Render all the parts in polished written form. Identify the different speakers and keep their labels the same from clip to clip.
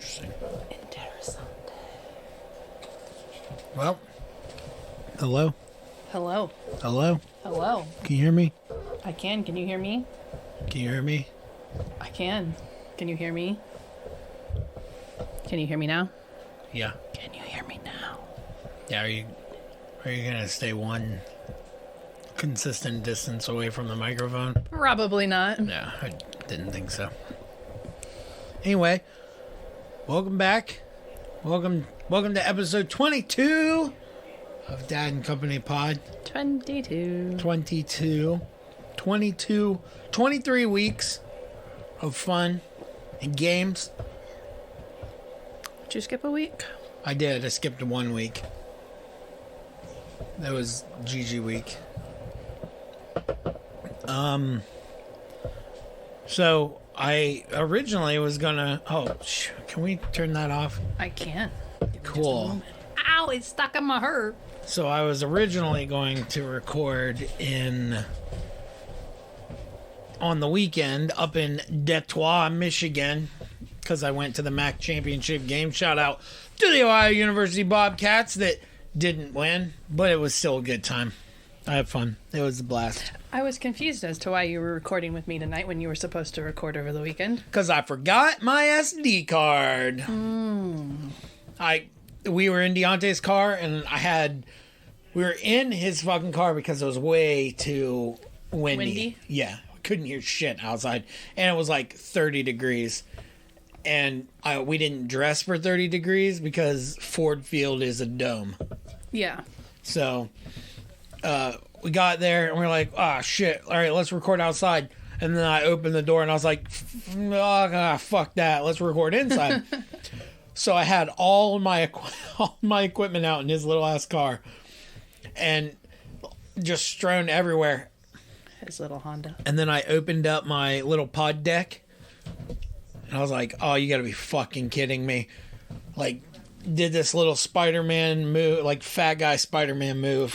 Speaker 1: Interesting.
Speaker 2: Well, hello?
Speaker 1: Hello.
Speaker 2: Hello?
Speaker 1: Hello.
Speaker 2: Can you hear me?
Speaker 1: I can. Can you hear me?
Speaker 2: Can you hear me?
Speaker 1: I can. Can you hear me? Can you hear me now?
Speaker 2: Yeah.
Speaker 1: Can you hear me now?
Speaker 2: Yeah, are you gonna stay one consistent distance away from the microphone?
Speaker 1: Probably not.
Speaker 2: Yeah, I didn't think so. Anyway, welcome back. Welcome to episode 22 of Dad and Company Pod.
Speaker 1: 22.
Speaker 2: 23 weeks of fun and games.
Speaker 1: Did you skip a week?
Speaker 2: I did. I skipped 1 week. That was GG week. So I originally was gonna. Can we turn that off?
Speaker 1: I can.
Speaker 2: Cool.
Speaker 1: Ow! It's stuck in my hair.
Speaker 2: So I was originally going to record on the weekend up in Detroit, Michigan, because I went to the MAC championship game. Shout out to the Ohio University Bobcats that didn't win, but it was still a good time. I had fun. It was a blast.
Speaker 1: I was confused as to why you were recording with me tonight when you were supposed to record over the weekend.
Speaker 2: Because I forgot my SD card. We were in Deontay's car, and we were in his fucking car because it was way too windy. Yeah, couldn't hear shit outside, and it was like 30 degrees. And we didn't dress for 30 degrees because Ford Field is a dome.
Speaker 1: Yeah.
Speaker 2: So we got there, and we were like, oh, shit. All right, let's record outside. And then I opened the door, and I was like, fuck that. Let's record inside. So I had all my equipment out in his little ass car, and just strewn everywhere.
Speaker 1: His little Honda.
Speaker 2: And then I opened up my little pod deck, and I was like, oh, you gotta be fucking kidding me. Like, did this little Spider-Man move, like fat guy Spider-Man move.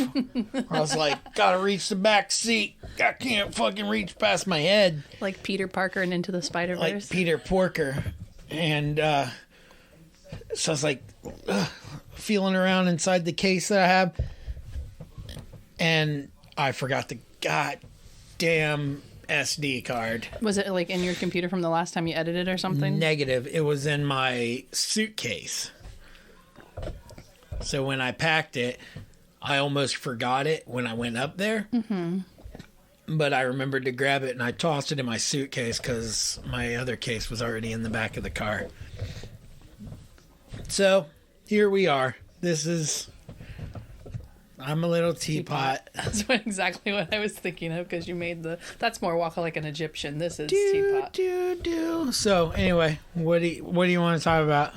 Speaker 2: I was like, gotta reach the back seat. I can't fucking reach past my head.
Speaker 1: Like Peter Parker and Into the Spider-Verse?
Speaker 2: Like Peter Porker. And so I was like, feeling around inside the case that I have. And I forgot the goddamn SD card.
Speaker 1: Was it like in your computer from the last time you edited or something?
Speaker 2: Negative. It was in my suitcase. So when I packed it, I almost forgot it when I went up there. Mm-hmm. But I remembered to grab it, and I tossed it in my suitcase because my other case was already in the back of the car. So here we are. I'm a little teapot.
Speaker 1: That's exactly what I was thinking of, because you made that's more walk like an Egyptian. This is teapot.
Speaker 2: So anyway, what do you want to talk about?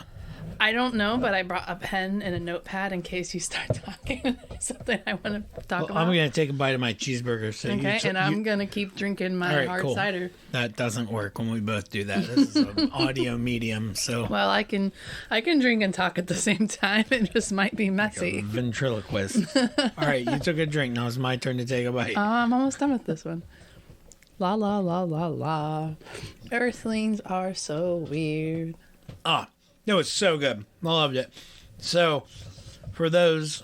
Speaker 1: I don't know, but I brought a pen and a notepad in case you start talking. Something I want to talk about.
Speaker 2: I'm going to take a bite of my cheeseburger. So
Speaker 1: okay, and I'm going to keep drinking my hard cider.
Speaker 2: That doesn't work when we both do that. This is an audio medium, so...
Speaker 1: Well, I can drink and talk at the same time. It just might be messy.
Speaker 2: Like a ventriloquist. All right, you took a drink. Now it's my turn to take a bite.
Speaker 1: I'm almost done with this one. La, la, la, la, la. Earthlings are so weird.
Speaker 2: It was so good. I loved it. So, for those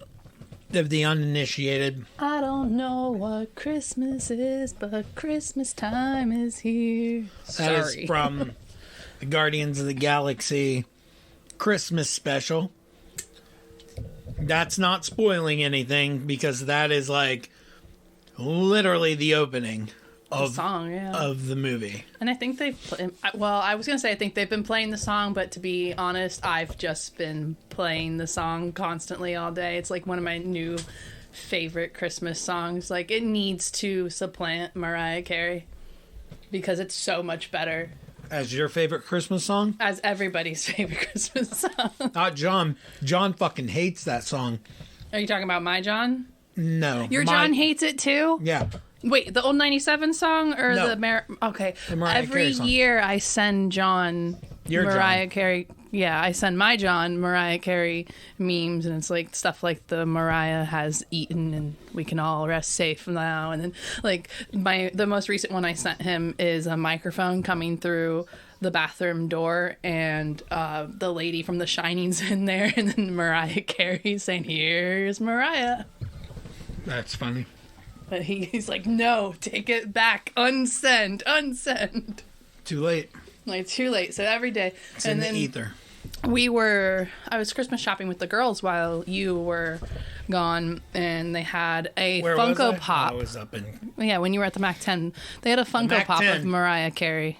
Speaker 2: of the uninitiated...
Speaker 1: I don't know what Christmas is, but Christmas time is here.
Speaker 2: That is from the Guardians of the Galaxy Christmas special. That's not spoiling anything, because that is like literally the opening of the movie.
Speaker 1: And I think I was going to say I think they've been playing the song, but to be honest, I've just been playing the song constantly all day. It's like one of my new favorite Christmas songs. Like, it needs to supplant Mariah Carey because it's so much better.
Speaker 2: As your favorite Christmas song?
Speaker 1: As everybody's favorite Christmas song.
Speaker 2: Not John. John fucking hates that song.
Speaker 1: Are you talking about My John?
Speaker 2: No.
Speaker 1: Your John hates it too?
Speaker 2: Yeah.
Speaker 1: Wait, the old 97 song or
Speaker 2: no.
Speaker 1: Okay.
Speaker 2: The Mariah
Speaker 1: Every
Speaker 2: Carey song.
Speaker 1: Year I send John Mariah Carey. Yeah, I send my John Mariah Carey memes, and it's like stuff like the Mariah has eaten and we can all rest safe now. And then like the most recent one I sent him is a microphone coming through the bathroom door, and the lady from The Shining's in there, and then Mariah Carey saying, "Here's Mariah."
Speaker 2: That's funny.
Speaker 1: But he's like, "No, take it back. Unsend.
Speaker 2: Too late.
Speaker 1: Like, too late. So every day.
Speaker 2: It's
Speaker 1: and
Speaker 2: in
Speaker 1: then
Speaker 2: the ether.
Speaker 1: I was Christmas shopping with the girls while you were gone, and they had a
Speaker 2: Where
Speaker 1: Funko
Speaker 2: was I?
Speaker 1: Pop.
Speaker 2: I was up in...
Speaker 1: Yeah, when you were at the Mac 10, they had a Funko
Speaker 2: Mac
Speaker 1: Pop
Speaker 2: 10.
Speaker 1: of Mariah Carey.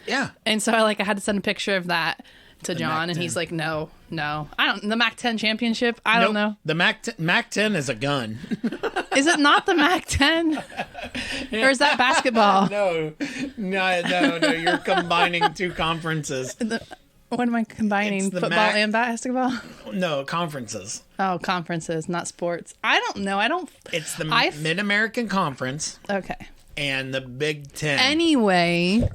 Speaker 2: Yeah.
Speaker 1: And so I had to send a picture of that to
Speaker 2: The
Speaker 1: John,
Speaker 2: Mac
Speaker 1: and
Speaker 2: 10.
Speaker 1: he's like, no. The Mac 10 championship? I don't know.
Speaker 2: The Mac 10 is a gun.
Speaker 1: Is it not the Mac 10? Or is that basketball?
Speaker 2: No. You're combining two conferences.
Speaker 1: What am I combining?
Speaker 2: It's the
Speaker 1: Football
Speaker 2: Mac-
Speaker 1: and basketball?
Speaker 2: No, conferences.
Speaker 1: Oh, conferences, not sports. I don't know.
Speaker 2: It's the Mid-American Conference
Speaker 1: Okay.
Speaker 2: and the Big Ten.
Speaker 1: Anyway,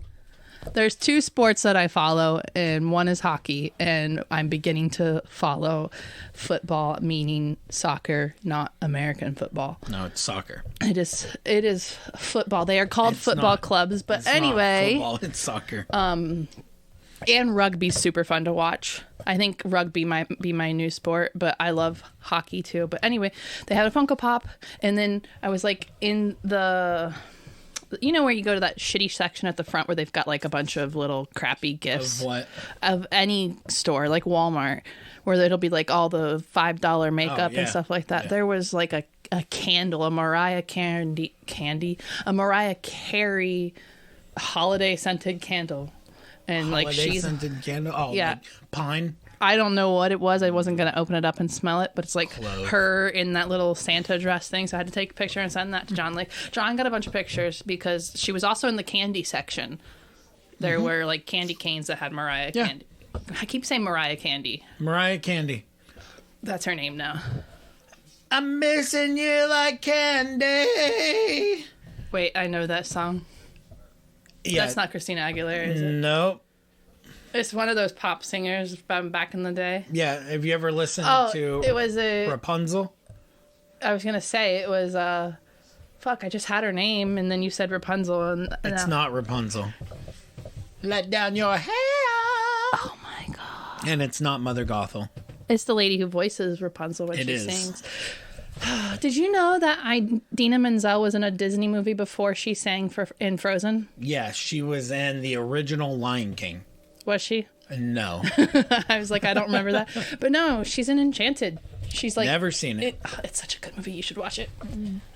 Speaker 1: there's two sports that I follow, and one is hockey, and I'm beginning to follow football, meaning soccer, not American football.
Speaker 2: No, it's soccer.
Speaker 1: It is football. They are called
Speaker 2: It's
Speaker 1: football
Speaker 2: not-
Speaker 1: clubs, but
Speaker 2: It's
Speaker 1: anyway.
Speaker 2: not football, it's soccer.
Speaker 1: And rugby's super fun to watch. I think rugby might be my new sport, but I love hockey too. But anyway, they had a Funko Pop, and then I was in the, where you go to that shitty section at the front where they've got a bunch of little crappy gifts
Speaker 2: Of what?
Speaker 1: of any store, like Walmart, where it'll be all the $5 makeup
Speaker 2: yeah.
Speaker 1: and stuff like that.
Speaker 2: Yeah.
Speaker 1: There was a candle, a Mariah Carey holiday scented candle. And
Speaker 2: Holiday
Speaker 1: she's
Speaker 2: scented candle. Oh,
Speaker 1: Yeah.
Speaker 2: like pine.
Speaker 1: I don't know what it was. I wasn't going to open it up and smell it, but it's
Speaker 2: Clove.
Speaker 1: her in that little Santa dress thing. So I had to take a picture and send that to John. John got a bunch of pictures because she was also in the candy section. There were candy canes that had Mariah
Speaker 2: Yeah.
Speaker 1: candy. I keep saying Mariah Candy.
Speaker 2: Mariah Candy.
Speaker 1: That's her name now.
Speaker 2: I'm missing you like candy.
Speaker 1: Wait, I know that song.
Speaker 2: Yeah.
Speaker 1: That's not Christina Aguilera, is it?
Speaker 2: Nope.
Speaker 1: It's one of those pop singers from back in the day.
Speaker 2: Yeah. Have you ever listened to
Speaker 1: it was
Speaker 2: Rapunzel?
Speaker 1: I was going to say, it was, fuck, I just had her name, and then you said Rapunzel. And
Speaker 2: It's not Rapunzel. Let down your hair.
Speaker 1: Oh my God.
Speaker 2: And it's not Mother Gothel.
Speaker 1: It's the lady who voices Rapunzel when
Speaker 2: It
Speaker 1: she
Speaker 2: is.
Speaker 1: sings. Did you know that Idina Menzel was in a Disney movie before she sang in Frozen?
Speaker 2: Yeah, she was in the original Lion King.
Speaker 1: Was she?
Speaker 2: No.
Speaker 1: I was like, I don't remember that. But no, she's in Enchanted. She's
Speaker 2: Never seen it.
Speaker 1: It's such a good movie. You should watch it.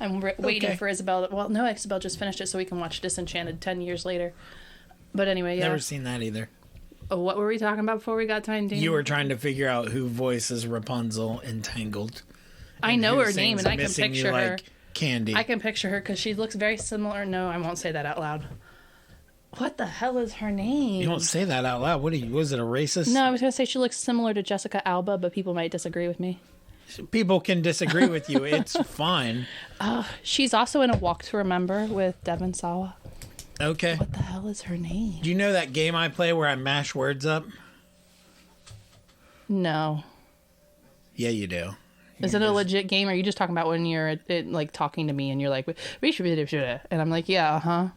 Speaker 1: I'm waiting for Isabel. Well, no, Isabel just finished it so we can watch Disenchanted 10 years later. But anyway, yeah.
Speaker 2: Never seen that either.
Speaker 1: Oh, what were we talking about before we got to Idina?
Speaker 2: You were trying to figure out who voices Rapunzel in Tangled.
Speaker 1: I know
Speaker 2: who
Speaker 1: her name,
Speaker 2: sings
Speaker 1: and I can
Speaker 2: Missing You
Speaker 1: picture her.
Speaker 2: Like Candy.
Speaker 1: I can picture her because she looks very similar. No, I won't say that out loud. What the hell is her name?
Speaker 2: You don't say that out loud. What are you? Was it a racist?
Speaker 1: No, I was going to say she looks similar to Jessica Alba, but people might disagree with me.
Speaker 2: People can disagree with you. It's fine.
Speaker 1: She's also in A Walk to Remember with Devon Sawa.
Speaker 2: Okay.
Speaker 1: What the hell is her name?
Speaker 2: Do you know that game I play where I mash words up?
Speaker 1: No.
Speaker 2: Yeah, you do.
Speaker 1: Is it a legit game, or are you just talking about when you're talking to me and you're like, we should, and I'm like, yeah, uh-huh.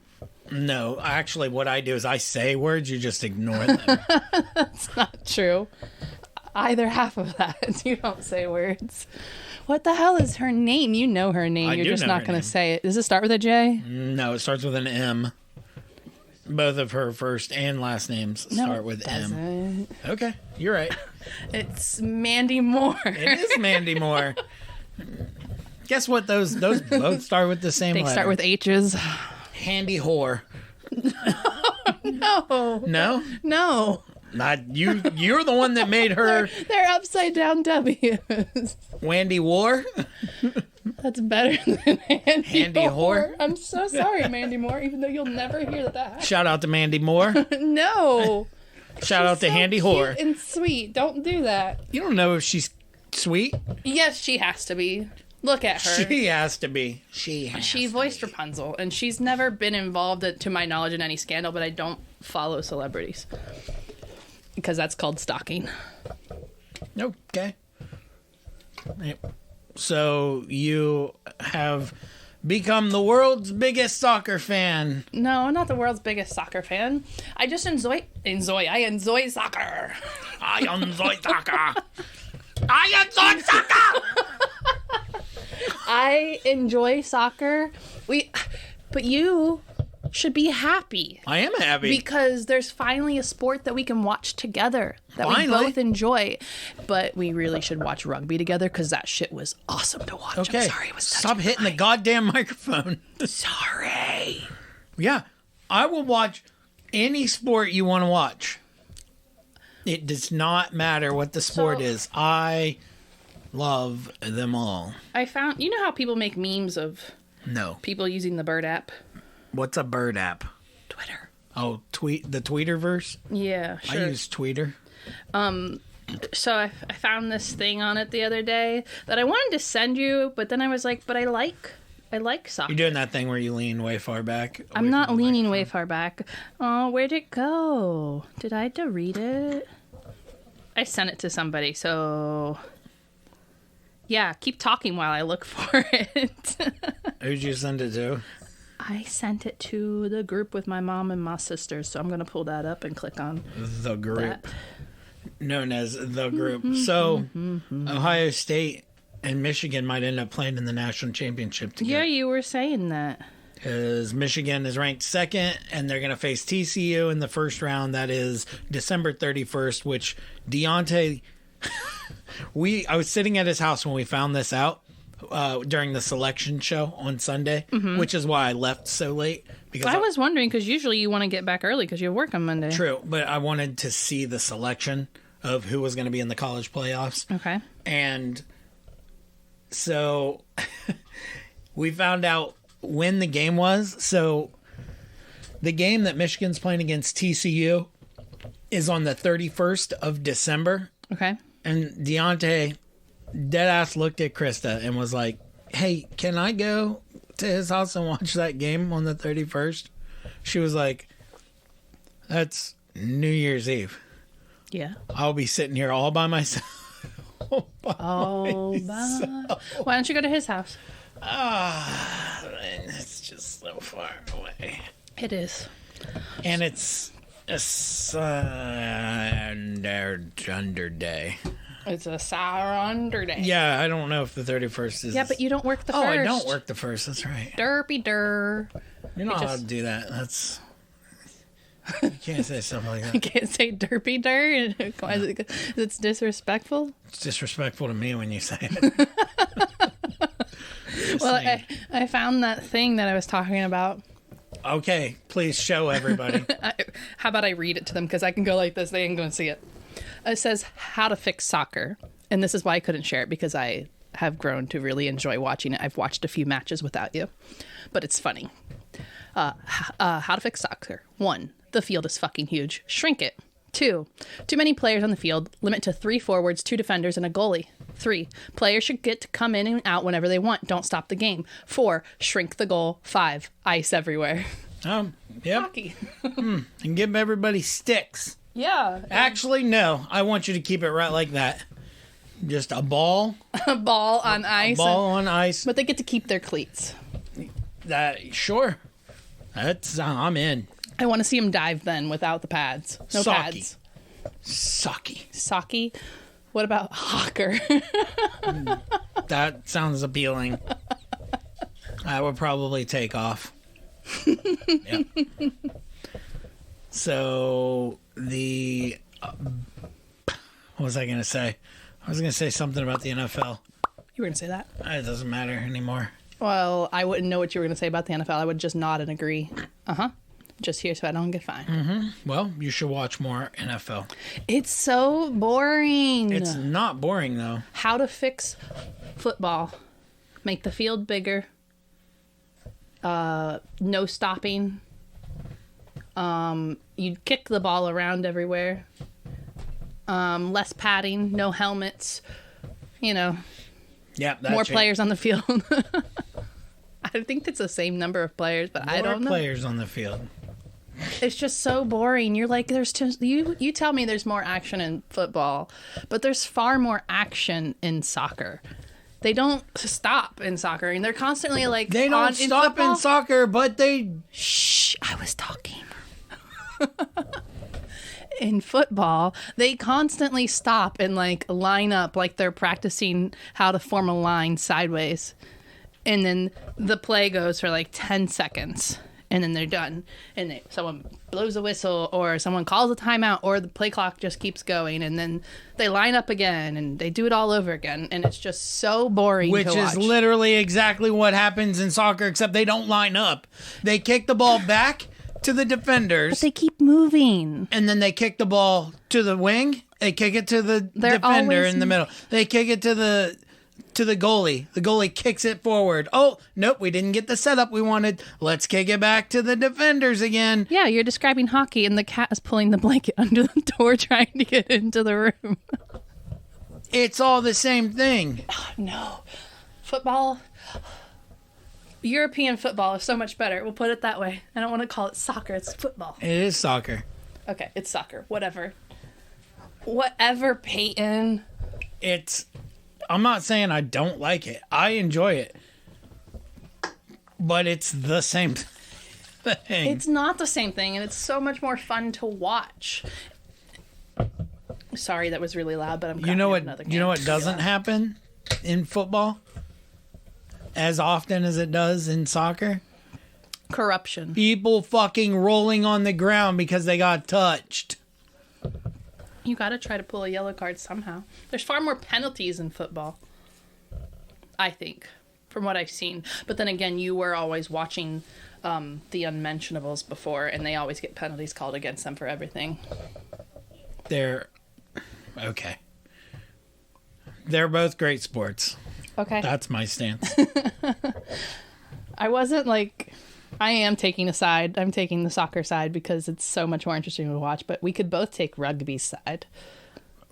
Speaker 2: No, actually, what I do is I say words, you just ignore them.
Speaker 1: That's not true. Either half of that. You don't say words. What the hell is her name? You know her name.
Speaker 2: I
Speaker 1: You're
Speaker 2: do
Speaker 1: just
Speaker 2: know
Speaker 1: not
Speaker 2: her
Speaker 1: going
Speaker 2: name.
Speaker 1: to say it. Does it start with a J?
Speaker 2: No, it starts with an M. Both of her first and last names start with M.
Speaker 1: Doesn't.
Speaker 2: Okay, you're right.
Speaker 1: It's Mandy Moore.
Speaker 2: It is Mandy Moore. Guess what? Those both start with the same
Speaker 1: They
Speaker 2: letter.
Speaker 1: start with H's.
Speaker 2: Handy whore.
Speaker 1: No.
Speaker 2: No?
Speaker 1: No.
Speaker 2: Not you. You're the one that made her
Speaker 1: They're upside down W's.
Speaker 2: Wandy War.
Speaker 1: That's better than
Speaker 2: Handy whore.
Speaker 1: I'm so sorry, Mandy Moore, even though you'll never hear that happen.
Speaker 2: Shout out to Mandy Moore.
Speaker 1: No.
Speaker 2: Shout out to
Speaker 1: So
Speaker 2: Handy
Speaker 1: cute
Speaker 2: Whore.
Speaker 1: and sweet. Don't do that.
Speaker 2: You don't know if she's sweet.
Speaker 1: Yes, she has to be. Look at her.
Speaker 2: She has to be. She
Speaker 1: voiced Rapunzel, and she's never been involved, to my knowledge, in any scandal, but I don't follow celebrities. Because that's called stalking.
Speaker 2: Okay. So you have become the world's biggest soccer fan.
Speaker 1: No, I'm not the world's biggest soccer fan. I just enjoy soccer.
Speaker 2: I enjoy soccer. I enjoy soccer.
Speaker 1: I enjoy soccer. But you should be happy.
Speaker 2: I am happy.
Speaker 1: Because there's finally a sport that we can watch together that we both enjoy. But we really should watch rugby together because that shit was awesome to watch.
Speaker 2: Okay.
Speaker 1: I'm sorry, it was such
Speaker 2: Stop hitting the goddamn microphone.
Speaker 1: Sorry.
Speaker 2: Yeah. I will watch any sport you want to watch. It does not matter what the sport is. I love them all.
Speaker 1: I found, you know how people make memes of people using the Bird app?
Speaker 2: What's a Bird app?
Speaker 1: Twitter.
Speaker 2: Oh, the Tweeterverse?
Speaker 1: Yeah, sure.
Speaker 2: I use Tweeter.
Speaker 1: So I found this thing on it the other day that I wanted to send you, but then I was like, but I like soccer.
Speaker 2: You're doing that thing where you lean way far back.
Speaker 1: I'm not leaning way far back. Oh, where'd it go? Did I delete it? I sent it to somebody, so... Yeah, keep talking while I look for it.
Speaker 2: Who'd you send it to?
Speaker 1: I sent it to the group with my mom and my sisters, so I'm going to pull that up and click on
Speaker 2: the group.
Speaker 1: That.
Speaker 2: Known as the group. So, Ohio State and Michigan might end up playing in the national championship together.
Speaker 1: Yeah, you were saying that.
Speaker 2: Because Michigan is ranked second, and they're going to face TCU in the first round. That is December 31st, which Deontay... I was sitting at his house when we found this out during the selection show on Sunday, which is why I left so late. Because
Speaker 1: I was wondering, because usually you want to get back early because you work on Monday.
Speaker 2: True, but I wanted to see the selection of who was going to be in the college playoffs.
Speaker 1: Okay.
Speaker 2: And so we found out when the game was. So the game that Michigan's playing against TCU is on the 31st of December.
Speaker 1: Okay.
Speaker 2: And Deontay deadass looked at Krista and was like, hey, can I go to his house and watch that game on the 31st? She was like, that's New Year's Eve.
Speaker 1: Yeah.
Speaker 2: I'll be sitting here all by myself.
Speaker 1: Why don't you go to his house?
Speaker 2: It's just so far away.
Speaker 1: It is.
Speaker 2: And it's a under day.
Speaker 1: It's a sour under day.
Speaker 2: Yeah, I don't know if the 31st is...
Speaker 1: Yeah, but you don't work the
Speaker 2: first.
Speaker 1: first.
Speaker 2: Oh, I don't work the first. That's right.
Speaker 1: Derpy der.
Speaker 2: You're not allowed to do that. That's... You can't say something like that.
Speaker 1: You can't say derpy der? It's disrespectful?
Speaker 2: It's disrespectful to me when you say it.
Speaker 1: Well, I found that thing that I was talking about.
Speaker 2: Okay, please show everybody.
Speaker 1: How about I read it to them? Because I can go like this. They ain't going to see it. It says, how to fix soccer. And this is why I couldn't share it, because I have grown to really enjoy watching it. I've watched a few matches without you, but it's funny. How to fix soccer. 1, the field is fucking huge. Shrink it. 2, too many players on the field. Limit to 3 forwards, 2 defenders, and a goalie. 3, players should get to come in and out whenever they want. Don't stop the game. 4, shrink the goal. 5, ice everywhere.
Speaker 2: Yep.
Speaker 1: Hockey.
Speaker 2: And give everybody sticks.
Speaker 1: Yeah.
Speaker 2: Actually, no. I want you to keep it right like that. Just a ball.
Speaker 1: A ball on ice.
Speaker 2: A ball on ice.
Speaker 1: But they get to keep their cleats.
Speaker 2: Sure. I'm in.
Speaker 1: I want to see him dive then without the pads. No pads.
Speaker 2: Socky.
Speaker 1: What about hawker?
Speaker 2: That sounds appealing. I would probably take off. Yep. So what was I going to say? I was going to say something about the NFL.
Speaker 1: You were going to say that?
Speaker 2: It doesn't matter anymore.
Speaker 1: Well, I wouldn't know what you were going to say about the NFL. I would just nod and agree. Just here so I don't get fined.
Speaker 2: Well, you should watch more NFL.
Speaker 1: It's so boring.
Speaker 2: It's not boring, though.
Speaker 1: How to fix football. Make the field bigger. No stopping. You kick the ball around everywhere. Less padding. No helmets.
Speaker 2: Yeah,
Speaker 1: more players on the field. I think it's the same number of players, but I don't know.
Speaker 2: More players on the field.
Speaker 1: It's just so boring. You're like, you tell me there's more action in football, but there's far more action in soccer. They don't stop in soccer, and they're constantly like
Speaker 2: They don't stop in soccer, but they...
Speaker 1: Shh, I was talking. In football, they constantly stop and like line up like they're practicing how to form a line sideways. And then the play goes for like 10 seconds and then they're done. And someone blows a whistle or someone calls a timeout or the play clock just keeps going. And then they line up again and they do it all over again. And it's just so boring
Speaker 2: to watch. Which is literally exactly what happens in soccer, except they don't line up. They kick the ball back to the defenders.
Speaker 1: But they keep moving.
Speaker 2: And then they kick the ball to the wing. They kick it to the defender in the middle. They kick it to the goalie. The goalie kicks it forward. Oh, nope, we didn't get the setup we wanted. Let's kick it back to the defenders again.
Speaker 1: Yeah, you're describing hockey and the cat is pulling the blanket under the door trying to get into the room.
Speaker 2: It's all the same thing.
Speaker 1: Oh, no. Football... European football is so much better. We'll put it that way. I don't want to call it soccer. It's football.
Speaker 2: It is soccer.
Speaker 1: Okay, it's soccer. Whatever, Peyton.
Speaker 2: I'm not saying I don't like it. I enjoy it. But it's the same thing.
Speaker 1: It's not the same thing, and it's so much more fun to watch. Sorry, that was really loud, but I'm
Speaker 2: You know what doesn't happen in football? As often as it does in soccer?
Speaker 1: Corruption.
Speaker 2: People fucking rolling on the ground because they got touched.
Speaker 1: You gotta try to pull a yellow card somehow. There's far more penalties in football, I think, from what I've seen. But then again, you were always watching the unmentionables before, and they always get penalties called against them for everything.
Speaker 2: Okay. They're both great sports.
Speaker 1: Okay.
Speaker 2: That's my stance.
Speaker 1: I wasn't like... I am taking a side. I'm taking the soccer side because it's so much more interesting to watch, but we could both take rugby's side.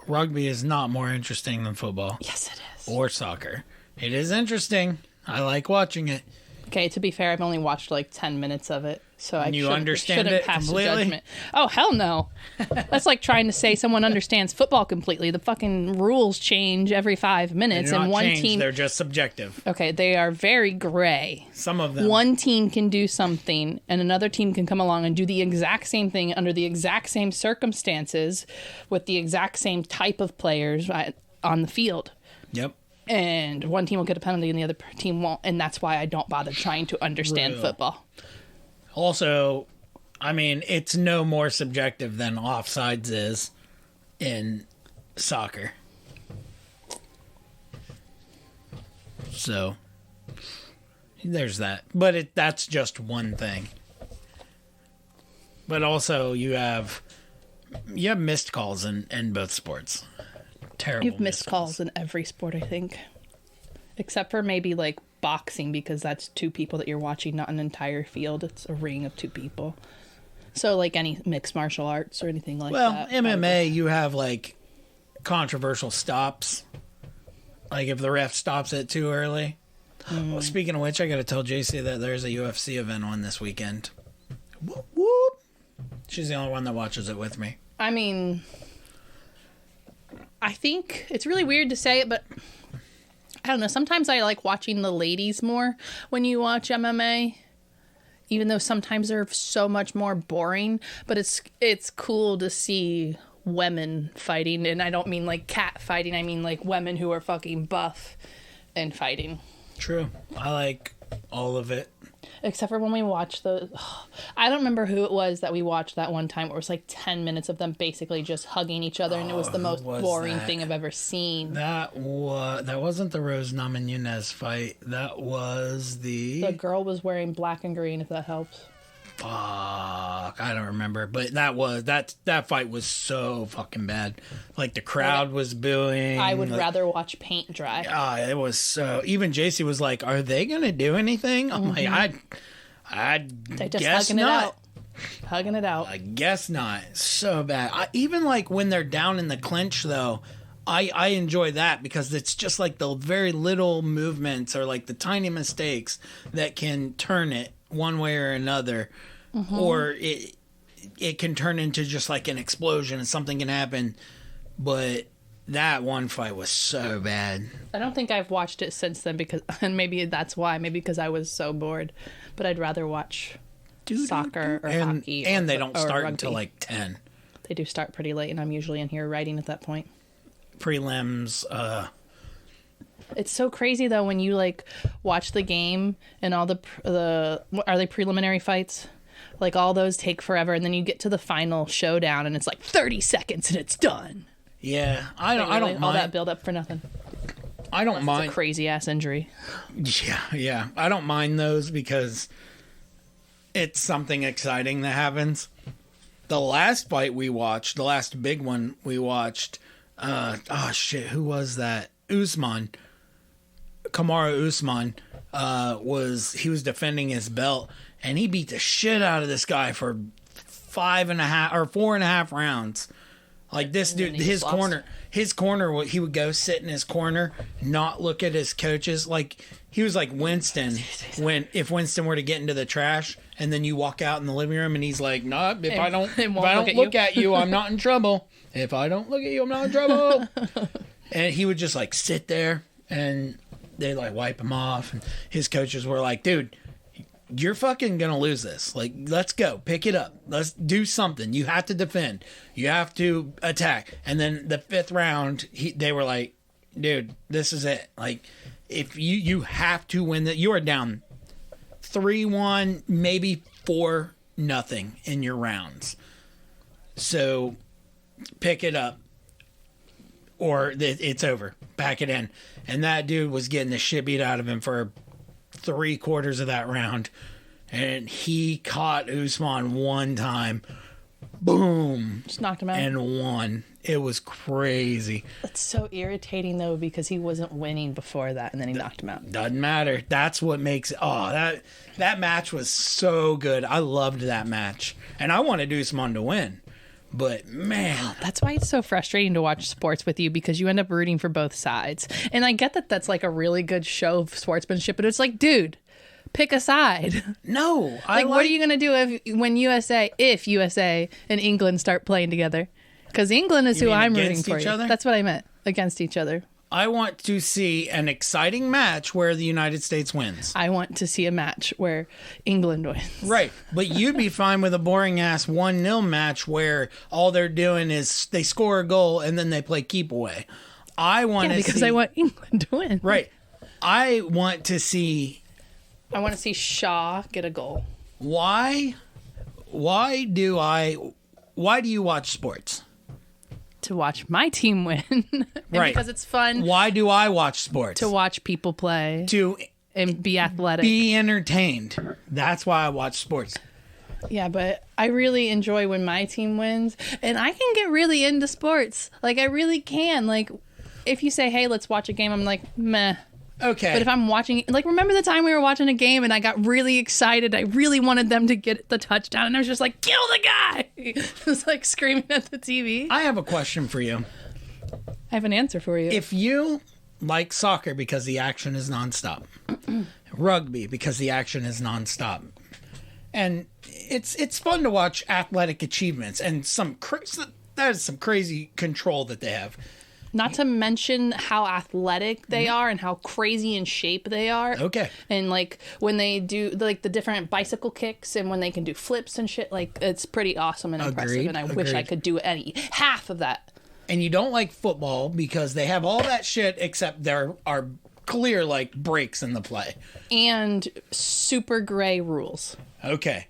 Speaker 2: Rugby is not more interesting than football.
Speaker 1: Yes, it is.
Speaker 2: Or soccer. It is interesting. I like watching it.
Speaker 1: Okay, to be fair, I've only watched like 10 minutes of it, so I
Speaker 2: shouldn't pass completely?
Speaker 1: Judgment. Oh, hell no. That's like trying to say someone understands football completely. The fucking rules change every 5 minutes, and one team...
Speaker 2: They're just subjective.
Speaker 1: Okay, they are very gray.
Speaker 2: Some of them.
Speaker 1: One team can do something, and another team can come along and do the exact same thing under the exact same circumstances with the exact same type of players on the field.
Speaker 2: Yep.
Speaker 1: And one team will get a penalty and the other team won't. And that's why I don't bother trying to understand football.
Speaker 2: Also, I mean, it's no more subjective than offsides is in soccer. So, there's that. But that's just one thing. But also, you have missed calls in both sports. Terrible.
Speaker 1: You've missed calls in every sport, I think. Except for maybe like boxing, because that's two people that you're watching, not an entire field. It's a ring of two people. So like any mixed martial arts or anything like that.
Speaker 2: Well, MMA, you have like controversial stops. Like if the ref stops it too early. Well, speaking of which, I got to tell JC that there's a UFC event on this weekend. Whoop, whoop. She's the only one that watches it with me.
Speaker 1: I mean... I think it's really weird to say it, but I don't know. Sometimes I like watching the ladies more when you watch MMA, even though sometimes they're so much more boring. But it's cool to see women fighting, and I don't mean like cat fighting. I mean like women who are fucking buff and fighting.
Speaker 2: True. I like all of it.
Speaker 1: Except for when we watched I don't remember who it was that we watched that one time. It was like 10 minutes of them basically just hugging each other, and it was the most boring thing I've ever seen. That
Speaker 2: wasn't the Rose Namajunas fight. That was the
Speaker 1: girl was wearing black and green, if that helps.
Speaker 2: Fuck, I don't remember, but that fight was so fucking bad. Like the crowd was booing.
Speaker 1: I would rather watch paint dry.
Speaker 2: It was so. Even JC was like, "Are they gonna do anything?" I'm like, I guess not.
Speaker 1: Hugging it out.
Speaker 2: I guess not. So bad. Even like when they're down in the clinch, though, I enjoy that because it's just like the very little movements or like the tiny mistakes that can turn it one way or another, or it can turn into just like an explosion and something can happen. But That one fight was so bad.
Speaker 1: I don't think I've watched it since then and maybe that's why, maybe because I was so bored. But I'd rather watch soccer or hockey.
Speaker 2: And they don't start
Speaker 1: rugby.
Speaker 2: until like 10.
Speaker 1: They do start pretty late, and I'm usually in here writing at that point.
Speaker 2: Prelims.
Speaker 1: It's so crazy though when you like watch the game and all the are they preliminary fights? Like all those take forever, and then you get to the final showdown, and it's like 30 seconds and it's done.
Speaker 2: Yeah, I don't mind
Speaker 1: all that build up for nothing.
Speaker 2: I don't mind.
Speaker 1: It's a crazy ass injury.
Speaker 2: Yeah. I don't mind those because it's something exciting that happens. The last fight we watched, the last big one we watched, who was that? Usman. Kamaru Usman he was defending his belt, and he beat the shit out of this guy for 5.5 or 4.5 rounds. Like this dude, his corner, he would go sit in his corner, not look at his coaches. Like he was like Winston if Winston were to get into the trash, and then you walk out in the living room, and he's like, "No, if I don't look at you, I'm not in trouble. If I don't look at you, I'm not in trouble." And he would just like sit there, and they like wipe him off, and his coaches were like, "Dude, you're fucking gonna lose this. Like, let's go. Pick it up. Let's do something. You have to defend. You have to attack." And then the 5th round, they were like, "Dude, this is it. Like, if you have to win that. You are down 3-1, maybe 4-0 in your rounds. So pick it up, or it's over. Pack it in." And that dude was getting the shit beat out of him for 3/4 of that round, and he caught Usman one time, boom,
Speaker 1: just knocked him out
Speaker 2: and won. It was crazy.
Speaker 1: That's so irritating though, because he wasn't winning before that, and then he knocked him out.
Speaker 2: Doesn't matter. That's what makes it. That match was so good. I loved that match, and I wanted Usman to win. But man,
Speaker 1: that's why it's so frustrating to watch sports with you, because you end up rooting for both sides. And I get that that's like a really good show of sportsmanship, but it's like, dude, pick a side.
Speaker 2: No,
Speaker 1: what are you gonna do if USA and England start playing together? Because England is who I'm rooting for. That's what I meant. Against each other.
Speaker 2: I want to see an exciting match where the United States wins.
Speaker 1: I want to see a match where England wins. Right.
Speaker 2: But you'd be fine with a boring-ass 1-0 match where all they're doing is they score a goal and then they play keep away. I want to see...
Speaker 1: because I want England to win.
Speaker 2: Right. I want to see
Speaker 1: Shaw get a goal.
Speaker 2: Why do you watch sports?
Speaker 1: To watch my team win.
Speaker 2: Right.
Speaker 1: Because it's fun.
Speaker 2: Why do I watch sports?
Speaker 1: To watch people play. And be athletic.
Speaker 2: Be entertained. That's why I watch sports.
Speaker 1: Yeah, but I really enjoy when my team wins. And I can get really into sports. Like, I really can. Like, if you say, hey, let's watch a game, I'm like, meh.
Speaker 2: Okay.
Speaker 1: But if I'm watching, like, remember the time we were watching a game and I got really excited? I really wanted them to get the touchdown, and I was just like, kill the guy! I was like screaming at the TV.
Speaker 2: I have a question for you.
Speaker 1: I have an answer for you.
Speaker 2: If you like soccer because the action is nonstop, rugby because the action is nonstop, and it's fun to watch athletic achievements and that is some crazy control that they have.
Speaker 1: Not to mention how athletic they are and how crazy in shape they are.
Speaker 2: Okay.
Speaker 1: And like when they do like the different bicycle kicks and when they can do flips and shit, like it's pretty awesome and impressive. And I wish I could do half of that.
Speaker 2: And you don't like football because they have all that shit except there are clear like breaks in the play.
Speaker 1: And super gray rules.
Speaker 2: Okay.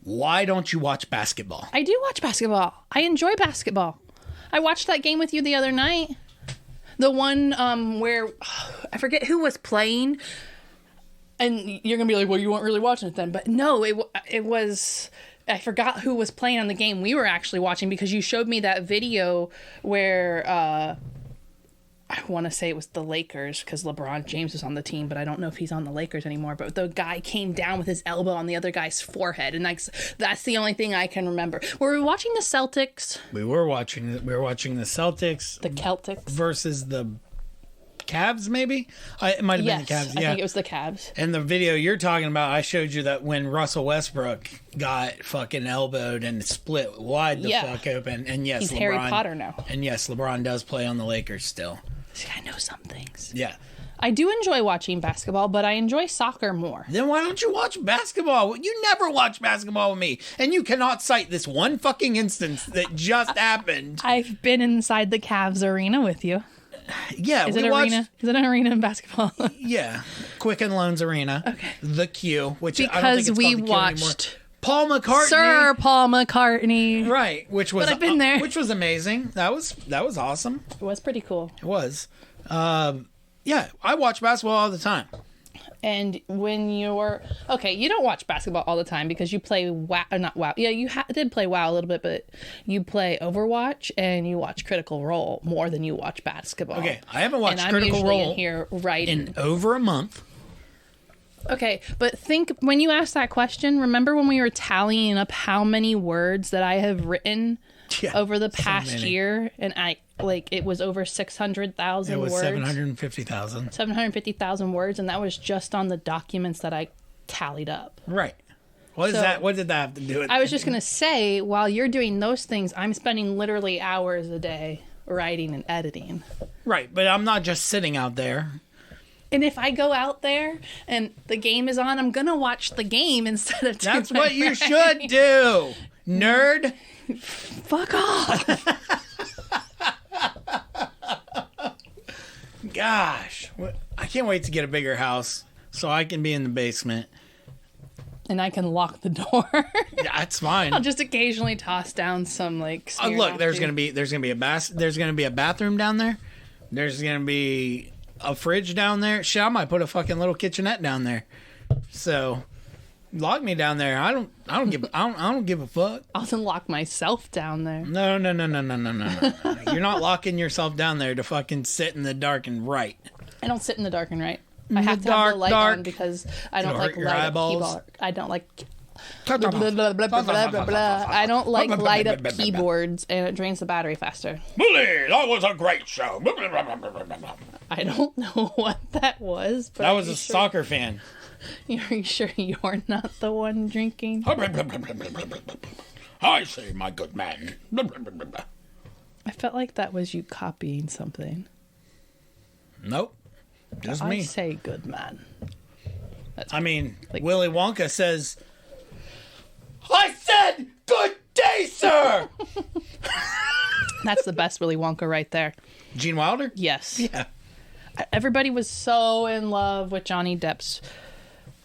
Speaker 2: Why don't you watch basketball?
Speaker 1: I do watch basketball. I enjoy basketball. I watched that game with you the other night. The one where I forget who was playing. And you're going to be like, well, you weren't really watching it then. But no, it was... I forgot who was playing on the game we were actually watching because you showed me that video where... I want to say it was the Lakers because LeBron James was on the team, but I don't know if he's on the Lakers anymore. But the guy came down with his elbow on the other guy's forehead, and that's the only thing I can remember. Were we watching the Celtics?
Speaker 2: We were watching the Celtics.
Speaker 1: The Celtics
Speaker 2: versus the Cavs, maybe? It might have been the Cavs, yeah.
Speaker 1: I think it was the Cavs.
Speaker 2: And the video you're talking about, I showed you that when Russell Westbrook got fucking elbowed and split wide the fuck open. And yes,
Speaker 1: he's
Speaker 2: LeBron,
Speaker 1: Harry Potter now.
Speaker 2: And yes, LeBron does play on the Lakers still.
Speaker 1: See, I know some things.
Speaker 2: Yeah.
Speaker 1: I do enjoy watching basketball, but I enjoy soccer more.
Speaker 2: Then why don't you watch basketball? You never watch basketball with me. And you cannot cite this one fucking instance that just happened.
Speaker 1: I've been inside the Cavs arena with you.
Speaker 2: Yeah,
Speaker 1: Is it an arena in basketball?
Speaker 2: Yeah. Quicken Loans Arena.
Speaker 1: Okay.
Speaker 2: The Q, which
Speaker 1: because
Speaker 2: I don't think it's
Speaker 1: we
Speaker 2: called the Q
Speaker 1: watched
Speaker 2: Paul McCartney.
Speaker 1: Sir Paul McCartney.
Speaker 2: Right, which was
Speaker 1: I've been there.
Speaker 2: Which was amazing. That was awesome.
Speaker 1: It was pretty cool.
Speaker 2: It was. Yeah, I watch basketball all the time.
Speaker 1: And when you're... Okay, you don't watch basketball all the time because you play WoW... Not WoW. Yeah, you did play WoW a little bit, but you play Overwatch and you watch Critical Role more than you watch basketball.
Speaker 2: Okay, I haven't watched
Speaker 1: and
Speaker 2: Critical
Speaker 1: I'm usually
Speaker 2: Role
Speaker 1: in here writing.
Speaker 2: in over a month.
Speaker 1: Okay, but think... When you asked that question, remember when we were tallying up how many words that I have written over the past year? And it was over 600,000 words.
Speaker 2: It was 750,000.
Speaker 1: 750,000 words, and that was just on the documents that I tallied up.
Speaker 2: Right. What did that have to do with it?
Speaker 1: I was just going to say, while you're doing those things, I'm spending literally hours a day writing and editing.
Speaker 2: Right, but I'm not just sitting out there.
Speaker 1: And if I go out there and the game is on, I'm going to watch the game instead of doing
Speaker 2: That's what you should do, nerd.
Speaker 1: Fuck off.
Speaker 2: Gosh, I can't wait to get a bigger house so I can be in the basement.
Speaker 1: And I can lock the door.
Speaker 2: Yeah, that's fine.
Speaker 1: I'll just occasionally toss down some like.
Speaker 2: Look, there's gonna be a bathroom down there. There's gonna be a fridge down there. Shit, I might put a fucking little kitchenette down there. So, lock me down there. I don't give a fuck.
Speaker 1: I'll lock myself down there.
Speaker 2: No. You're not locking yourself down there to fucking sit in the dark and write.
Speaker 1: I don't sit in the dark and write. I have to have the light on because I don't like light up keyboard. I don't like I don't like light up keyboards, and it drains the battery faster.
Speaker 2: Bully, that was a great show.
Speaker 1: I don't know what that was. But
Speaker 2: that was a soccer fan.
Speaker 1: Are you sure you're not the one drinking?
Speaker 2: I say, my good man.
Speaker 1: I felt like that was you copying something.
Speaker 2: Nope. Just me.
Speaker 1: I say good man.
Speaker 2: Willy Wonka says, I said good day, sir!
Speaker 1: That's the best Willy Wonka right there.
Speaker 2: Gene Wilder?
Speaker 1: Yes.
Speaker 2: Yeah.
Speaker 1: Everybody was so in love with Johnny Depp's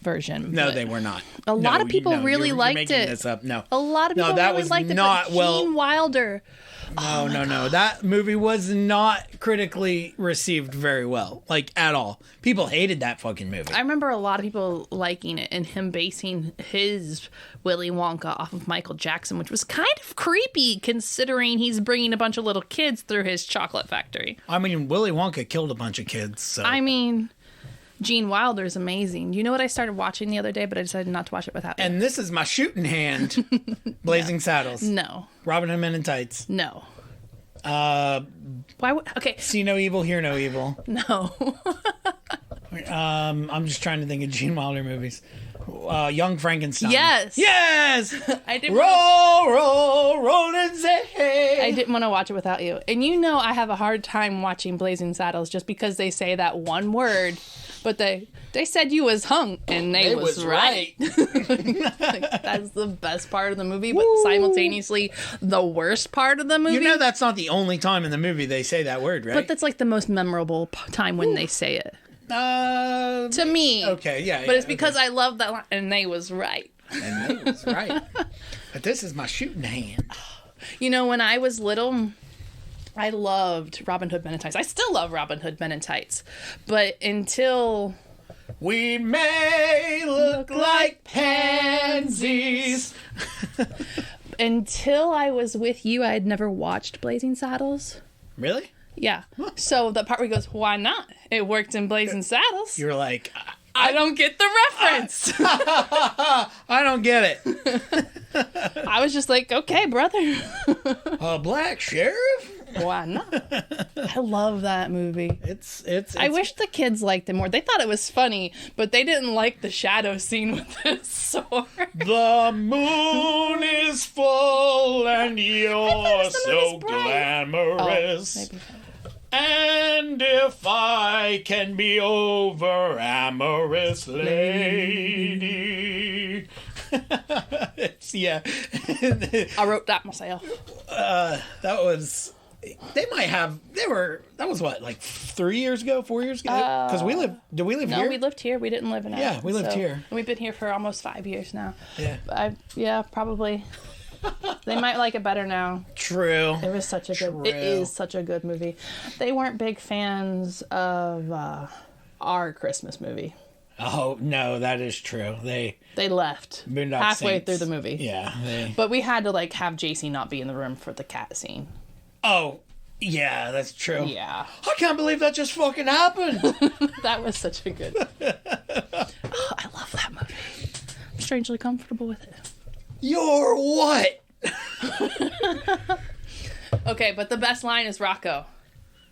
Speaker 1: version.
Speaker 2: No, they were not.
Speaker 1: A lot of people really liked it.
Speaker 2: You're making this up. No.
Speaker 1: A lot of people really liked it. But Gene Wilder.
Speaker 2: No. That movie was not critically received very well, like at all. People hated that fucking movie.
Speaker 1: I remember a lot of people liking it and him basing his Willy Wonka off of Michael Jackson, which was kind of creepy considering he's bringing a bunch of little kids through his chocolate factory.
Speaker 2: Willy Wonka killed a bunch of kids, so.
Speaker 1: Gene Wilder's amazing. You know what I started watching the other day, but I decided not to watch it without you.
Speaker 2: And this is my shooting hand. Blazing Saddles.
Speaker 1: No.
Speaker 2: Robin Hood Men in Tights.
Speaker 1: No.
Speaker 2: Why would... Okay. See no evil, hear no evil.
Speaker 1: No.
Speaker 2: I'm just trying to think of Gene Wilder movies. Young Frankenstein.
Speaker 1: Yes. I didn't
Speaker 2: roll and say.
Speaker 1: I didn't want to watch it without you. And I have a hard time watching Blazing Saddles just because they say that one word, but they said you was hung and they was right. That's the best part of the movie, but simultaneously the worst part of the movie.
Speaker 2: That's not the only time in the movie they say that word, right?
Speaker 1: But that's like the most memorable time when they say it. To me.
Speaker 2: Okay, yeah.
Speaker 1: But it's because I love that line, and they was right.
Speaker 2: And they was right. But this is my shooting hand.
Speaker 1: When I was little, I loved Robin Hood Men in Tights. I still love Robin Hood Men in Tights. But until...
Speaker 2: We may look like pansies.
Speaker 1: Until I was with you, I had never watched Blazing Saddles.
Speaker 2: Really?
Speaker 1: Yeah. So the part where he goes, why not? It worked in Blazing Saddles.
Speaker 2: You're like...
Speaker 1: I don't get the reference.
Speaker 2: I don't get it.
Speaker 1: I was just like, okay, brother.
Speaker 2: A black sheriff?
Speaker 1: Why not? I love that movie.
Speaker 2: It's
Speaker 1: I wish the kids liked it more. They thought it was funny, but they didn't like the shadow scene with his sword.
Speaker 2: The moon is full and you're so glamorous.
Speaker 1: Maybe.
Speaker 2: And if I can be over amorous lady. Yeah.
Speaker 1: I wrote that myself.
Speaker 2: That was. That was what, like 3 years ago, 4 years ago? Because did we live here?
Speaker 1: No, we lived here. We didn't live in Akron.
Speaker 2: Yeah, we lived here.
Speaker 1: We've been here for almost 5 years now.
Speaker 2: Yeah.
Speaker 1: Yeah, probably. They might like it better now.
Speaker 2: True.
Speaker 1: It was such a good. It is such a good movie. They weren't big fans of our Christmas movie.
Speaker 2: Oh no, that is true. They
Speaker 1: left
Speaker 2: Boondock
Speaker 1: halfway
Speaker 2: Saints.
Speaker 1: through the movie.
Speaker 2: Yeah.
Speaker 1: But we had to like have JC not be in the room for the cat scene.
Speaker 2: Oh, yeah, that's true.
Speaker 1: Yeah.
Speaker 2: I can't believe that just fucking happened.
Speaker 1: That was such a good. Oh, I love that movie. I'm strangely comfortable with it.
Speaker 2: You're what?
Speaker 1: Okay, but the best line is Rocco.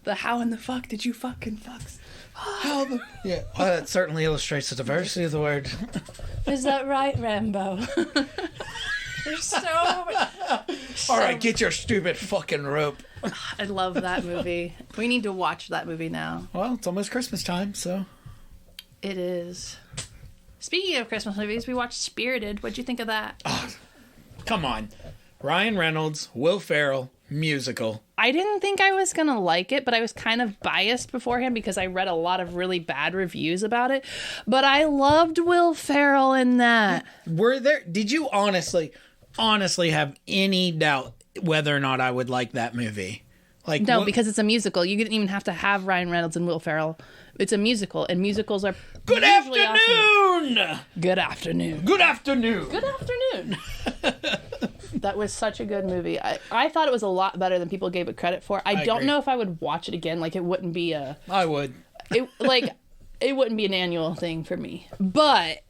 Speaker 1: The how in the fuck did you fucking fucks?
Speaker 2: How the... Yeah, well, that certainly illustrates the diversity of the word.
Speaker 1: Is that right, Rambo? There's so
Speaker 2: All right, get your stupid fucking rope.
Speaker 1: I love that movie. We need to watch that movie now.
Speaker 2: Well, it's almost Christmas time, so...
Speaker 1: It is. Speaking of Christmas movies, we watched Spirited. What'd you think of that?
Speaker 2: Oh, come on. Ryan Reynolds, Will Ferrell, musical.
Speaker 1: I didn't think I was going to like it, but I was kind of biased beforehand because I read a lot of really bad reviews about it. But I loved Will Ferrell in that.
Speaker 2: Did you honestly have any doubt whether or not I would like that movie? Like,
Speaker 1: no, because it's a musical. You didn't even have to have Ryan Reynolds and Will Ferrell. It's a musical, and musicals are
Speaker 2: Good afternoon!
Speaker 1: Awesome. Good afternoon.
Speaker 2: Good afternoon!
Speaker 1: Good afternoon. That was such a good movie. I thought it was a lot better than people gave it credit for. I don't
Speaker 2: agree.
Speaker 1: know if I would watch it again. Like, it wouldn't be a...
Speaker 2: I would.
Speaker 1: It wouldn't be an annual thing for me. But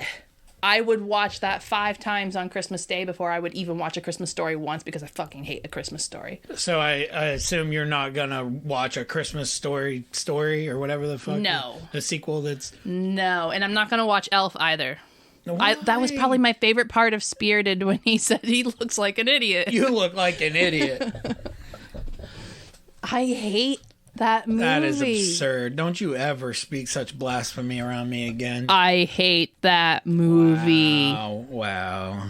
Speaker 1: I would watch that 5 times on Christmas Day before I would even watch A Christmas Story once because I fucking hate A Christmas Story.
Speaker 2: So I assume you're not gonna watch A Christmas Story or whatever the fuck.
Speaker 1: No.
Speaker 2: The sequel that's...
Speaker 1: No, and I'm not going to watch Elf either.
Speaker 2: Why?
Speaker 1: That was probably my favorite part of Spirited when he said he looks like an idiot.
Speaker 2: You look like an idiot.
Speaker 1: I hate that movie.
Speaker 2: That is absurd. Don't you ever speak such blasphemy around me again.
Speaker 1: I hate that movie.
Speaker 2: Wow.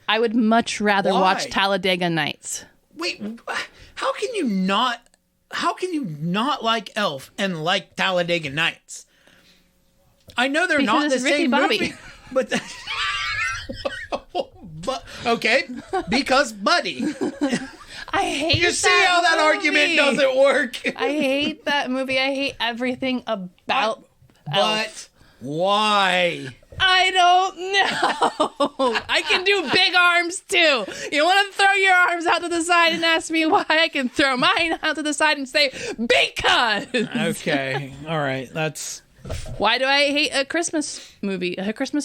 Speaker 1: I would much rather
Speaker 2: Why?
Speaker 1: watch Talladega Nights.
Speaker 2: Wait, how can you not like Elf and like Talladega Nights? I know they're
Speaker 1: Because
Speaker 2: not the
Speaker 1: it's Ricky
Speaker 2: same
Speaker 1: Bobby.
Speaker 2: movie, but okay, because Buddy.
Speaker 1: I hate
Speaker 2: You see how that argument doesn't work?
Speaker 1: I hate that movie. I hate everything about
Speaker 2: But
Speaker 1: Elf.
Speaker 2: why?
Speaker 1: I don't know. I can do big arms too. You want to throw your arms out to the side and ask me why? I can throw mine out to the side and say, because.
Speaker 2: Okay, all right, that's...
Speaker 1: Why do I hate A Christmas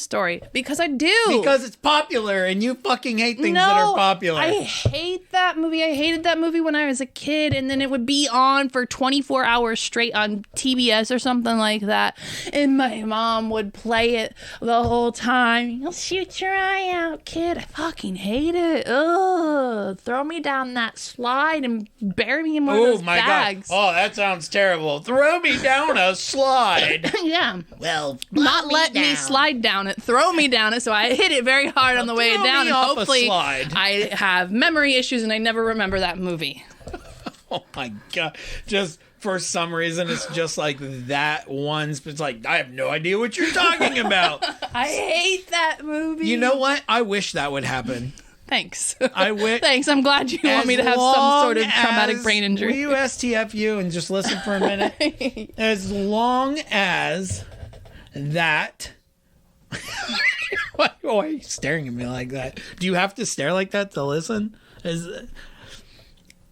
Speaker 1: Story? Because I do.
Speaker 2: Because it's popular and you fucking hate things that are popular.
Speaker 1: I hate that movie. I hated that movie when I was a kid, and then it would be on for 24 hours straight on TBS or something like that. And my mom would play it the whole time. You'll shoot your eye out, kid. I fucking hate it. Ugh. Throw me down that slide and bury me in one of those bags.
Speaker 2: God. Oh, that sounds terrible. Throw me down a slide.
Speaker 1: Yeah.
Speaker 2: Well,
Speaker 1: Not let me slide down it. Throw me down it. So I hit it very hard on the way down. And hopefully I have memory issues and I never remember that movie.
Speaker 2: Oh my God. Just for some reason, it's just like that once. It's like, I have no idea what you're talking about.
Speaker 1: I hate that movie.
Speaker 2: You know what? I wish that would happen.
Speaker 1: Thanks.
Speaker 2: Thanks.
Speaker 1: I'm glad you want me to have some sort of traumatic brain injury.
Speaker 2: Will you STFU and just listen for a minute? As long as that... Why are you staring at me like that? Do you have to stare like that to listen?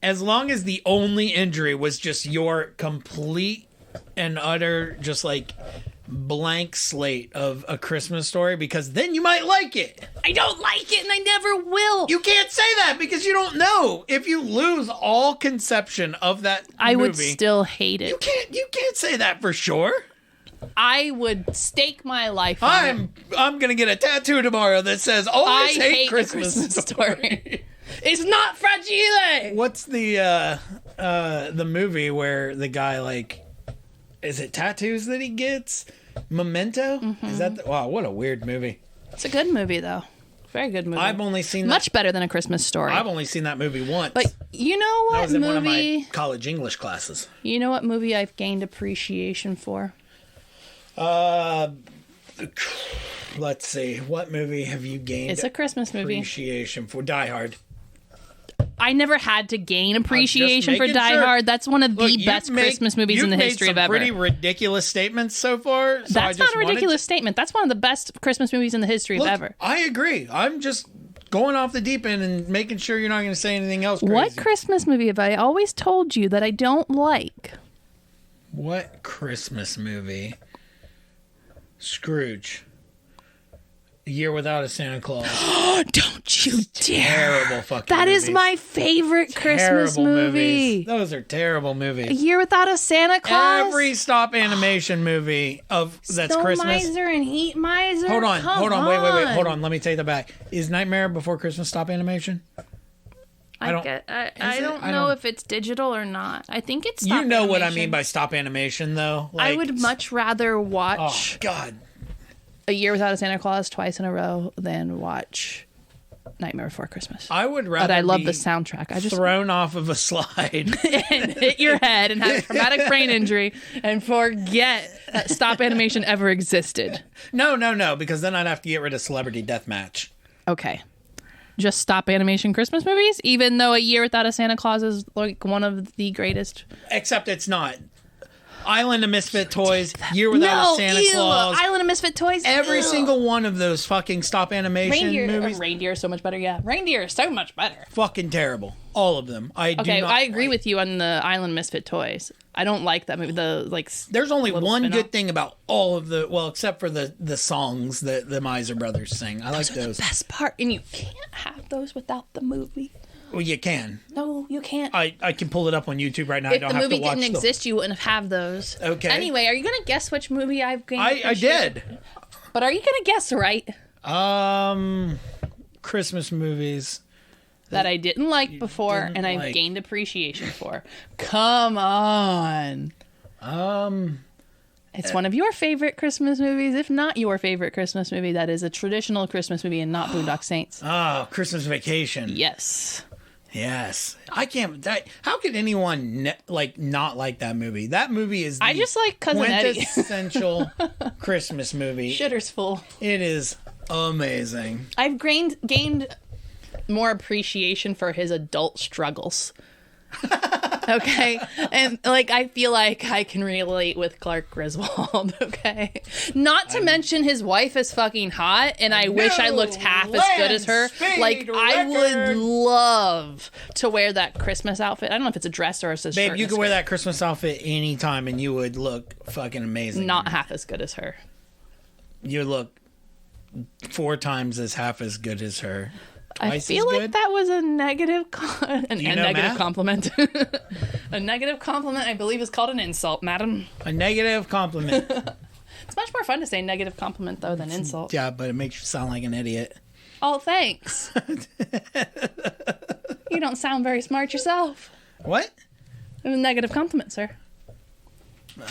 Speaker 2: As long as the only injury was just your complete and utter, just like blank slate of A Christmas Story, because then you might like it.
Speaker 1: I don't like it, and I never will.
Speaker 2: You can't say that because you don't know. If you lose all conception of that
Speaker 1: I
Speaker 2: movie,
Speaker 1: would still hate it.
Speaker 2: You can't say that for sure.
Speaker 1: I would stake my life on it.
Speaker 2: I'm gonna get a tattoo tomorrow that says "Always hate Christmas Story."
Speaker 1: It's not fragile.
Speaker 2: What's the movie where the guy, like, is it tattoos that he gets? Memento? Mm-hmm. Is that wow, what a weird movie.
Speaker 1: It's a good movie though. Very good movie.
Speaker 2: I've only seen
Speaker 1: much better than A Christmas Story.
Speaker 2: I've only seen that movie once.
Speaker 1: But you know what
Speaker 2: I was in
Speaker 1: movie?
Speaker 2: one of my college English classes.
Speaker 1: You know what movie I've gained appreciation for?
Speaker 2: Let's see. What movie have you gained?
Speaker 1: It's a Christmas movie.
Speaker 2: Appreciation for Die Hard.
Speaker 1: I never had to gain appreciation for Die Hard. That's one of the best Christmas movies in the history of ever.
Speaker 2: You've made some pretty ridiculous statements so far. So
Speaker 1: That's not a ridiculous statement. That's one of the best Christmas movies in the history of ever.
Speaker 2: I agree. I'm just going off the deep end and making sure you're not going to say anything else crazy.
Speaker 1: What Christmas movie have I always told you that I don't like?
Speaker 2: What Christmas movie? Scrooge. A Year Without a Santa Claus.
Speaker 1: Don't you dare.
Speaker 2: Terrible fucking
Speaker 1: That
Speaker 2: movies.
Speaker 1: is my favorite Christmas movie.
Speaker 2: Movies. Those are terrible movies.
Speaker 1: A Year Without a Santa Claus?
Speaker 2: Every stop animation movie that's
Speaker 1: Snow
Speaker 2: Christmas.
Speaker 1: Miser and Heat Miser.
Speaker 2: Hold on, wait. Hold on, let me take that back. Is Nightmare Before Christmas stop animation?
Speaker 1: I don't know if it's digital or not. I think it's stop
Speaker 2: You know
Speaker 1: animation.
Speaker 2: what I mean by stop animation, though?
Speaker 1: I would much rather watch
Speaker 2: Oh, God.
Speaker 1: A Year Without a Santa Claus twice in a row than watch Nightmare Before Christmas.
Speaker 2: I would rather
Speaker 1: But I love the soundtrack. I just
Speaker 2: thrown off of a slide
Speaker 1: and hit your head and have a traumatic brain injury and forget that stop animation ever existed.
Speaker 2: No, because then I'd have to get rid of Celebrity Deathmatch.
Speaker 1: Okay. Just stop animation Christmas movies, even though A Year Without a Santa Claus is like one of the greatest.
Speaker 2: Except it's not. Island of Misfit Toys, Year Without a Santa Claus.
Speaker 1: Island of Misfit Toys.
Speaker 2: Every single one of those fucking stop animation movies.
Speaker 1: Reindeer is so much better. Yeah, Reindeer is so much better.
Speaker 2: Fucking terrible. All of them. I
Speaker 1: agree with you on the Island of Misfit Toys. I don't like that movie.
Speaker 2: There's only one good thing about all of except for the songs that the Miser Brothers sing. I like those.
Speaker 1: The best part, and you can't have those without the movie.
Speaker 2: Well, you can.
Speaker 1: No, you can't.
Speaker 2: I can pull it up on YouTube right now.
Speaker 1: If
Speaker 2: I don't
Speaker 1: the
Speaker 2: have
Speaker 1: movie
Speaker 2: to watch
Speaker 1: didn't exist, you wouldn't have those.
Speaker 2: Okay.
Speaker 1: Anyway, are you going to guess which movie I've gained?
Speaker 2: I did.
Speaker 1: But are you going to guess right?
Speaker 2: Christmas movies
Speaker 1: that I didn't like before and I've gained appreciation for. Come on. It's one of your favorite Christmas movies, if not your favorite Christmas movie. That is a traditional Christmas movie and not Boondock Saints.
Speaker 2: Oh, Christmas Vacation.
Speaker 1: Yes.
Speaker 2: Yes. I can't. How could anyone not like that movie? That movie is
Speaker 1: I just like Cousin Eddie.
Speaker 2: Quintessential Christmas movie.
Speaker 1: Shitter's full.
Speaker 2: It is amazing.
Speaker 1: I've gained more appreciation for his adult struggles. Okay, and I feel like I can relate with Clark Griswold. Okay, not to mention his wife is fucking hot, and I wish I looked half as good as her. I would love to wear that Christmas outfit. I don't know if it's a dress or it's a shirt.
Speaker 2: Babe, you could wear that Christmas outfit anytime, and you would look fucking amazing.
Speaker 1: Not half as good as her.
Speaker 2: You look 4 times half as good as her.
Speaker 1: I feel like that was a negative compliment. A negative compliment, I believe, is called an insult, madam.
Speaker 2: A negative compliment.
Speaker 1: It's much more fun to say negative compliment, though, than insult.
Speaker 2: Yeah, but it makes you sound like an idiot.
Speaker 1: Oh, thanks. You don't sound very smart yourself.
Speaker 2: What?
Speaker 1: It was a negative compliment, sir.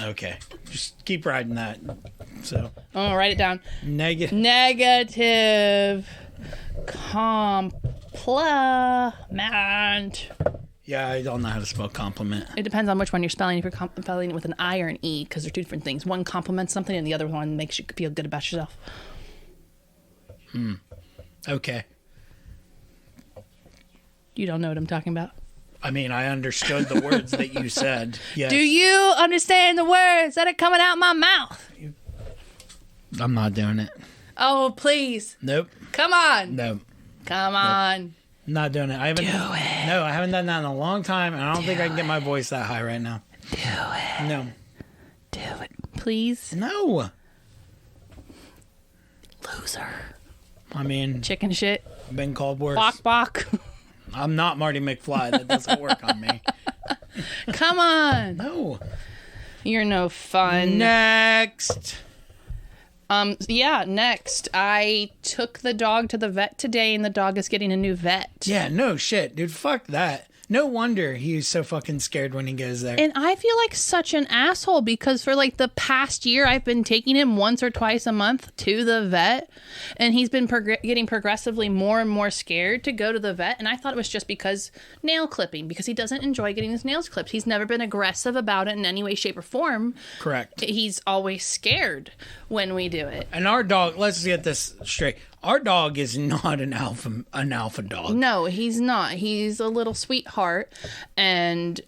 Speaker 2: Okay. Just keep riding that. So.
Speaker 1: I'm gonna write it down.
Speaker 2: Negative
Speaker 1: compliment.
Speaker 2: Yeah, I don't know how to spell compliment.
Speaker 1: It depends on which one you're spelling. If you're spelling it with an I or an E, because they're two different things. One compliments something, and the other one makes you feel good about yourself.
Speaker 2: Okay.
Speaker 1: You don't know what I'm talking about?
Speaker 2: I mean, I understood the words that you said. Yes.
Speaker 1: Do you understand the words that are coming out my mouth?
Speaker 2: I'm not doing it.
Speaker 1: Oh, please.
Speaker 2: Nope.
Speaker 1: Come on.
Speaker 2: Nope.
Speaker 1: Come on.
Speaker 2: Nope. Not doing it. I haven't.
Speaker 1: Do it.
Speaker 2: No, I haven't done that in a long time, and I don't think I can get my voice that high right now.
Speaker 1: Do it.
Speaker 2: No.
Speaker 1: Do it. Please.
Speaker 2: No.
Speaker 1: Loser.
Speaker 2: I mean,
Speaker 1: Chicken shit.
Speaker 2: been called worse.
Speaker 1: Bok bok.
Speaker 2: I'm not Marty McFly. That doesn't work on me.
Speaker 1: Come on.
Speaker 2: No.
Speaker 1: You're no fun.
Speaker 2: Next.
Speaker 1: Yeah, next. I took the dog to the vet today, and the dog is getting a new vet.
Speaker 2: Yeah, no shit, dude. Fuck that. No wonder he's so fucking scared when he goes there.
Speaker 1: And I feel like such an asshole because for like the past year, I've been taking him once or twice a month to the vet, and he's been getting progressively more and more scared to go to the vet. And I thought it was just because nail clipping, because he doesn't enjoy getting his nails clipped. He's never been aggressive about it in any way, shape, or form.
Speaker 2: Correct.
Speaker 1: He's always scared when we do it.
Speaker 2: And our dog, let's get this straight. Our dog is not an alpha dog.
Speaker 1: No, he's not. He's a little sweetheart. And,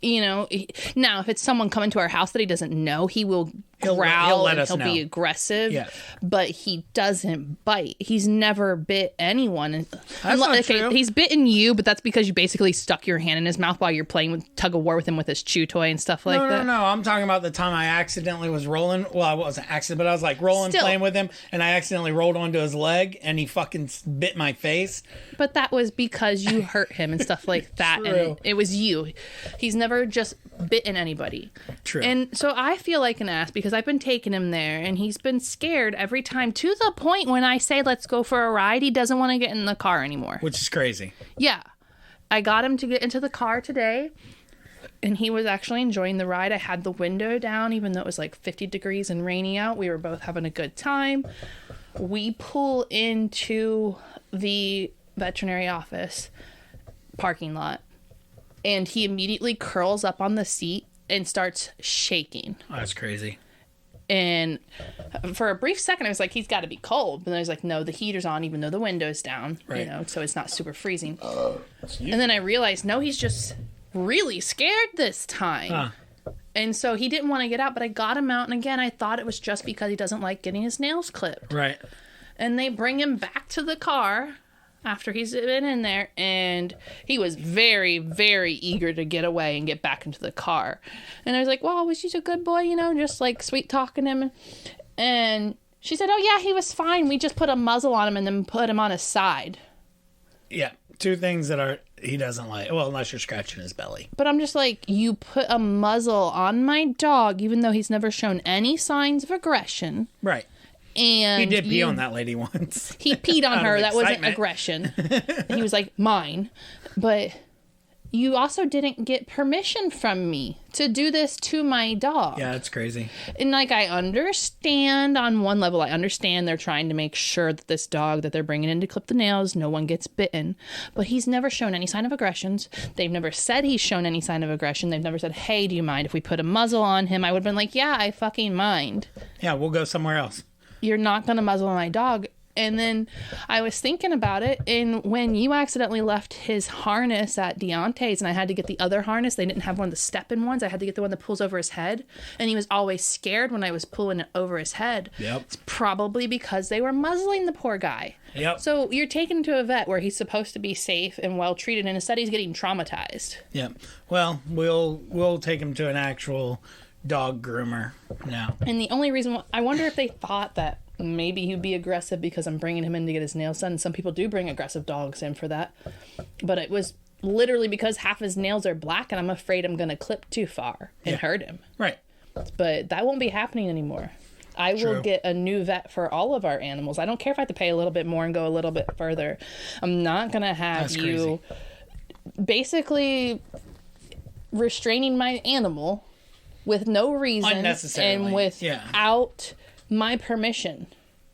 Speaker 1: you know, now if it's someone coming to our house that he doesn't know, he will growl and he'll be aggressive.
Speaker 2: Yeah.
Speaker 1: But he doesn't bite. He's never bit anyone.
Speaker 2: That's not true.
Speaker 1: He's bitten you, but that's because you basically stuck your hand in his mouth while you're playing with tug of war with him with his chew toy and stuff like that.
Speaker 2: No. I'm talking about the time I accidentally was rolling. Well, I wasn't accident, but I was like rolling, playing with him, and I accidentally rolled onto his leg, and he fucking bit my face.
Speaker 1: But that was because you hurt him and stuff like that.
Speaker 2: True.
Speaker 1: And it was you. He's never just bitten anybody.
Speaker 2: True.
Speaker 1: And so I feel like an ass because I've been taking him there, and he's been scared every time, to the point when I say let's go for a ride, he doesn't want to get in the car anymore.
Speaker 2: Which is crazy.
Speaker 1: Yeah. I got him to get into the car today, and he was actually enjoying the ride. I had the window down, even though it was like 50 degrees and rainy out. We were both having a good time. We pull into the veterinary office parking lot, and he immediately curls up on the seat and starts shaking.
Speaker 2: Oh, that's crazy.
Speaker 1: And for a brief second, I was like, he's got to be cold. But then I was like, no, the heater's on, even though the window's down,
Speaker 2: right.
Speaker 1: You know, so it's not super freezing. And then I realized, no, he's just really scared this time.
Speaker 2: Huh.
Speaker 1: And so he didn't want to get out, but I got him out. And again, I thought it was just because he doesn't like getting his nails clipped.
Speaker 2: Right.
Speaker 1: And they bring him back to the car after he's been in there, and he was very, very eager to get away and get back into the car. And I was like, well, was he a good boy, you know, just like sweet talking him. And she said, oh yeah, he was fine. We just put a muzzle on him and then put him on his side.
Speaker 2: Yeah, two things that he doesn't like. Well, unless you're scratching his belly.
Speaker 1: But I'm just like, you put a muzzle on my dog, even though he's never shown any signs of aggression.
Speaker 2: Right.
Speaker 1: And
Speaker 2: he did pee on that lady once.
Speaker 1: He peed on her. That wasn't aggression. He was like, mine. But you also didn't get permission from me to do this to my dog.
Speaker 2: Yeah, that's crazy.
Speaker 1: And like, I understand on one level, I understand they're trying to make sure that this dog that they're bringing in to clip the nails, no one gets bitten. But he's never shown any sign of aggressions. They've never said he's shown any sign of aggression. They've never said, hey, do you mind if we put a muzzle on him? I would have been like, yeah, I fucking mind.
Speaker 2: Yeah, we'll go somewhere else.
Speaker 1: You're not going to muzzle my dog. And then I was thinking about it, and when you accidentally left his harness at Deontay's and I had to get the other harness, they didn't have one of the step-in ones. I had to get the one that pulls over his head, and he was always scared when I was pulling it over his head.
Speaker 2: Yep.
Speaker 1: It's probably because they were muzzling the poor guy.
Speaker 2: Yep.
Speaker 1: So you're taken to a vet where he's supposed to be safe and well-treated, and instead he's getting traumatized.
Speaker 2: Yep. Well, we'll take him to an actual dog groomer now.
Speaker 1: And the only reason I wonder if they thought that maybe he'd be aggressive because I'm bringing him in to get his nails done. Some people do bring aggressive dogs in for that. But it was literally because half his nails are black and I'm afraid I'm going to clip too far and hurt him.
Speaker 2: Right.
Speaker 1: But that won't be happening anymore. I will get a new vet for all of our animals. I don't care if I have to pay a little bit more and go a little bit further. I'm not going to have you basically restraining my animal with no reason and without my permission.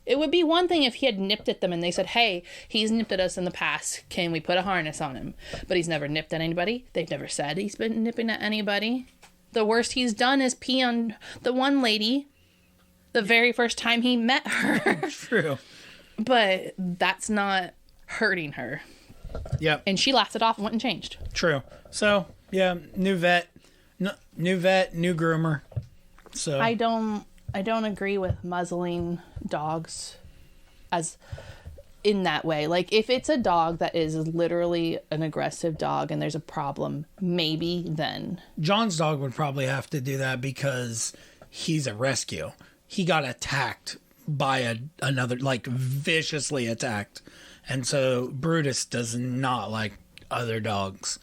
Speaker 1: It would be one thing if he had nipped at them and they said, hey, he's nipped at us in the past. Can we put a harness on him? But he's never nipped at anybody. They've never said he's been nipping at anybody. The worst he's done is pee on the one lady the very first time he met her.
Speaker 2: True.
Speaker 1: But that's not hurting her.
Speaker 2: Yep.
Speaker 1: And she laughed it off and went and changed.
Speaker 2: True. So, yeah, new vet, new groomer. So
Speaker 1: I don't agree with muzzling dogs as in that way. Like, if it's a dog that is literally an aggressive dog and there's a problem, maybe then.
Speaker 2: John's dog would probably have to do that because he's a rescue. He got attacked by another, like viciously attacked. And so Brutus does not like other dogs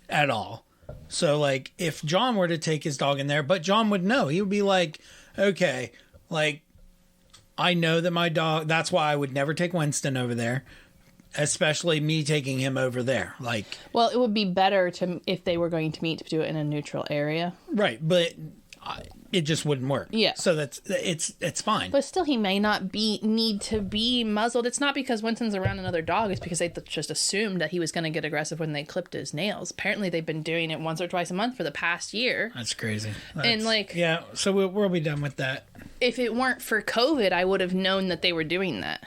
Speaker 2: at all. So like if John were to take his dog in there, but John would know, he would be like, okay, like I know that my dog, that's why I would never take Winston over there, especially me taking him over there. Like,
Speaker 1: well, it would be better to if they were going to meet to do it in a neutral area.
Speaker 2: Right, but it just wouldn't work.
Speaker 1: Yeah.
Speaker 2: So it's fine.
Speaker 1: But still, he may not need to be muzzled. It's not because Winston's around another dog. It's because they just assumed that he was going to get aggressive when they clipped his nails. Apparently, they've been doing it once or twice a month for the past year.
Speaker 2: That's crazy.
Speaker 1: And like,
Speaker 2: yeah, so we'll be done with that.
Speaker 1: If it weren't for COVID, I would have known that they were doing that.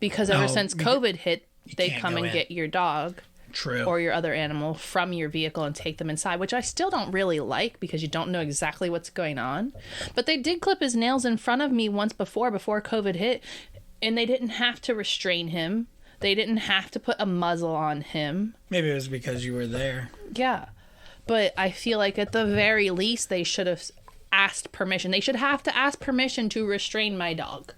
Speaker 1: Because ever since COVID hit, they come and get your dog.
Speaker 2: True.
Speaker 1: Or your other animal from your vehicle and take them inside, which I still don't really like because you don't know exactly what's going on. But they did clip his nails in front of me once before COVID hit, and they didn't have to restrain him. They didn't have to put a muzzle on him.
Speaker 2: Maybe it was because you were there.
Speaker 1: Yeah. But I feel like at the very least they should have asked permission. They should have to ask permission to restrain my dog.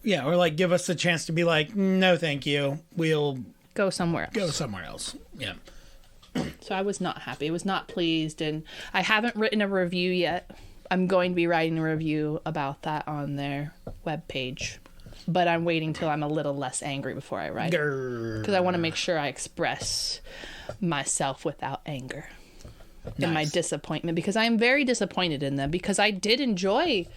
Speaker 2: Yeah, or like give us a chance to be like, no, thank you. We'll
Speaker 1: go somewhere
Speaker 2: else. Yeah.
Speaker 1: So I was not happy. I was not pleased. And I haven't written a review yet. I'm going to be writing a review about that on their webpage. But I'm waiting till I'm a little less angry before I write it. Because I want to make sure I express myself without anger. Nice. And my disappointment. Because I am very disappointed in them. Because I did enjoy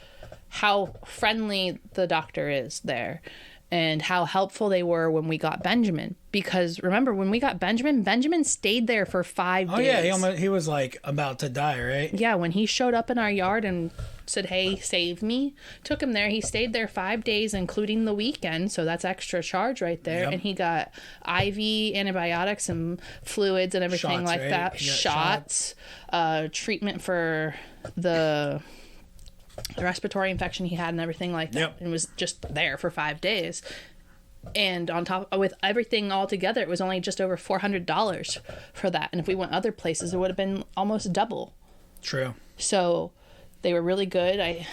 Speaker 1: how friendly the doctor is there. And how helpful they were when we got Benjamin. Because remember, when we got Benjamin stayed there for 5 days.
Speaker 2: Oh, yeah. He was like about to die, right?
Speaker 1: Yeah, when he showed up in our yard and said, hey, save me, took him there. He stayed there 5 days, including the weekend. So that's extra charge right there. Yep. And he got IV antibiotics and fluids and everything shots, like right? That. Shots. Treatment for the respiratory infection he had and everything like that. Yep. And was just there for 5 days. And on top with everything all together, it was only just over $400 for that. And if we went other places, it would have been almost double.
Speaker 2: True.
Speaker 1: So they were really good.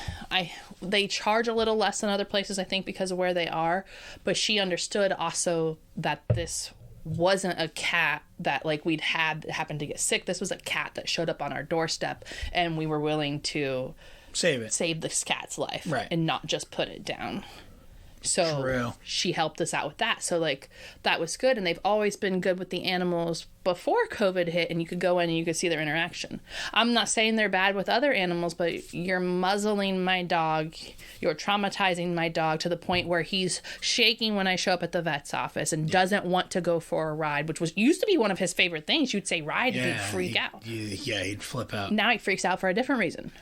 Speaker 1: They charge a little less than other places, I think, because of where they are. But she understood also that this wasn't a cat that like we'd had that happened to get sick. This was a cat that showed up on our doorstep, and we were willing to save this cat's life, right, and not just put it down. So True. She helped us out with that. So like that was good. And they've always been good with the animals before COVID hit, and you could go in and you could see their interaction. I'm not saying they're bad with other animals, but you're muzzling my dog. You're traumatizing my dog to the point where he's shaking when I show up at the vet's office and doesn't want to go for a ride, which used to be one of his favorite things. You'd say ride and he'd freak out.
Speaker 2: He'd flip out.
Speaker 1: Now he freaks out for a different reason.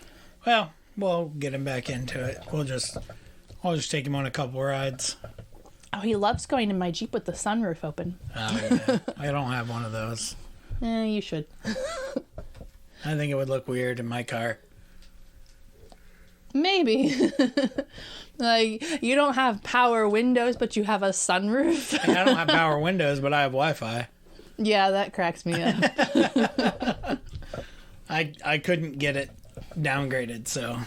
Speaker 2: Well, we'll get him back into it. I'll just take him on a couple rides.
Speaker 1: Oh, he loves going in my Jeep with the sunroof open.
Speaker 2: Oh, yeah. I don't have one of those.
Speaker 1: You should.
Speaker 2: I think it would look weird in my car.
Speaker 1: Maybe. Like, you don't have power windows, but you have a sunroof.
Speaker 2: I don't have power windows, but I have Wi-Fi.
Speaker 1: Yeah, that cracks me up.
Speaker 2: I couldn't get it downgraded, so...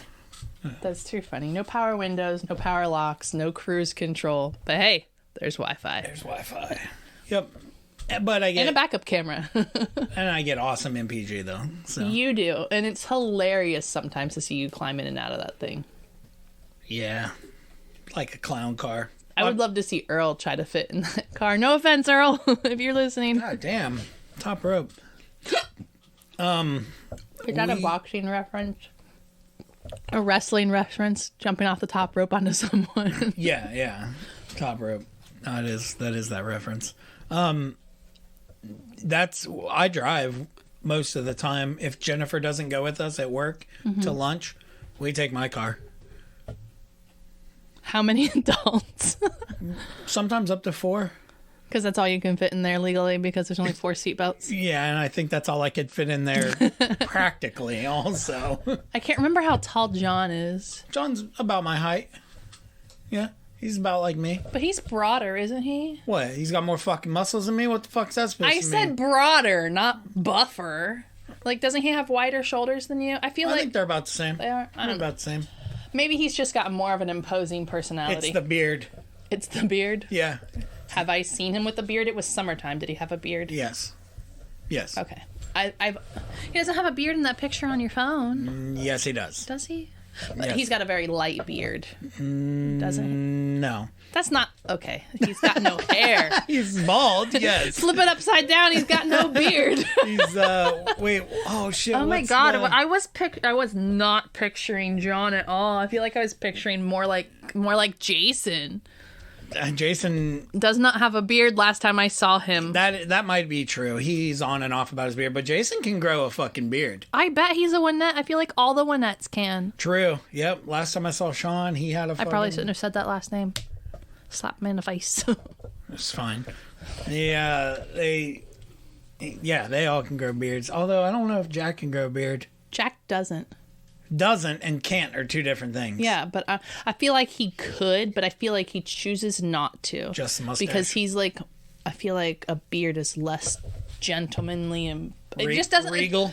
Speaker 1: That's too funny. No power windows, no power locks, no cruise control. But hey, there's Wi-Fi.
Speaker 2: There's Wi-Fi. Yep. But I get...
Speaker 1: And a backup camera.
Speaker 2: And I get awesome MPG, though. So.
Speaker 1: You do. And it's hilarious sometimes to see you climb in and out of that thing.
Speaker 2: Yeah. Like a clown car.
Speaker 1: I would love to see Earl try to fit in that car. No offense, Earl, if you're listening.
Speaker 2: God damn. Top rope.
Speaker 1: Is that a boxing reference? A wrestling reference, jumping off the top rope onto someone.
Speaker 2: Yeah. Top rope. That is that reference. I drive most of the time. If Jennifer doesn't go with us at work to lunch, we take my car.
Speaker 1: How many adults?
Speaker 2: Sometimes up to 4.
Speaker 1: Because that's all you can fit in there legally, because there's only 4 seatbelts.
Speaker 2: Yeah, and I think that's all I could fit in there practically also.
Speaker 1: I can't remember how tall John is.
Speaker 2: John's about my height. Yeah, he's about like me.
Speaker 1: But he's broader, isn't he?
Speaker 2: What? He's got more fucking muscles than me? What the fuck's that supposed to mean?
Speaker 1: I said broader, not buffer. Like, doesn't he have wider shoulders than you? I think
Speaker 2: they're about the same.
Speaker 1: They are? I don't know.
Speaker 2: About the same.
Speaker 1: Maybe he's just got more of an imposing personality.
Speaker 2: It's the beard.
Speaker 1: It's the beard?
Speaker 2: Yeah.
Speaker 1: Have I seen him with a beard? It was summertime. Did he have a beard?
Speaker 2: Yes. Yes.
Speaker 1: Okay. He doesn't have a beard in that picture on your phone.
Speaker 2: Yes, he does.
Speaker 1: Does he? But
Speaker 2: Yes.
Speaker 1: he's got a very light beard. Doesn't?
Speaker 2: No.
Speaker 1: That's not okay. He's got no hair.
Speaker 2: He's bald. Yes.
Speaker 1: Flip it upside down. He's got no beard.
Speaker 2: He's wait. Oh shit.
Speaker 1: Oh my
Speaker 2: what's
Speaker 1: god!
Speaker 2: the-
Speaker 1: I was not picturing John at all. I feel like I was picturing more like Jason.
Speaker 2: Jason.
Speaker 1: Does not have a beard. Last time I saw him,
Speaker 2: That might be true. He's on and off about his beard, but Jason can grow a fucking beard.
Speaker 1: I bet he's a Winnette. I feel like all the Winnettes can.
Speaker 2: True. Yep. Last time I saw Sean, he had a.
Speaker 1: I probably shouldn't have said that last name. Slap me in the face.
Speaker 2: It's fine. Yeah, they all can grow beards. Although I don't know if Jack can grow a beard.
Speaker 1: Jack doesn't.
Speaker 2: Doesn't and can't are two different things.
Speaker 1: Yeah, but I feel like he could, but I feel like he chooses not to.
Speaker 2: Just the mustache.
Speaker 1: Because he's like, I feel like a beard is less gentlemanly and it just doesn't.
Speaker 2: Regal.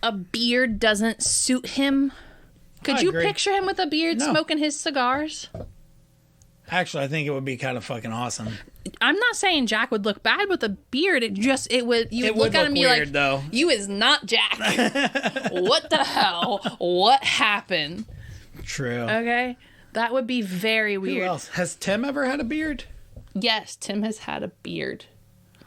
Speaker 1: A beard doesn't suit him. Could
Speaker 2: I
Speaker 1: you
Speaker 2: agree.
Speaker 1: picture him with a beard
Speaker 2: No.
Speaker 1: smoking his cigars?
Speaker 2: Actually, I think it would be kind of fucking awesome.
Speaker 1: I'm not saying Jack would look bad with a beard. You would
Speaker 2: It
Speaker 1: look
Speaker 2: would
Speaker 1: at him and
Speaker 2: look
Speaker 1: be like,
Speaker 2: weird, though.
Speaker 1: "You is not Jack. What the hell? What happened?"
Speaker 2: True.
Speaker 1: Okay, that would be very
Speaker 2: Who
Speaker 1: weird.
Speaker 2: else? Has Tim ever had a beard?
Speaker 1: Yes, Tim has had a beard,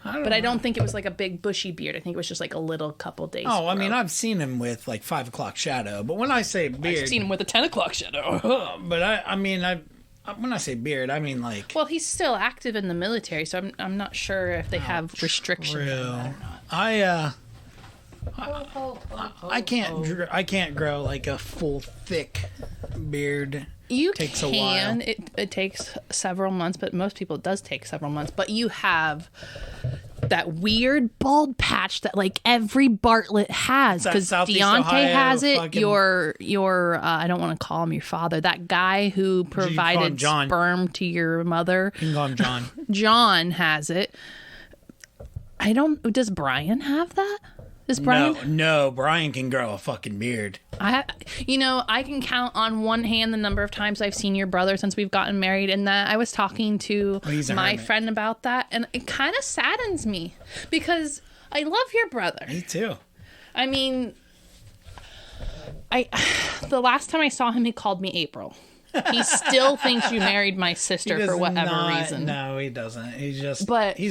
Speaker 1: but I don't think it was like a big bushy beard. I think it was just like a little couple days.
Speaker 2: Oh, I mean,
Speaker 1: growth.
Speaker 2: I've seen him with like 5 o'clock shadow, but when I say beard,
Speaker 1: I've seen him with a 10 o'clock shadow.
Speaker 2: but I mean, when I say beard, I mean like.
Speaker 1: Well, he's still active in the military, so I'm not sure if they have restrictions on that or not.
Speaker 2: I can't grow like a full thick beard.
Speaker 1: You
Speaker 2: Takes a
Speaker 1: can.
Speaker 2: while.
Speaker 1: It takes several months, but most people it does take several months. But you have that weird bald patch that like every Bartlett has
Speaker 2: That
Speaker 1: because
Speaker 2: Southeast
Speaker 1: Deontay
Speaker 2: Ohio
Speaker 1: has it.
Speaker 2: fucking-
Speaker 1: Your I don't want to call him your father. That guy who
Speaker 2: him
Speaker 1: provided
Speaker 2: John.
Speaker 1: sperm to your mother.
Speaker 2: You can call him John.
Speaker 1: John has it. Does Brian have that? Is Brian?
Speaker 2: No, Brian can grow a fucking beard.
Speaker 1: I can count on one hand the number of times I've seen your brother since we've gotten married, and that I was talking to
Speaker 2: he's a
Speaker 1: my
Speaker 2: hermit.
Speaker 1: friend about that, and it kind of saddens me because I love your brother.
Speaker 2: Me too.
Speaker 1: I mean, the last time I saw him, he called me April. He still thinks you married my sister for whatever reason.
Speaker 2: No, he doesn't. He's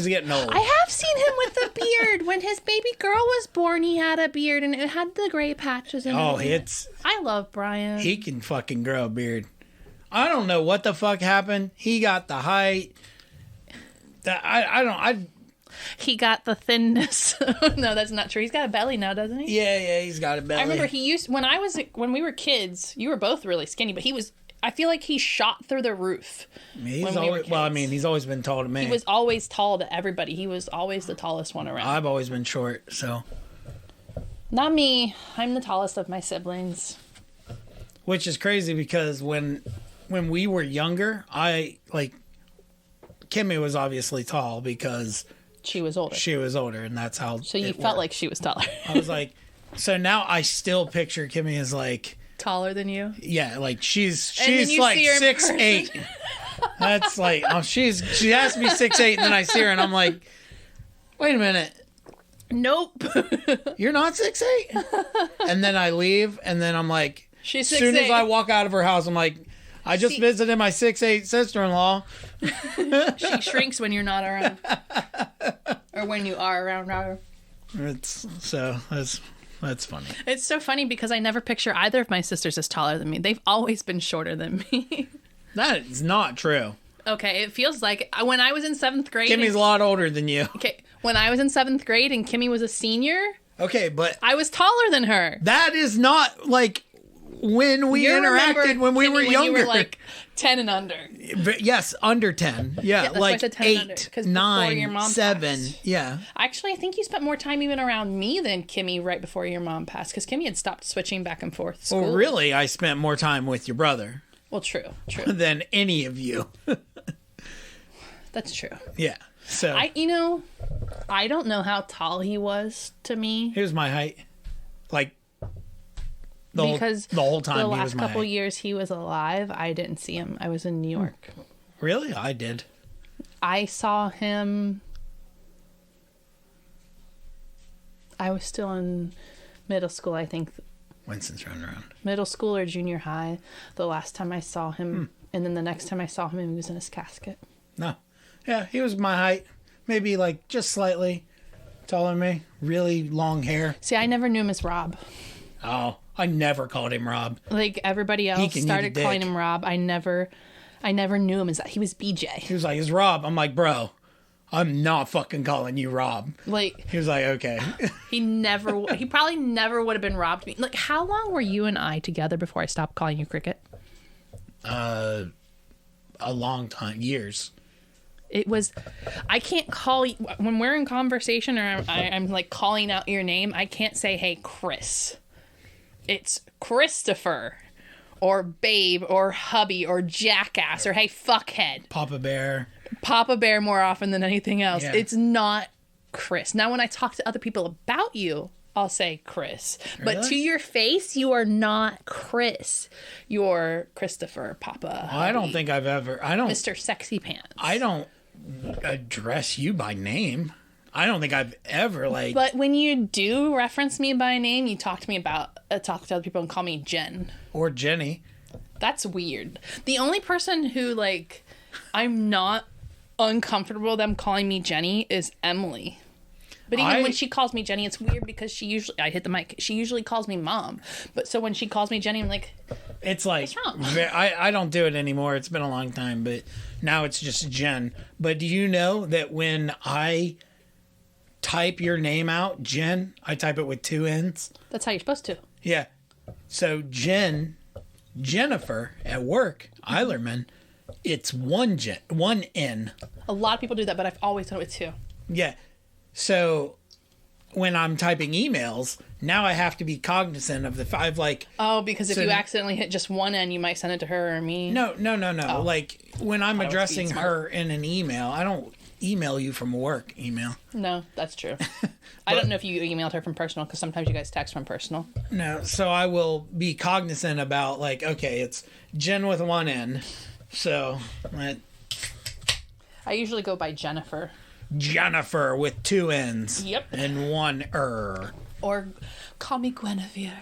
Speaker 2: getting old.
Speaker 1: I have seen him with a beard. When his baby girl was born, he had a beard, and it had the gray patches in it. I love Brian.
Speaker 2: He can fucking grow a beard. I don't know what the fuck happened. He got the height.
Speaker 1: He got the thinness. No, that's not true. He's got a belly now, doesn't he?
Speaker 2: Yeah, he's got a belly.
Speaker 1: I remember when we were kids, you were both really skinny, but I feel like he shot through the roof.
Speaker 2: He's always been tall to me.
Speaker 1: He was always tall to everybody. He was always the tallest one around.
Speaker 2: I've always been short, so.
Speaker 1: Not me. I'm the tallest of my siblings.
Speaker 2: Which is crazy because when we were younger, Kimmy was obviously tall because
Speaker 1: she was older.
Speaker 2: And that's how.
Speaker 1: So you felt like she was taller.
Speaker 2: I was like, so now I still picture Kimmy as like
Speaker 1: taller than you.
Speaker 2: Yeah, like she's
Speaker 1: you
Speaker 2: like
Speaker 1: see her in
Speaker 2: 6'8". That's like she has to be 6'8", and then I see her and I'm like, wait a minute.
Speaker 1: Nope.
Speaker 2: You're not 6'8"? And then I leave, and then I'm like,
Speaker 1: she's 6'8".
Speaker 2: as soon as I walk out of her house, I'm like, I just visited my 6'8" sister-in-law.
Speaker 1: She shrinks when you're not around. Or when you are around her.
Speaker 2: That's funny.
Speaker 1: It's so funny because I never picture either of my sisters as taller than me. They've always been shorter than me.
Speaker 2: That is not true.
Speaker 1: Okay, it feels like when I was in 7th grade.
Speaker 2: Kimmy's a lot older than you.
Speaker 1: Okay, when I was in 7th grade and Kimmy was a senior.
Speaker 2: Okay, but
Speaker 1: I was taller than her.
Speaker 2: That is not like when we interacted when we were younger.
Speaker 1: You were like 10 and under.
Speaker 2: Yes, under 10. Yeah,
Speaker 1: that's why I
Speaker 2: like
Speaker 1: said 10 and
Speaker 2: 8,
Speaker 1: under,
Speaker 2: 9, 7.
Speaker 1: Passed.
Speaker 2: Yeah.
Speaker 1: Actually, I think you spent more time even around me than Kimmy right before your mom passed, because Kimmy had stopped switching back and forth. School.
Speaker 2: Well, really, I spent more time with your brother.
Speaker 1: Well, true.
Speaker 2: Than any of you.
Speaker 1: That's true.
Speaker 2: Yeah. So
Speaker 1: I don't know how tall he was to me.
Speaker 2: Here's my height. Like
Speaker 1: because
Speaker 2: the whole time
Speaker 1: the
Speaker 2: he was
Speaker 1: last
Speaker 2: my
Speaker 1: couple
Speaker 2: height.
Speaker 1: years he was alive, I didn't see him. I was in New York.
Speaker 2: Really? I did.
Speaker 1: I saw him. I was still in middle school, I think.
Speaker 2: Winston's running around.
Speaker 1: Middle school or junior high. The last time I saw him, and then the next time I saw him, he was in his casket.
Speaker 2: No. Yeah, he was my height. Maybe like just slightly taller than me. Really long hair.
Speaker 1: See, I never knew him as Rob.
Speaker 2: Oh, I never called him Rob.
Speaker 1: Like everybody else started calling him Rob. I never knew him as that. He was BJ.
Speaker 2: He was like, "It's Rob." I'm like, "Bro, I'm not fucking calling you Rob."
Speaker 1: Like
Speaker 2: he was like, "Okay."
Speaker 1: he probably never would have been Rob to me. Like, how long were you and I together before I stopped calling you Cricket?
Speaker 2: A long time, years.
Speaker 1: It was, I can't call you when we're in conversation or I'm like calling out your name. I can't say, "Hey, Chris." It's Christopher, or Babe, or Hubby, or Jackass, or Hey, Fuckhead.
Speaker 2: Papa Bear.
Speaker 1: Papa Bear more often than anything else.
Speaker 2: Yeah.
Speaker 1: It's not Chris. Now, when I talk to other people about you, I'll say Chris.
Speaker 2: Really?
Speaker 1: But to your face, you are not Chris. You're Christopher, Papa.
Speaker 2: Well, I don't think I've ever.
Speaker 1: Mr. Sexy Pants.
Speaker 2: I don't address you by name. I don't think I've ever like.
Speaker 1: But when you do reference me by name, you talk to me about talk to other people and call me Jen
Speaker 2: or Jenny.
Speaker 1: That's weird. The only person who like I'm not uncomfortable with them calling me Jenny is Emily. But even when she calls me Jenny, it's weird because I hit the mic. She usually calls me Mom. But so when she calls me Jenny, I'm like,
Speaker 2: it's like,
Speaker 1: what's wrong?
Speaker 2: I don't do it anymore. It's been a long time, but now it's just Jen. But do you know that when I type your name out, Jen, I type it with 2 N's?
Speaker 1: That's how you're supposed to.
Speaker 2: Yeah. So Jennifer at work, Eilerman, it's one N.
Speaker 1: A lot of people do that, but I've always done it with 2.
Speaker 2: Yeah. So when I'm typing emails, now I have to be cognizant of the 5, like...
Speaker 1: Oh, because if you accidentally hit just 1 N, you might send it to her or me.
Speaker 2: No. Oh. Like, when I'm addressing her
Speaker 1: smart.
Speaker 2: in an email, I don't email you from work email.
Speaker 1: No, that's true. I don't know if you emailed her from personal, because sometimes you guys text from personal.
Speaker 2: No, so I will be cognizant about, like, okay, it's Jen with 1 N. So,
Speaker 1: I usually go by Jennifer.
Speaker 2: Jennifer with 2 N's.
Speaker 1: Yep.
Speaker 2: And 1
Speaker 1: Or call me Guinevere.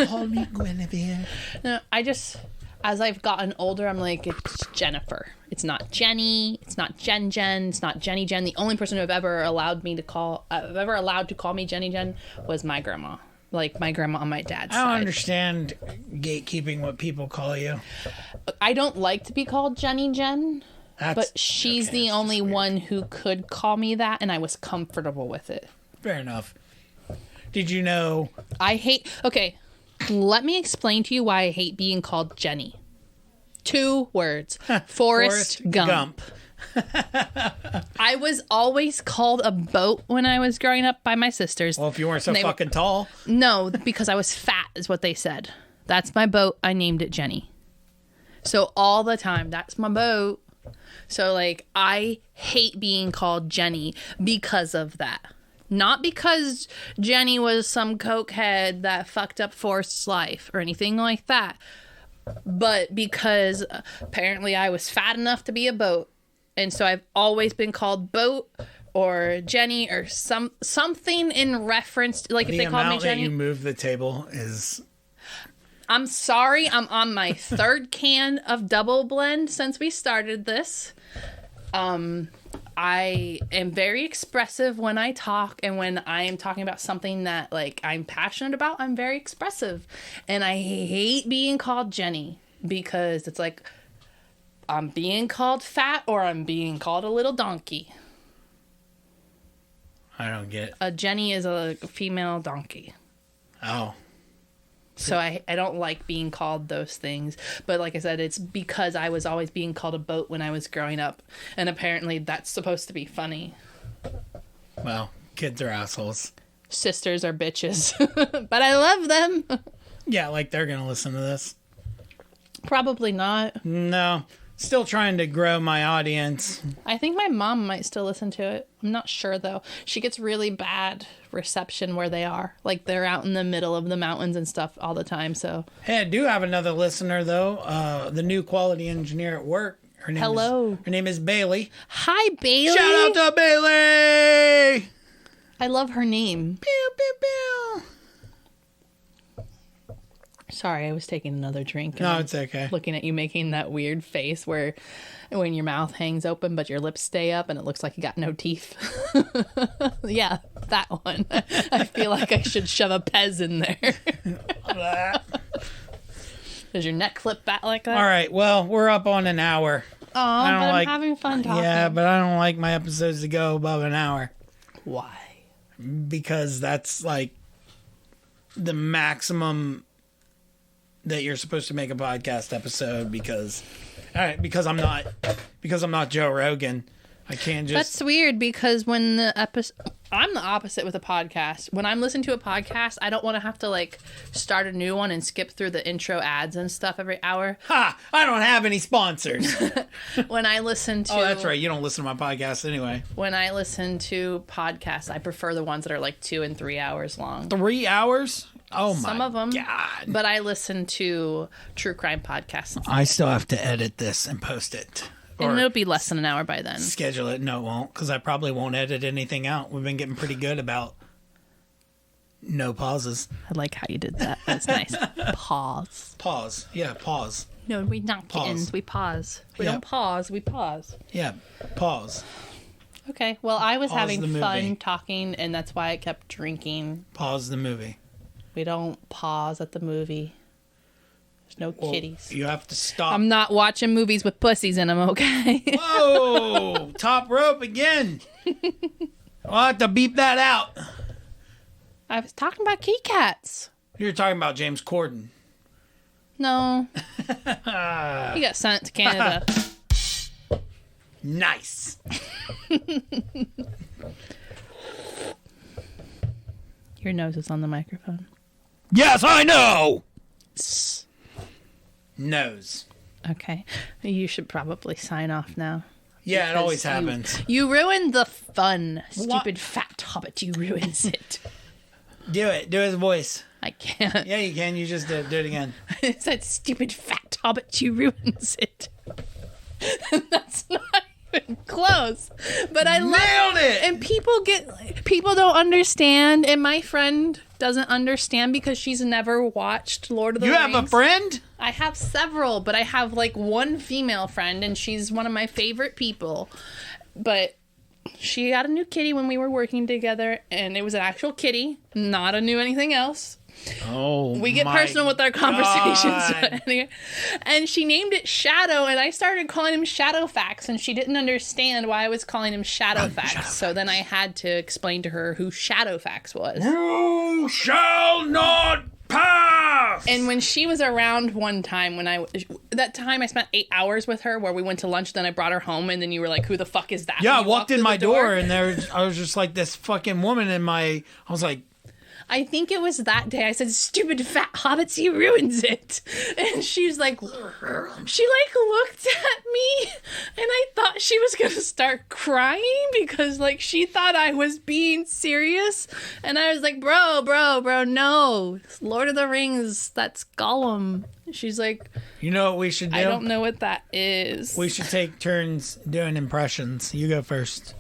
Speaker 2: Call me Guinevere.
Speaker 1: No, as I've gotten older, I'm like, it's Jennifer. It's not Jenny. It's not Jen. It's not Jenny Jen. The only person who I've ever allowed to call me Jenny Jen was my grandma. Like my grandma on my dad's side.
Speaker 2: I don't understand gatekeeping what people call you.
Speaker 1: I don't like to be called Jenny Jen. But she's the only one who could call me that, and I was comfortable with it.
Speaker 2: Fair enough. Did you know...
Speaker 1: Okay, let me explain to you why I hate being called Jenny. 2 words. Forrest Gump. I was always called a boat when I was growing up by my sisters.
Speaker 2: Well, if you weren't so fucking tall.
Speaker 1: No, because I was fat is what they said. That's my boat. I named it Jenny. So all the time, that's my boat. So, like, I hate being called Jenny because of that. Not because Jenny was some cokehead that fucked up Forrest's life or anything like that. But because apparently I was fat enough to be a boat. And so I've always been called Boat or Jenny or something in reference to, like, if they call me Jenny.
Speaker 2: The amount that you move the table is...
Speaker 1: I'm sorry, I'm on my 3rd can of double blend since we started this. I am very expressive when I talk, and when I am talking about something that, like, I'm passionate about, I'm very expressive. And I hate being called Jenny because it's like I'm being called fat or I'm being called a little donkey.
Speaker 2: I don't get it.
Speaker 1: A Jenny is a female donkey.
Speaker 2: Oh.
Speaker 1: So I don't like being called those things. But like I said, it's because I was always being called a boat when I was growing up. And apparently that's supposed to be funny.
Speaker 2: Well, kids are assholes.
Speaker 1: Sisters are bitches. But I love them.
Speaker 2: Yeah, like they're going to listen to this.
Speaker 1: Probably not.
Speaker 2: No. Still trying to grow my audience.
Speaker 1: I think my mom might still listen to it. I'm not sure, though. She gets really bad reception where they are. Like, they're out in the middle of the mountains and stuff all the time, so.
Speaker 2: Hey, I do have another listener, though. The new quality engineer at work. Her name is Bailey.
Speaker 1: Hi, Bailey.
Speaker 2: Shout out to Bailey!
Speaker 1: I love her name.
Speaker 2: Pew, pew, pew.
Speaker 1: Sorry, I was taking another drink.
Speaker 2: No, it's okay.
Speaker 1: Looking at you making that weird face where when your mouth hangs open but your lips stay up and it looks like you got no teeth. Yeah, that one. I feel like I should shove a Pez in there. Does your neck flip back like that?
Speaker 2: All right, well, we're up on an hour.
Speaker 1: Oh, but I'm having fun talking.
Speaker 2: Yeah, but I don't like my episodes to go above an hour.
Speaker 1: Why?
Speaker 2: Because that's like the maximum that you're supposed to make a podcast episode because I'm not Joe Rogan. I can't just.
Speaker 1: That's weird because when the episode, I'm the opposite with a podcast. When I'm listening to a podcast, I don't want to have to like start a new one and skip through the intro ads and stuff every hour.
Speaker 2: Ha! I don't have any sponsors.
Speaker 1: When I listen to,
Speaker 2: oh, that's right. You don't listen to my podcast anyway.
Speaker 1: When I listen to podcasts, I prefer the ones that are like 2 and 3 hours long.
Speaker 2: 3 hours? Oh my!
Speaker 1: Some of them,
Speaker 2: God.
Speaker 1: But I listen to true crime podcasts.
Speaker 2: I still have to edit this and post it.
Speaker 1: And it'll be less than an hour by then.
Speaker 2: Schedule it. No, it won't, because I probably won't edit anything out. We've been getting pretty good about no pauses.
Speaker 1: I like how you did that. That's nice. Pause.
Speaker 2: Pause. Yeah, pause.
Speaker 1: No, we not kittens. We pause. We don't pause. We pause.
Speaker 2: Yeah, pause.
Speaker 1: Okay. Well, I was
Speaker 2: Pause
Speaker 1: having fun talking, and that's why I kept drinking.
Speaker 2: Pause the movie.
Speaker 1: We don't pause at the movie. There's no kitties.
Speaker 2: You have to stop.
Speaker 1: I'm not watching movies with pussies in them, okay?
Speaker 2: Whoa! Top rope again. I'll have to beep that out.
Speaker 1: I was talking about kitty cats.
Speaker 2: You're talking about James Corden.
Speaker 1: No. He got sent to Canada.
Speaker 2: Nice.
Speaker 1: Your nose is on the microphone.
Speaker 2: Yes, I know. Nose.
Speaker 1: Okay. You should probably sign off now.
Speaker 2: Yeah, it always happens.
Speaker 1: You ruined the fun. Stupid fat hobbit. You ruins it.
Speaker 2: Do it. Do his voice.
Speaker 1: I can't.
Speaker 2: Yeah, you can. You just did. Do it again.
Speaker 1: It said stupid fat hobbit. You ruins it. That's not even close. But I
Speaker 2: nailed it.
Speaker 1: And people don't understand. And my friend doesn't understand because she's never watched Lord of the Rings.
Speaker 2: You have a friend?
Speaker 1: I have several, but I have like one female friend, and she's one of my favorite people. But she got a new kitty when we were working together, and it was an actual kitty, not a new anything else.
Speaker 2: Oh,
Speaker 1: we get personal with our conversations. And she named it Shadow, and I started calling him Shadowfax, and she didn't understand why I was calling him Shadowfax. So then I had to explain to her who Shadowfax was.
Speaker 2: You shall not pass!
Speaker 1: And when she was around one time, that time I spent 8 hours with her where we went to lunch, then I brought her home, and then you were like, who the fuck is that?
Speaker 2: Yeah, I walked in my door, and I was just like, this fucking woman I was like,
Speaker 1: I think it was that day I said, stupid fat hobbits, he ruins it. And she's like, looked at me, and I thought she was going to start crying because like she thought I was being serious. And I was like, bro, no. Lord of the Rings, that's Gollum. She's like,
Speaker 2: you know what we should do?
Speaker 1: I don't know what that is.
Speaker 2: We should take turns doing impressions. You go first.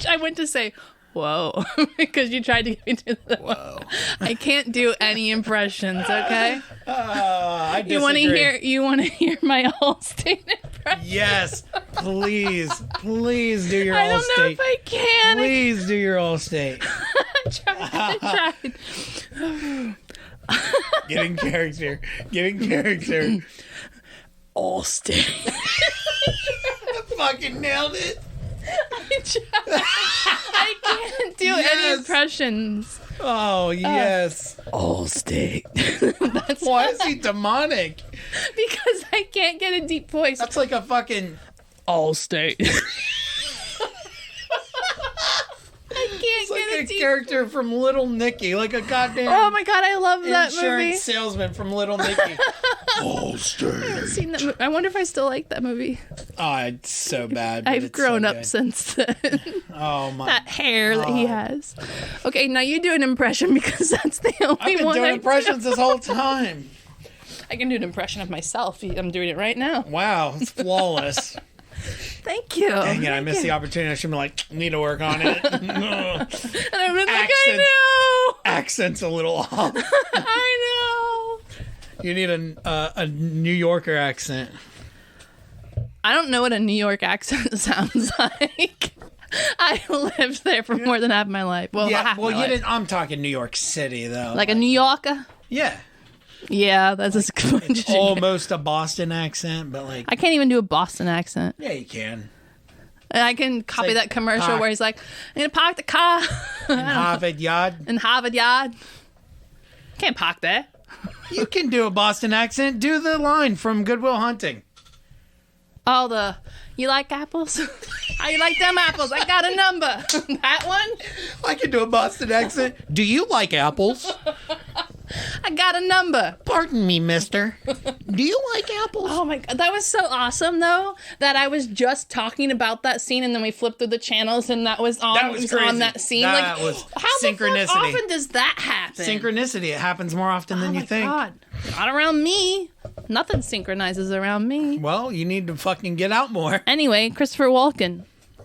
Speaker 1: I went to say, whoa, because you tried to get me to the whoa. I can't do any impressions, okay?
Speaker 2: I disagree.
Speaker 1: You want to hear my Allstate impression?
Speaker 2: Yes, please do your Allstate.
Speaker 1: I don't know if I can.
Speaker 2: Please do your Allstate.
Speaker 1: I tried.
Speaker 2: Getting character.
Speaker 1: Allstate.
Speaker 2: Fucking nailed it.
Speaker 1: I can't do any impressions.
Speaker 2: Oh, yes.
Speaker 1: Allstate.
Speaker 2: Why is he demonic?
Speaker 1: Because I can't get a deep voice.
Speaker 2: That's like a fucking
Speaker 1: Allstate. I can't
Speaker 2: like
Speaker 1: get
Speaker 2: a character from Little Nicky, like a goddamn.
Speaker 1: Oh my god, I love that movie.
Speaker 2: Insurance salesman from Little Nicky.
Speaker 1: I've seen that I wonder if I still like that movie.
Speaker 2: Oh, it's so bad. But
Speaker 1: I've grown up since then.
Speaker 2: Oh my.
Speaker 1: That hair that he has. Okay, now you do an impression because that's the only
Speaker 2: I've been
Speaker 1: one
Speaker 2: doing
Speaker 1: I
Speaker 2: impressions this whole time.
Speaker 1: I can do an impression of myself. I'm doing it right now.
Speaker 2: Wow, it's flawless.
Speaker 1: Thank you.
Speaker 2: Dang it, I missed the opportunity. I should be like, need to work on it.
Speaker 1: And I've been like, I know.
Speaker 2: Accent's a little off.
Speaker 1: I know.
Speaker 2: You need a New Yorker accent.
Speaker 1: I don't know what a New York accent sounds like. I lived there for more than half my life. Well,
Speaker 2: Yeah,
Speaker 1: half
Speaker 2: well,
Speaker 1: my
Speaker 2: you
Speaker 1: life.
Speaker 2: didn't. I'm talking New York City though.
Speaker 1: Like a New Yorker?
Speaker 2: Yeah,
Speaker 1: Yeah, that's as good as you get.
Speaker 2: almost a Boston accent, but like,
Speaker 1: I can't even do a Boston accent.
Speaker 2: yeah, you can.
Speaker 1: And I can copy
Speaker 2: like,
Speaker 1: that commercial
Speaker 2: park.
Speaker 1: where he's like, I'm going to park the car
Speaker 2: In Harvard Yard,
Speaker 1: in Harvard Yard. Can't park there.
Speaker 2: you can do a Boston accent. Do the line from Good Will Hunting.
Speaker 1: Oh, you like apples? How you like them apples? I got a number. That one?
Speaker 2: I can do a Boston accent. Do you like apples?
Speaker 1: I got a number.
Speaker 2: Pardon me, mister. Do you like apples?
Speaker 1: Oh my god, that was so awesome though, that I was just talking about that scene and then we flipped through the channels and that was on,
Speaker 2: That was crazy.
Speaker 1: on that scene.
Speaker 2: That
Speaker 1: like,
Speaker 2: was
Speaker 1: how
Speaker 2: synchronicity.
Speaker 1: The fuck often does that happen?
Speaker 2: Synchronicity. It happens more often than
Speaker 1: Oh
Speaker 2: you
Speaker 1: my
Speaker 2: think.
Speaker 1: God. Not around me. Nothing synchronizes around me.
Speaker 2: Well, you need to fucking get out more.
Speaker 1: Anyway, Christopher Walken.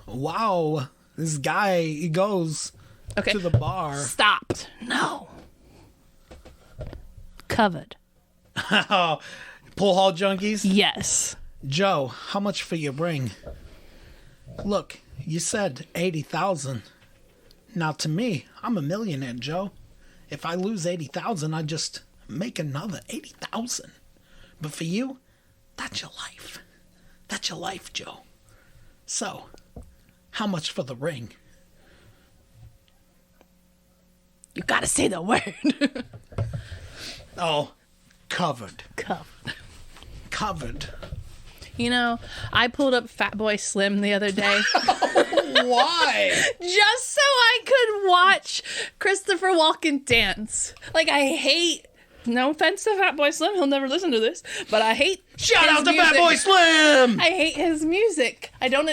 Speaker 2: Wow. This guy, he goes
Speaker 1: Okay.
Speaker 2: to the bar.
Speaker 1: Stopped. No. Covered.
Speaker 2: Oh, pool hall junkies?
Speaker 1: Yes.
Speaker 2: Joe, how much for your ring? Look, you said 80,000. Now to me, I'm a millionaire, Joe. If I lose 80,000, I just make another 80,000. But for you, that's your life. That's your life, Joe. So, how much for the ring?
Speaker 1: You gotta say the word.
Speaker 2: Oh, covered.
Speaker 1: Covered.
Speaker 2: Covered.
Speaker 1: You know, I pulled up Fatboy Slim the other day
Speaker 2: Why?
Speaker 1: just so I could watch Christopher Walken dance. Like, I hate. No offense to Fatboy Slim, he'll never listen to this, but I hate.
Speaker 2: Shout
Speaker 1: his
Speaker 2: out to
Speaker 1: music.
Speaker 2: Fatboy Slim!
Speaker 1: I hate his music. I don't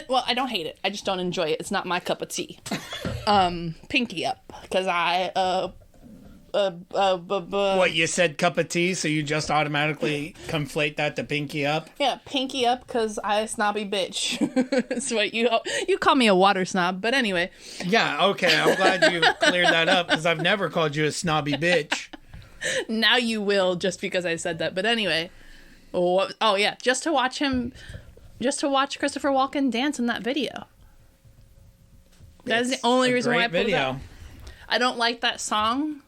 Speaker 1: hate it. I just don't enjoy it. It's not my cup of tea. Pinky up, because
Speaker 2: What, you said cup of tea, so you just automatically conflate that to pinky up?
Speaker 1: Yeah, pinky up because I a snobby bitch. That's what you call me, a water snob. But anyway,
Speaker 2: Yeah, okay, I'm glad you cleared that up, because I've never called you a snobby bitch.
Speaker 1: now you will just because I said that. But anyway, oh yeah, just to watch Christopher Walken dance in that video. That is the only reason why I pulled it up. I don't like that song.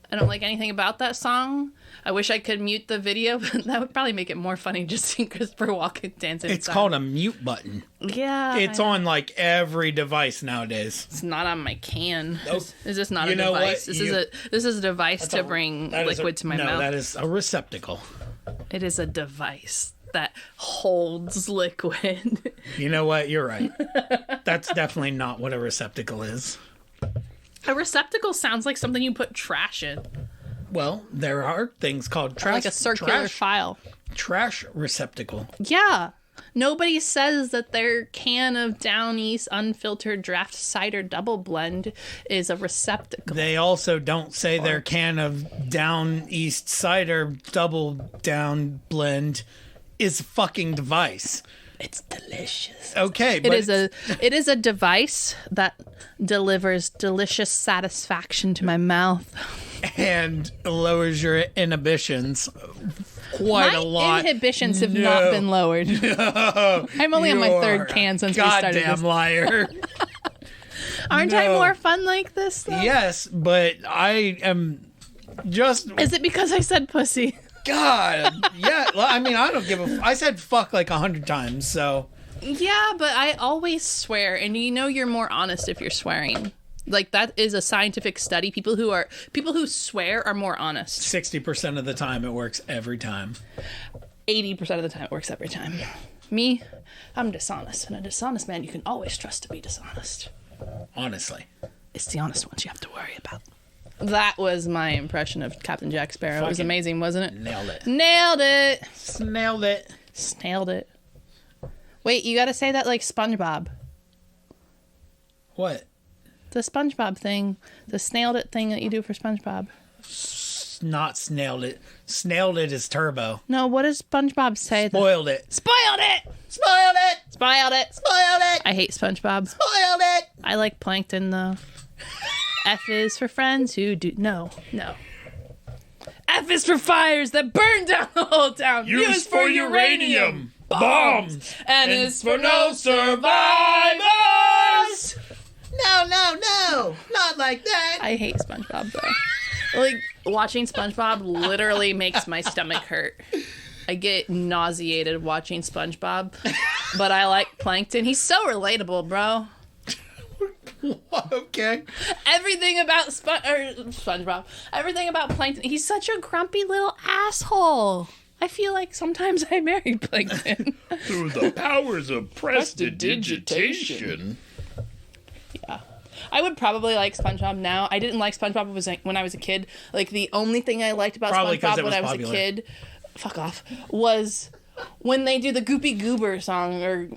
Speaker 1: I don't like anything about that song. I wish I could mute the video, but that would probably make it more funny just seeing Christopher Walken dancing.
Speaker 2: It's called a mute button.
Speaker 1: Yeah.
Speaker 2: It's on like every device nowadays.
Speaker 1: It's not on my can.
Speaker 2: Nope.
Speaker 1: Is this not
Speaker 2: You
Speaker 1: a
Speaker 2: know
Speaker 1: device?
Speaker 2: what?
Speaker 1: This is a device to bring liquid to my mouth.
Speaker 2: No, that is a receptacle.
Speaker 1: It is a device that holds liquid.
Speaker 2: You know what? You're right. That's definitely not what a receptacle is.
Speaker 1: A receptacle sounds like something you put trash in.
Speaker 2: Well, there are things called trash.
Speaker 1: Like a circular file.
Speaker 2: Trash receptacle.
Speaker 1: Yeah. Nobody says that their can of Down East unfiltered draft cider double blend is a receptacle.
Speaker 2: They also don't say their can of Down East cider double down blend is a fucking device.
Speaker 1: It's delicious.
Speaker 2: Okay, but
Speaker 1: It is a device that delivers delicious satisfaction to my mouth.
Speaker 2: and lowers your inhibitions quite a lot.
Speaker 1: My inhibitions have not been lowered.
Speaker 2: No,
Speaker 1: I'm only on my
Speaker 2: you're
Speaker 1: third can since we
Speaker 2: a
Speaker 1: started
Speaker 2: goddamn
Speaker 1: this.
Speaker 2: liar.
Speaker 1: Aren't I
Speaker 2: No.
Speaker 1: more fun like this, though?
Speaker 2: Yes, but I am just
Speaker 1: Is it because I said pussy?
Speaker 2: God. Yeah, I mean, I don't give a. I said fuck like 100 times, so.
Speaker 1: Yeah, but I always swear, and you know you're more honest if you're swearing. Like, that is a scientific study. People who swear are more honest.
Speaker 2: 60% of the time, it works every time.
Speaker 1: 80% of the time it works every time. Me, I'm dishonest, and a dishonest man you can always trust to be dishonest.
Speaker 2: Honestly.
Speaker 1: It's the honest ones you have to worry about. That was my impression of Captain Jack Sparrow. It was amazing, wasn't it?
Speaker 2: Nailed it.
Speaker 1: Nailed it.
Speaker 2: Snailed it.
Speaker 1: Snailed it. Wait, you gotta say that like SpongeBob.
Speaker 2: What?
Speaker 1: The SpongeBob thing. The snailed it thing that you do for SpongeBob.
Speaker 2: Not snailed it. Snailed it is Turbo.
Speaker 1: No, what does SpongeBob say?
Speaker 2: Spoiled it.
Speaker 1: Spoiled it!
Speaker 2: Spoiled it!
Speaker 1: Spoiled it!
Speaker 2: Spoiled it!
Speaker 1: I hate SpongeBob.
Speaker 2: Spoiled it!
Speaker 1: I like Plankton, though. F is for friends who do... No. F is for fires that burn down the whole town. U is for uranium. Bombs. N is for no survivors.
Speaker 2: No. Not like that.
Speaker 1: I hate SpongeBob, though. Like, watching SpongeBob literally makes my stomach hurt. I get nauseated watching SpongeBob, but I like Plankton. He's so relatable, bro.
Speaker 2: Okay.
Speaker 1: Everything about SpongeBob, everything about Plankton, he's such a grumpy little asshole. I feel like sometimes I married Plankton.
Speaker 3: Through the powers of prestidigitation.
Speaker 1: Yeah. I would probably like SpongeBob now. I didn't like SpongeBob when I was a kid. Like, the only thing I liked about SpongeBob when I was popular. A kid, fuck off, was when they do the Goopy Goober song, or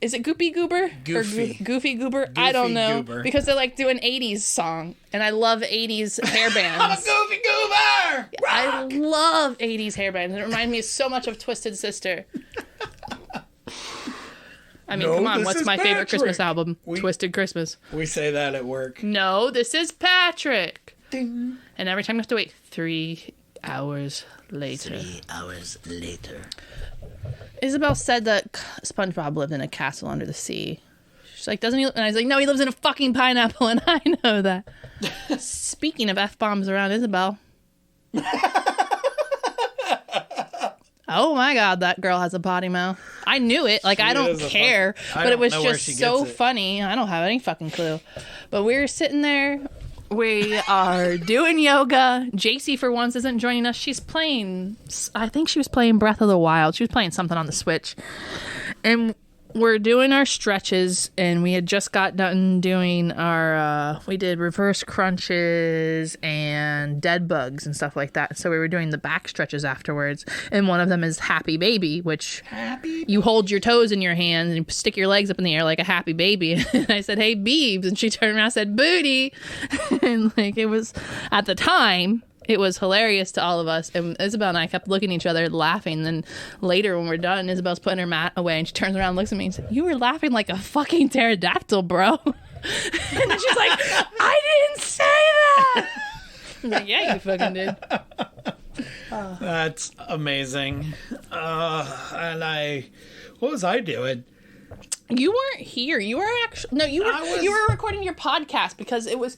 Speaker 1: is it Goopy Goober?
Speaker 2: Goofy.
Speaker 1: Or Goofy Goober? I don't know.
Speaker 2: Goober.
Speaker 1: Because they're like doing 80s song, and I love 80s hair bands.
Speaker 2: I'm a Goofy Goober! Rock!
Speaker 1: I love 80s hair bands. It reminds me so much of Twisted Sister. I mean, come on, what's my favorite Christmas album? Twisted Christmas.
Speaker 2: We say that at work.
Speaker 1: No, this is Patrick.
Speaker 2: Ding.
Speaker 1: And every time you have to wait 3 hours later.
Speaker 2: 3 hours later.
Speaker 1: Isabel said that SpongeBob lived in a castle under the sea. She's like, doesn't he? And I was like, no, he lives in a fucking pineapple, and I know that. Speaking of F-bombs around Isabel. Oh my God, that girl has a potty mouth. I knew it. Like, I don't care. But it was just so funny. I don't have any fucking clue. But we were sitting there. We are doing yoga. JC, for once, isn't joining us. She's playing, I think she was playing Breath of the Wild. She was playing something on the Switch. And we're doing our stretches, and we had just got done doing our, we did reverse crunches and dead bugs and stuff like that. So we were doing the back stretches afterwards. And one of them is Happy Baby, which you hold your toes in your hands and you stick your legs up in the air like a happy baby. And I said, hey, Beebs. And she turned around and said, booty. And like, it was, at the time, it was hilarious to all of us. And Isabel and I kept looking at each other laughing. And then later when we're done, Isabel's putting her mat away and she turns around and looks at me and said, you were laughing like a fucking pterodactyl, bro. And then she's like, I didn't say that. I'm like, yeah, you fucking did.
Speaker 2: That's amazing. And what was I doing?
Speaker 1: You weren't here. You were actually, no, you were recording your podcast because it was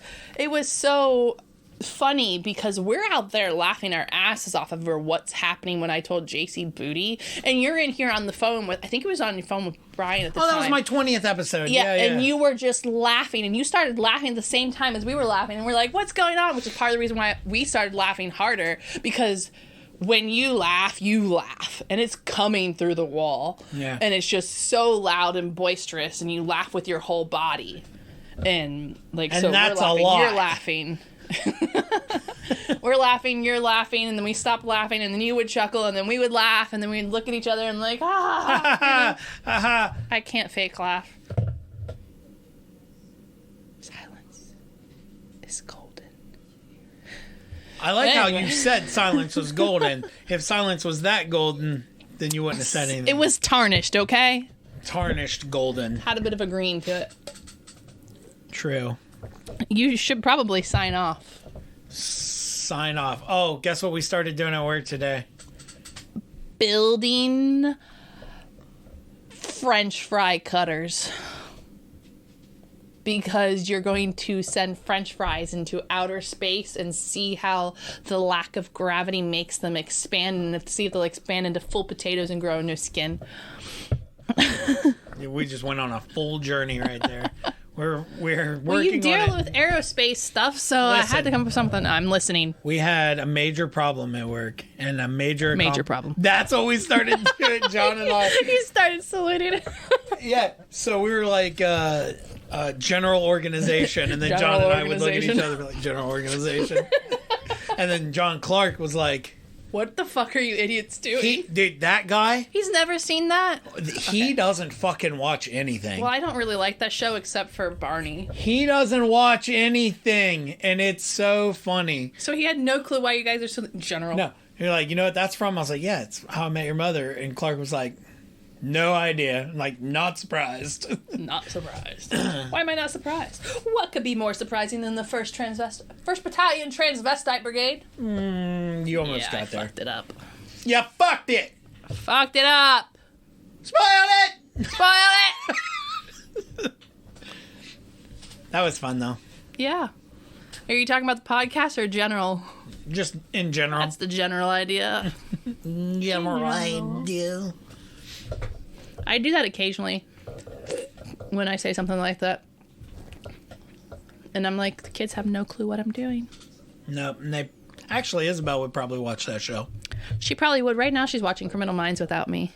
Speaker 1: so funny because we're out there laughing our asses off over what's happening when I told JC booty, and you're in here on the phone with, I think it was on your phone with Brian at the time.
Speaker 2: Oh, that was my 20th episode.
Speaker 1: Yeah, and you were just laughing, and you started laughing at the same time as we were laughing, and we're like, what's going on? Which is part of the reason why we started laughing harder, because when you laugh, and it's coming through the wall.
Speaker 2: Yeah.
Speaker 1: And it's just so loud and boisterous, and you laugh with your whole body. And like,
Speaker 2: and
Speaker 1: so
Speaker 2: that's
Speaker 1: we're laughing,
Speaker 2: a lot.
Speaker 1: you're laughing. We're laughing, you're laughing, and then we stopped laughing, and then you would chuckle, and then we would laugh, and then we'd look at each other and like, I can't fake laugh. Silence is golden.
Speaker 2: I like how you said silence was golden. If silence was that golden, then you wouldn't have said anything.
Speaker 1: It was tarnished, okay?
Speaker 2: Tarnished golden.
Speaker 1: Had a bit of a green to it.
Speaker 2: True.
Speaker 1: You should probably sign off.
Speaker 2: Sign off. Oh, guess what we started doing at work today?
Speaker 1: Building French fry cutters. Because you're going to send French fries into outer space and see how the lack of gravity makes them expand, and see if they'll expand into full potatoes and grow no skin.
Speaker 2: We just went on a full journey right there. We're working
Speaker 1: well, you deal
Speaker 2: on it.
Speaker 1: with aerospace stuff, so I had to come up with something. I'm listening.
Speaker 2: We had a major problem at work, and a major
Speaker 1: problem.
Speaker 2: That's what we started doing, John and I.
Speaker 1: You started saluting it.
Speaker 2: Yeah. So we were like, general organization, and then
Speaker 1: General
Speaker 2: John and I would look at each
Speaker 1: organization.
Speaker 2: other and be like, general organization. And then John Clark was like,
Speaker 1: What the fuck are you idiots doing?
Speaker 2: dude, that guy,
Speaker 1: He's never seen that?
Speaker 2: he doesn't fucking watch anything.
Speaker 1: Well, I don't really like that show except for Barney.
Speaker 2: He doesn't watch anything, and it's so funny.
Speaker 1: So he had no clue why you guys are so general.
Speaker 2: No, you're like, you know what that's from? I was like, yeah, it's How I Met Your Mother. And Clark was like, no idea. I'm like, not surprised.
Speaker 1: Not surprised. Why am I not surprised? What could be more surprising than the 1st Battalion Transvestite Brigade?
Speaker 2: You almost
Speaker 1: I
Speaker 2: got there.
Speaker 1: fucked it up.
Speaker 2: You fucked it.
Speaker 1: Fucked it up.
Speaker 2: Spoiled it.
Speaker 1: Spoil it.
Speaker 2: That was fun though.
Speaker 1: Yeah. Are you talking about the podcast or general?
Speaker 2: Just in general.
Speaker 1: That's the general idea.
Speaker 2: General idea.
Speaker 1: I do that occasionally when I say something like that. And I'm like, the kids have no clue what I'm doing.
Speaker 2: No, and they actually Isabel would probably watch that show.
Speaker 1: She probably would. Right now she's watching Criminal Minds without me.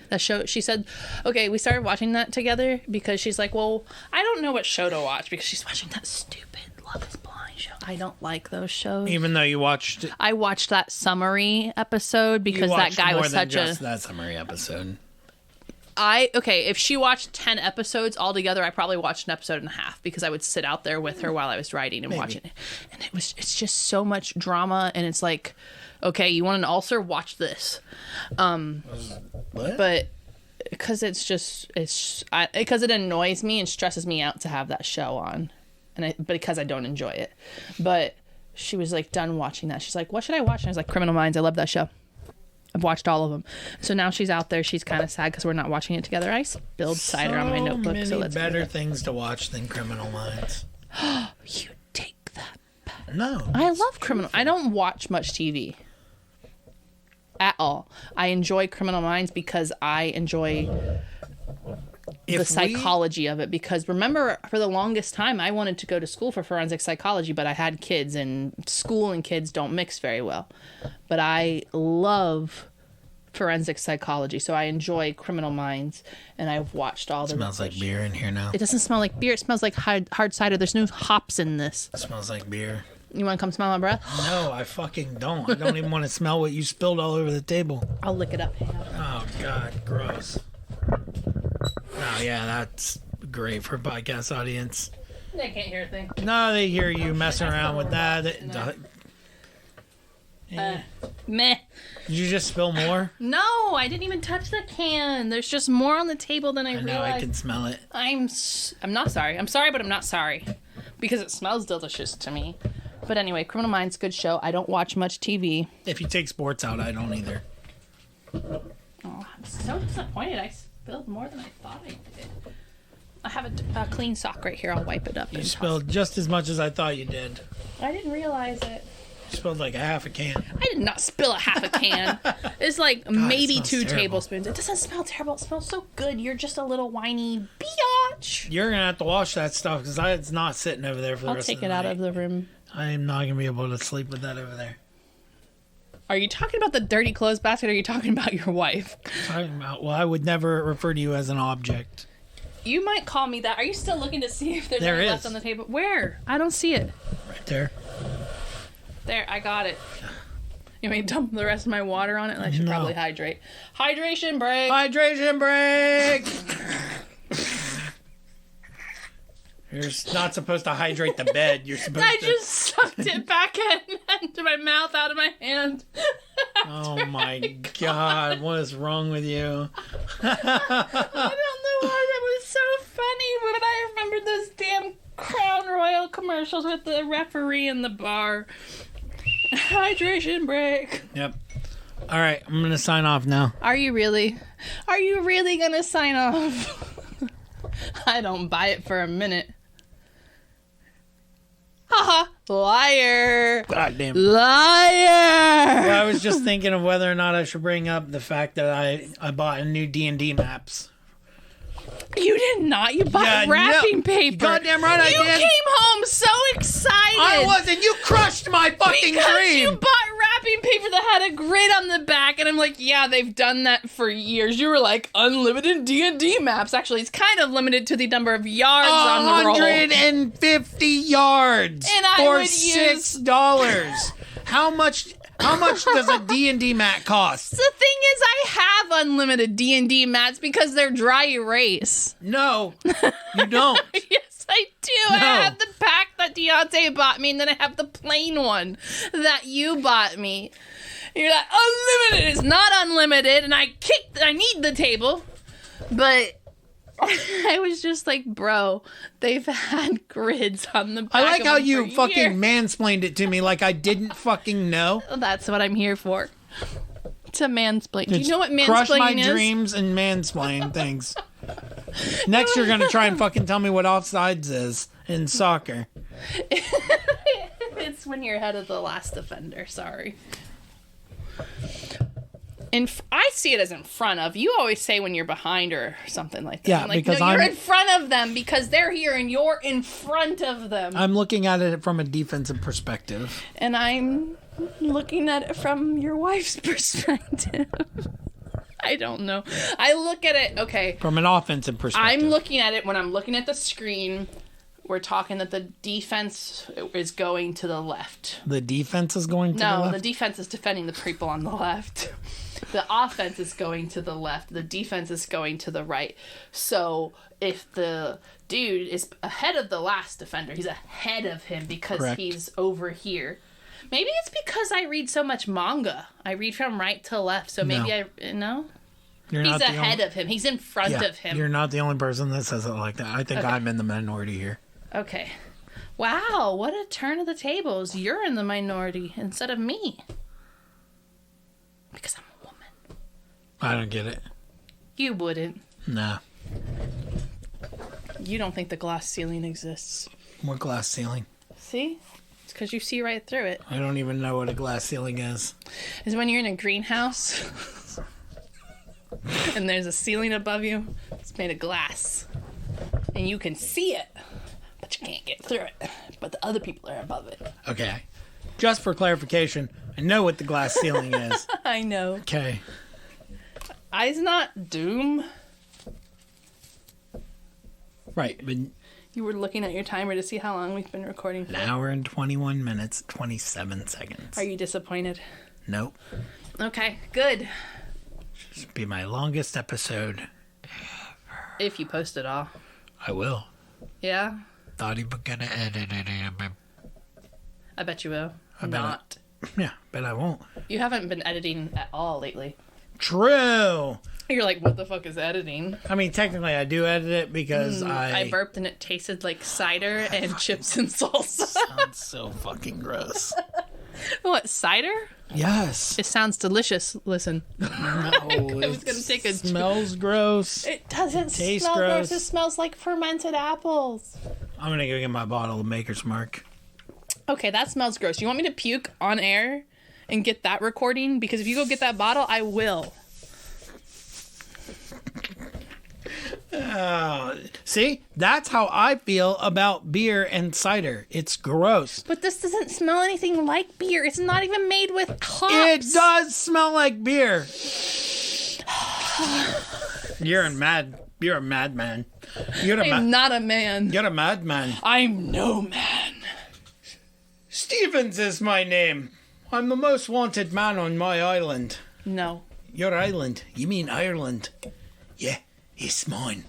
Speaker 1: That show, she said, okay, we started watching that together because she's like, well, I don't know what show to watch because she's watching that stupid Love is Blind show. I don't like those shows.
Speaker 2: Even though you watched it.
Speaker 1: I watched that summary episode because that guy was such a...
Speaker 2: that summary episode.
Speaker 1: If she watched 10 episodes altogether, I probably watched an episode and a half because I would sit out there with her while I was writing and watching it. And it's just so much drama, and it's like, okay, you want an ulcer? Watch this.
Speaker 2: What?
Speaker 1: But because because it annoys me and stresses me out to have that show on, but because I don't enjoy it. But she was like done watching that. She's like, what should I watch? And I was like, Criminal Minds. I love that show. I've watched all of them. So now she's out there. She's kind of sad because we're not watching it together. I spilled cider on my notebook.
Speaker 2: Many
Speaker 1: So let's
Speaker 2: better things to watch than Criminal Minds.
Speaker 1: You take that back.
Speaker 2: No.
Speaker 1: I love Criminal. I don't watch much TV at all. I enjoy Criminal Minds because I enjoy the psychology of it. Because remember, for the longest time, I wanted to go to school for forensic psychology, but I had kids, and school and kids don't mix very well. But I love forensic psychology, so I enjoy Criminal Minds, and I've watched all the...
Speaker 2: It smells like beer in here now.
Speaker 1: It doesn't smell like beer. It smells like hard cider. There's no hops in this.
Speaker 2: It smells like beer.
Speaker 1: You want to come smell my breath?
Speaker 2: No, I fucking don't. I don't even want to smell what you spilled all over the table.
Speaker 1: I'll lick it up. Hang on.
Speaker 2: Oh, God. Gross. Oh, yeah, that's great for a podcast audience.
Speaker 1: They can't hear a thing.
Speaker 2: No, they hear you messing around with that.
Speaker 1: Meh.
Speaker 2: Did you just spill more?
Speaker 1: No, I didn't even touch the can. There's just more on the table than I
Speaker 2: I know,
Speaker 1: realized.
Speaker 2: I can smell it.
Speaker 1: I'm not sorry. I'm sorry, but I'm not sorry. Because it smells delicious to me. But anyway, Criminal Minds, good show. I don't watch much TV.
Speaker 2: If you take sports out, I don't either.
Speaker 1: Oh, I'm so disappointed. I spilled more than I thought I did. I have a clean sock right here. I'll wipe it up.
Speaker 2: You spilled just as much as I thought you did.
Speaker 1: I didn't realize it.
Speaker 2: You spilled like a half a can.
Speaker 1: I did not spill a half a can. It's like
Speaker 2: God,
Speaker 1: maybe
Speaker 2: it
Speaker 1: 2
Speaker 2: smells terrible.
Speaker 1: tablespoons. It doesn't smell terrible. It smells so good. You're just a little whiny biatch.
Speaker 2: You're going to have to wash that stuff because it's not sitting over there for the
Speaker 1: I'll
Speaker 2: rest
Speaker 1: take
Speaker 2: of the
Speaker 1: it out
Speaker 2: night.
Speaker 1: of the room.
Speaker 2: I am not going to be able to sleep with that over there.
Speaker 1: Are you talking about the dirty clothes basket or are you talking about your wife?
Speaker 2: Well, I would never refer to you as an object.
Speaker 1: You might call me that. Are you still looking to see if there's
Speaker 2: There
Speaker 1: any
Speaker 2: is.
Speaker 1: left on the table? Where? I don't see it.
Speaker 2: Right there.
Speaker 1: There, I got it. You want me to dump the rest of my water on it? I should
Speaker 2: No.
Speaker 1: probably hydrate. Hydration break!
Speaker 2: Hydration break! You're not supposed to hydrate the bed. You're supposed
Speaker 1: I
Speaker 2: to...
Speaker 1: just sucked it back into my mouth out of my hand.
Speaker 2: Oh my God, what is wrong with you?
Speaker 1: I don't know why that was so funny, but I remember those damn Crown Royal commercials with the referee in the bar. Hydration break.
Speaker 2: Yep. All right, I'm going to sign off now.
Speaker 1: Are you really? Are you really gonna sign off? I don't buy it for a minute. Haha, liar.
Speaker 2: God damn.
Speaker 1: Liar.
Speaker 2: Well, I was just thinking of whether or not I should bring up the fact that I bought a new D&D maps.
Speaker 1: You did not. You bought wrapping paper.
Speaker 2: Goddamn right I
Speaker 1: you
Speaker 2: did.
Speaker 1: came home so excited.
Speaker 2: I wasn't. You crushed my fucking
Speaker 1: because
Speaker 2: dream.
Speaker 1: you bought wrapping paper that had a grid on the back, and I'm like, yeah, they've done that for years. You were like, unlimited D&D maps. Actually, it's kind of limited to the number of yards on the roll.
Speaker 2: 150 yards
Speaker 1: And I
Speaker 2: for
Speaker 1: would
Speaker 2: $6. How much does a D&D map cost?
Speaker 1: The thing is, I have unlimited D&D mats because they're dry erase.
Speaker 2: No, you don't.
Speaker 1: Yes, I do.
Speaker 2: No.
Speaker 1: I have the pack that Deontay bought me, and then I have the plain one that you bought me. You're like, unlimited is not unlimited, and I need the table. But I was just like, bro, they've had grids on the back.
Speaker 2: I like
Speaker 1: of
Speaker 2: how
Speaker 1: them
Speaker 2: you
Speaker 1: for
Speaker 2: fucking
Speaker 1: years.
Speaker 2: mansplained it to me like I didn't fucking know.
Speaker 1: That's what I'm here for. To mansplain. Do you know what mansplaining
Speaker 2: Crush my
Speaker 1: is?
Speaker 2: dreams and mansplain things. Next, you're going to try and fucking tell me what offsides is in soccer.
Speaker 1: It's when you're ahead of the last defender. Sorry. I see it as in front of. You always say when you're behind or something like that.
Speaker 2: Yeah,
Speaker 1: I'm like,
Speaker 2: because
Speaker 1: no, you're
Speaker 2: I'm-
Speaker 1: in front of them because they're here and you're in front of them.
Speaker 2: I'm looking at it from a defensive perspective.
Speaker 1: And I'm looking at it from your wife's perspective. I don't know. I look at it, okay.
Speaker 2: From an offensive perspective.
Speaker 1: I'm looking at it when I'm looking at the screen. We're talking that the defense is going to the left.
Speaker 2: The defense is going to the
Speaker 1: No,
Speaker 2: left?
Speaker 1: the defense is defending the people on the left. The offense is going to the left. The defense is going to the right. So if the dude is ahead of the last defender, he's ahead of him because
Speaker 2: Correct.
Speaker 1: he's over here. Maybe it's because I read so much manga. I read from right to left, so maybe no.
Speaker 2: You're
Speaker 1: He's
Speaker 2: not the
Speaker 1: ahead
Speaker 2: only-
Speaker 1: of him. He's in front
Speaker 2: Yeah,
Speaker 1: of him.
Speaker 2: You're not the only person that says it like that. I think
Speaker 1: Okay.
Speaker 2: I'm in the minority here.
Speaker 1: Okay. Wow, what a turn of the tables. You're in the minority instead of me. Because I'm a woman.
Speaker 2: I don't get it.
Speaker 1: You wouldn't.
Speaker 2: Nah.
Speaker 1: You don't think the glass ceiling exists.
Speaker 2: What glass ceiling?
Speaker 1: See? It's because you see right through it.
Speaker 2: I don't even know what a glass ceiling is.
Speaker 1: Is when you're in a greenhouse and there's a ceiling above you. It's made of glass. And you can see it, but you can't get through it. But the other people are above it.
Speaker 2: Okay. Just for clarification, I know what the glass ceiling is.
Speaker 1: I know.
Speaker 2: Okay.
Speaker 1: I's not Doom.
Speaker 2: Right, but
Speaker 1: You were looking at your timer to see how long we've been recording for.
Speaker 2: an hour and 21 minutes, 27 seconds.
Speaker 1: Are you disappointed?
Speaker 2: Nope.
Speaker 1: Okay, good.
Speaker 2: This will be my longest episode.
Speaker 1: If you post it all.
Speaker 2: I will.
Speaker 1: Yeah?
Speaker 2: Thought he was gonna edit it in.
Speaker 1: I bet you will.
Speaker 2: bet
Speaker 1: Not.
Speaker 2: Yeah, but I won't.
Speaker 1: You haven't been editing at all lately.
Speaker 2: True.
Speaker 1: You're like, what the fuck is editing?
Speaker 2: I mean, technically, I do edit it because
Speaker 1: I burped and it tasted like cider and chips and salsa.
Speaker 2: Sounds so fucking gross.
Speaker 1: What, cider?
Speaker 2: Yes.
Speaker 1: It sounds delicious. Listen.
Speaker 2: No,
Speaker 1: I was gonna take a-
Speaker 2: smells gross.
Speaker 1: It doesn't
Speaker 2: Tastes
Speaker 1: smell
Speaker 2: gross.
Speaker 1: gross. It smells like fermented apples.
Speaker 2: I'm gonna go get my bottle of Maker's Mark.
Speaker 1: Okay, that smells gross. You want me to puke on air and get that recording? Because if you go get that bottle, I will.
Speaker 2: See, that's how I feel about beer and cider. It's gross.
Speaker 1: But this doesn't smell anything like beer. It's not even made with hops.
Speaker 2: It does smell like beer. You're a madman. You're a
Speaker 1: I'm not a man.
Speaker 2: You're a madman.
Speaker 1: I'm no man.
Speaker 2: Stevens is my name. I'm the most wanted man on my island.
Speaker 1: No.
Speaker 2: Your island? You mean Ireland? Yeah, it's mine.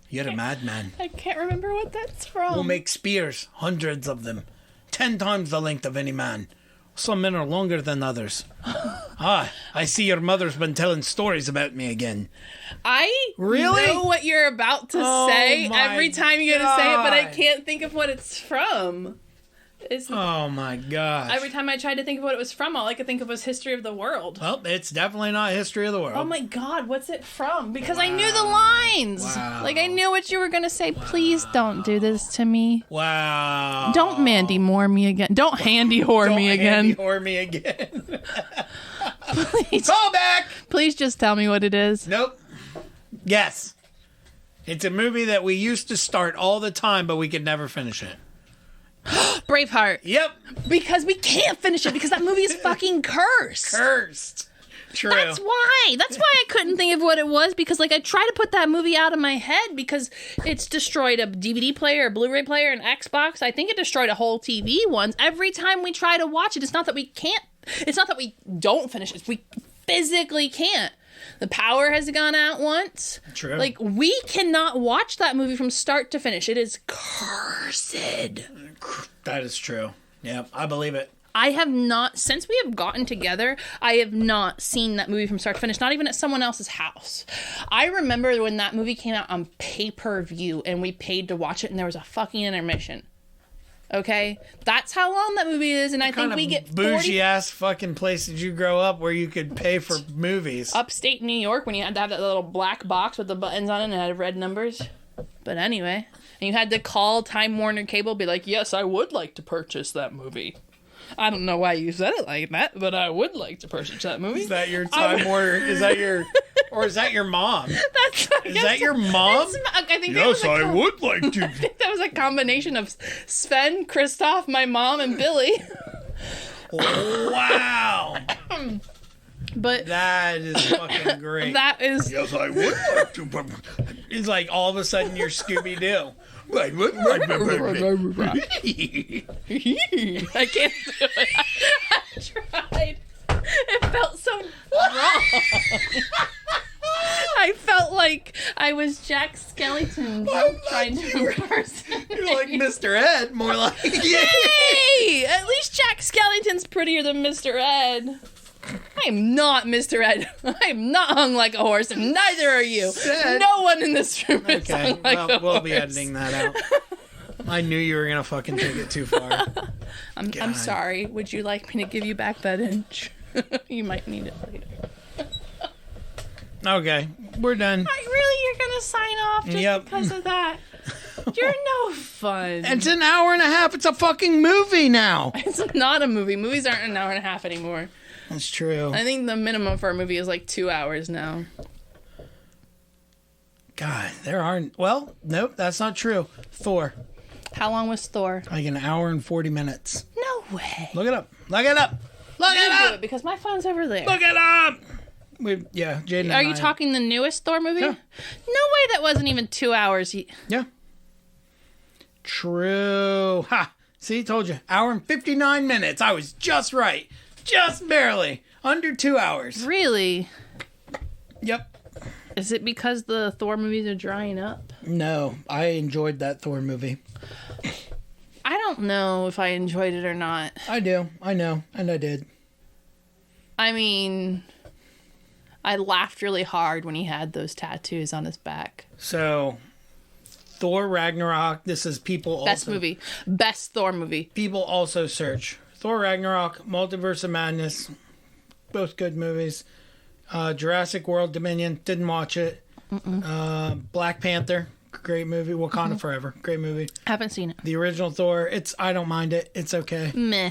Speaker 2: You're a madman.
Speaker 1: I can't remember what that's from.
Speaker 2: We'll make spears, hundreds of them, 10 times the length of any man. Some men are longer than others. I see your mother's been telling stories about me again.
Speaker 1: I
Speaker 2: Really?
Speaker 1: know what you're about to
Speaker 2: Oh
Speaker 1: say
Speaker 2: my
Speaker 1: every time you're going to say it, but I
Speaker 2: God.
Speaker 1: can't think of what it's from. It's,
Speaker 2: Oh my gosh.
Speaker 1: every time I tried to think of what it was from, all I could think of was History of the World.
Speaker 2: Well, it's definitely not history of the world.
Speaker 1: Oh my god, what's it from? Because I knew the lines.
Speaker 2: Wow.
Speaker 1: Like I knew what you were gonna say. Please don't do this to me.
Speaker 2: Wow.
Speaker 1: Don't Mandy Moore me again. Don't handy whore me again.
Speaker 2: Or me again.
Speaker 1: Please,
Speaker 2: Call back.
Speaker 1: please just tell me what it is.
Speaker 2: Nope. Yes. It's a movie that we used to start all the time, but we could never finish it.
Speaker 1: Braveheart.
Speaker 2: Yep.
Speaker 1: Because we can't finish it because that movie is fucking cursed.
Speaker 2: Cursed. True.
Speaker 1: That's why I couldn't think of what it was, because like I try to put that movie out of my head because it's destroyed a DVD player, a Blu-ray player, an Xbox. I think it destroyed a whole TV once. Every time we try to watch it, it's not that we can't. It's not that we don't finish it. We physically can't. The power has gone out once.
Speaker 2: True.
Speaker 1: Like, we cannot watch that movie from start to finish. It is cursed.
Speaker 2: That is true. Yeah, I believe it.
Speaker 1: I have not, since we have gotten together, I have not seen that movie from start to finish, not even at someone else's house. I remember when that movie came out on pay-per-view and we paid to watch it and there was a fucking intermission. Okay? That's how long that movie is, and I think we get 40...
Speaker 2: bougie-ass fucking place did you grow up where you could pay for movies?
Speaker 1: Upstate New York, when you had to have that little black box with the buttons on it and it had red numbers. But anyway, and you had to call Time Warner Cable, be like, yes, I would like to purchase that movie. I don't know why you said it like that, but I would like to purchase that movie.
Speaker 2: Is that your Time Warner? Is that your, or is that your mom? Is that your mom?
Speaker 1: I think
Speaker 3: Yes, I would like to.
Speaker 1: I think that was a combination of Sven, Christoph, my mom, and Billy.
Speaker 2: Wow.
Speaker 1: But
Speaker 2: that is fucking great.
Speaker 1: That is.
Speaker 3: Yes, I would like to.
Speaker 2: It's like all of a sudden you're Scooby Doo.
Speaker 1: I can't do it. I tried. It felt so wrong. I felt like I was Jack Skellington trying to impersonate.
Speaker 2: You're like Mr. Ed, more like.
Speaker 1: Hey! At least Jack Skellington's prettier than Mr. Ed. I am not Mr. Ed. I am not hung like a horse, and neither are you.
Speaker 2: Said.
Speaker 1: No one in this room is
Speaker 2: Okay,
Speaker 1: hung like a horse.
Speaker 2: we'll be editing that out. I knew you were gonna fucking take it too far.
Speaker 1: I'm sorry. Would you like me to give you back that inch? You might need it later.
Speaker 2: Okay, we're done.
Speaker 1: You're gonna sign off just because of that? You're no fun.
Speaker 2: It's an hour and a half. It's a fucking movie now.
Speaker 1: It's not a movie. Movies aren't an hour and a half anymore.
Speaker 2: That's true.
Speaker 1: I think the minimum for a movie is like 2 hours now.
Speaker 2: God, there aren't. Well, nope, that's not true. Thor.
Speaker 1: How long was Thor?
Speaker 2: Like an hour and 40 minutes.
Speaker 1: No way.
Speaker 2: Look it up. Look it up. Look
Speaker 1: You
Speaker 2: it
Speaker 1: do
Speaker 2: up.
Speaker 1: it because my phone's over there.
Speaker 2: Look it up. Yeah, Jaden.
Speaker 1: Are you talking the newest Thor movie?
Speaker 2: Yeah.
Speaker 1: No way that wasn't even 2 hours.
Speaker 2: Yeah. True. Ha. See, told you. Hour and 59 minutes. I was just right. Just barely. Under 2 hours.
Speaker 1: Really?
Speaker 2: Yep.
Speaker 1: Is it because the Thor movies are drying up?
Speaker 2: No, I enjoyed that Thor movie.
Speaker 1: I don't know if I enjoyed it or not.
Speaker 2: I do. I know. And I did.
Speaker 1: I mean, I laughed really hard when he had those tattoos on his back.
Speaker 2: So, Thor Ragnarok. This is people
Speaker 1: Best movie. Best Thor movie.
Speaker 2: People also search Thor Ragnarok, Multiverse of Madness. Both good movies. Jurassic World Dominion. Didn't watch it. Black Panther. Great movie. Wakanda Forever. Great movie.
Speaker 1: Haven't seen it.
Speaker 2: The original Thor. I don't mind it. It's okay.
Speaker 1: Meh.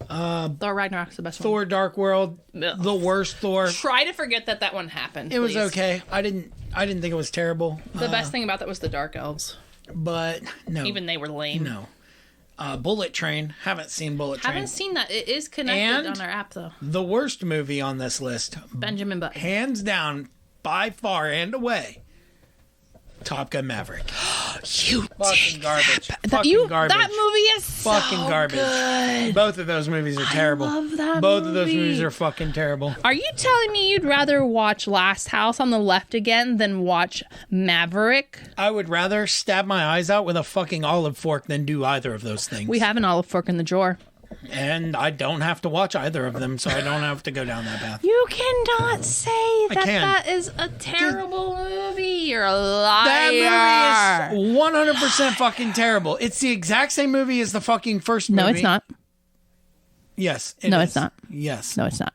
Speaker 1: Thor Ragnarok's the best one.
Speaker 2: Thor Dark World.
Speaker 1: Ugh.
Speaker 2: The worst Thor.
Speaker 1: Try to forget that one happened.
Speaker 2: It was
Speaker 1: please.
Speaker 2: okay. I didn't think it was terrible.
Speaker 1: The best thing about that was the Dark Elves.
Speaker 2: But no.
Speaker 1: Even they were lame.
Speaker 2: No. Bullet Train. Haven't seen Bullet Train.
Speaker 1: Haven't seen that. It is connected
Speaker 2: And
Speaker 1: on our app though.
Speaker 2: the worst movie on this list.
Speaker 1: Benjamin Button.
Speaker 2: Hands down, by far and away. Top Gun Maverick.
Speaker 1: You
Speaker 2: Fucking garbage. Fucking garbage.
Speaker 1: That movie is so
Speaker 2: Fucking garbage.
Speaker 1: good.
Speaker 2: Both of those movies are terrible.
Speaker 1: I love that
Speaker 2: Both of those
Speaker 1: movie.
Speaker 2: movies are fucking terrible.
Speaker 1: Are you telling me you'd rather watch Last House on the Left again than watch Maverick?
Speaker 2: I would rather stab my eyes out with a fucking olive fork than do either of those things.
Speaker 1: We have an olive fork in the drawer.
Speaker 2: And I don't have to watch either of them, so I don't have to go down that path.
Speaker 1: You cannot say that
Speaker 2: can.
Speaker 1: that is a terrible movie. You're a liar.
Speaker 2: That movie is 100% fucking terrible. It's the exact same movie as the fucking first movie.
Speaker 1: No, it's not.
Speaker 2: Yes.
Speaker 1: No,
Speaker 2: is.
Speaker 1: it's not.
Speaker 2: Yes.
Speaker 1: No, it's not.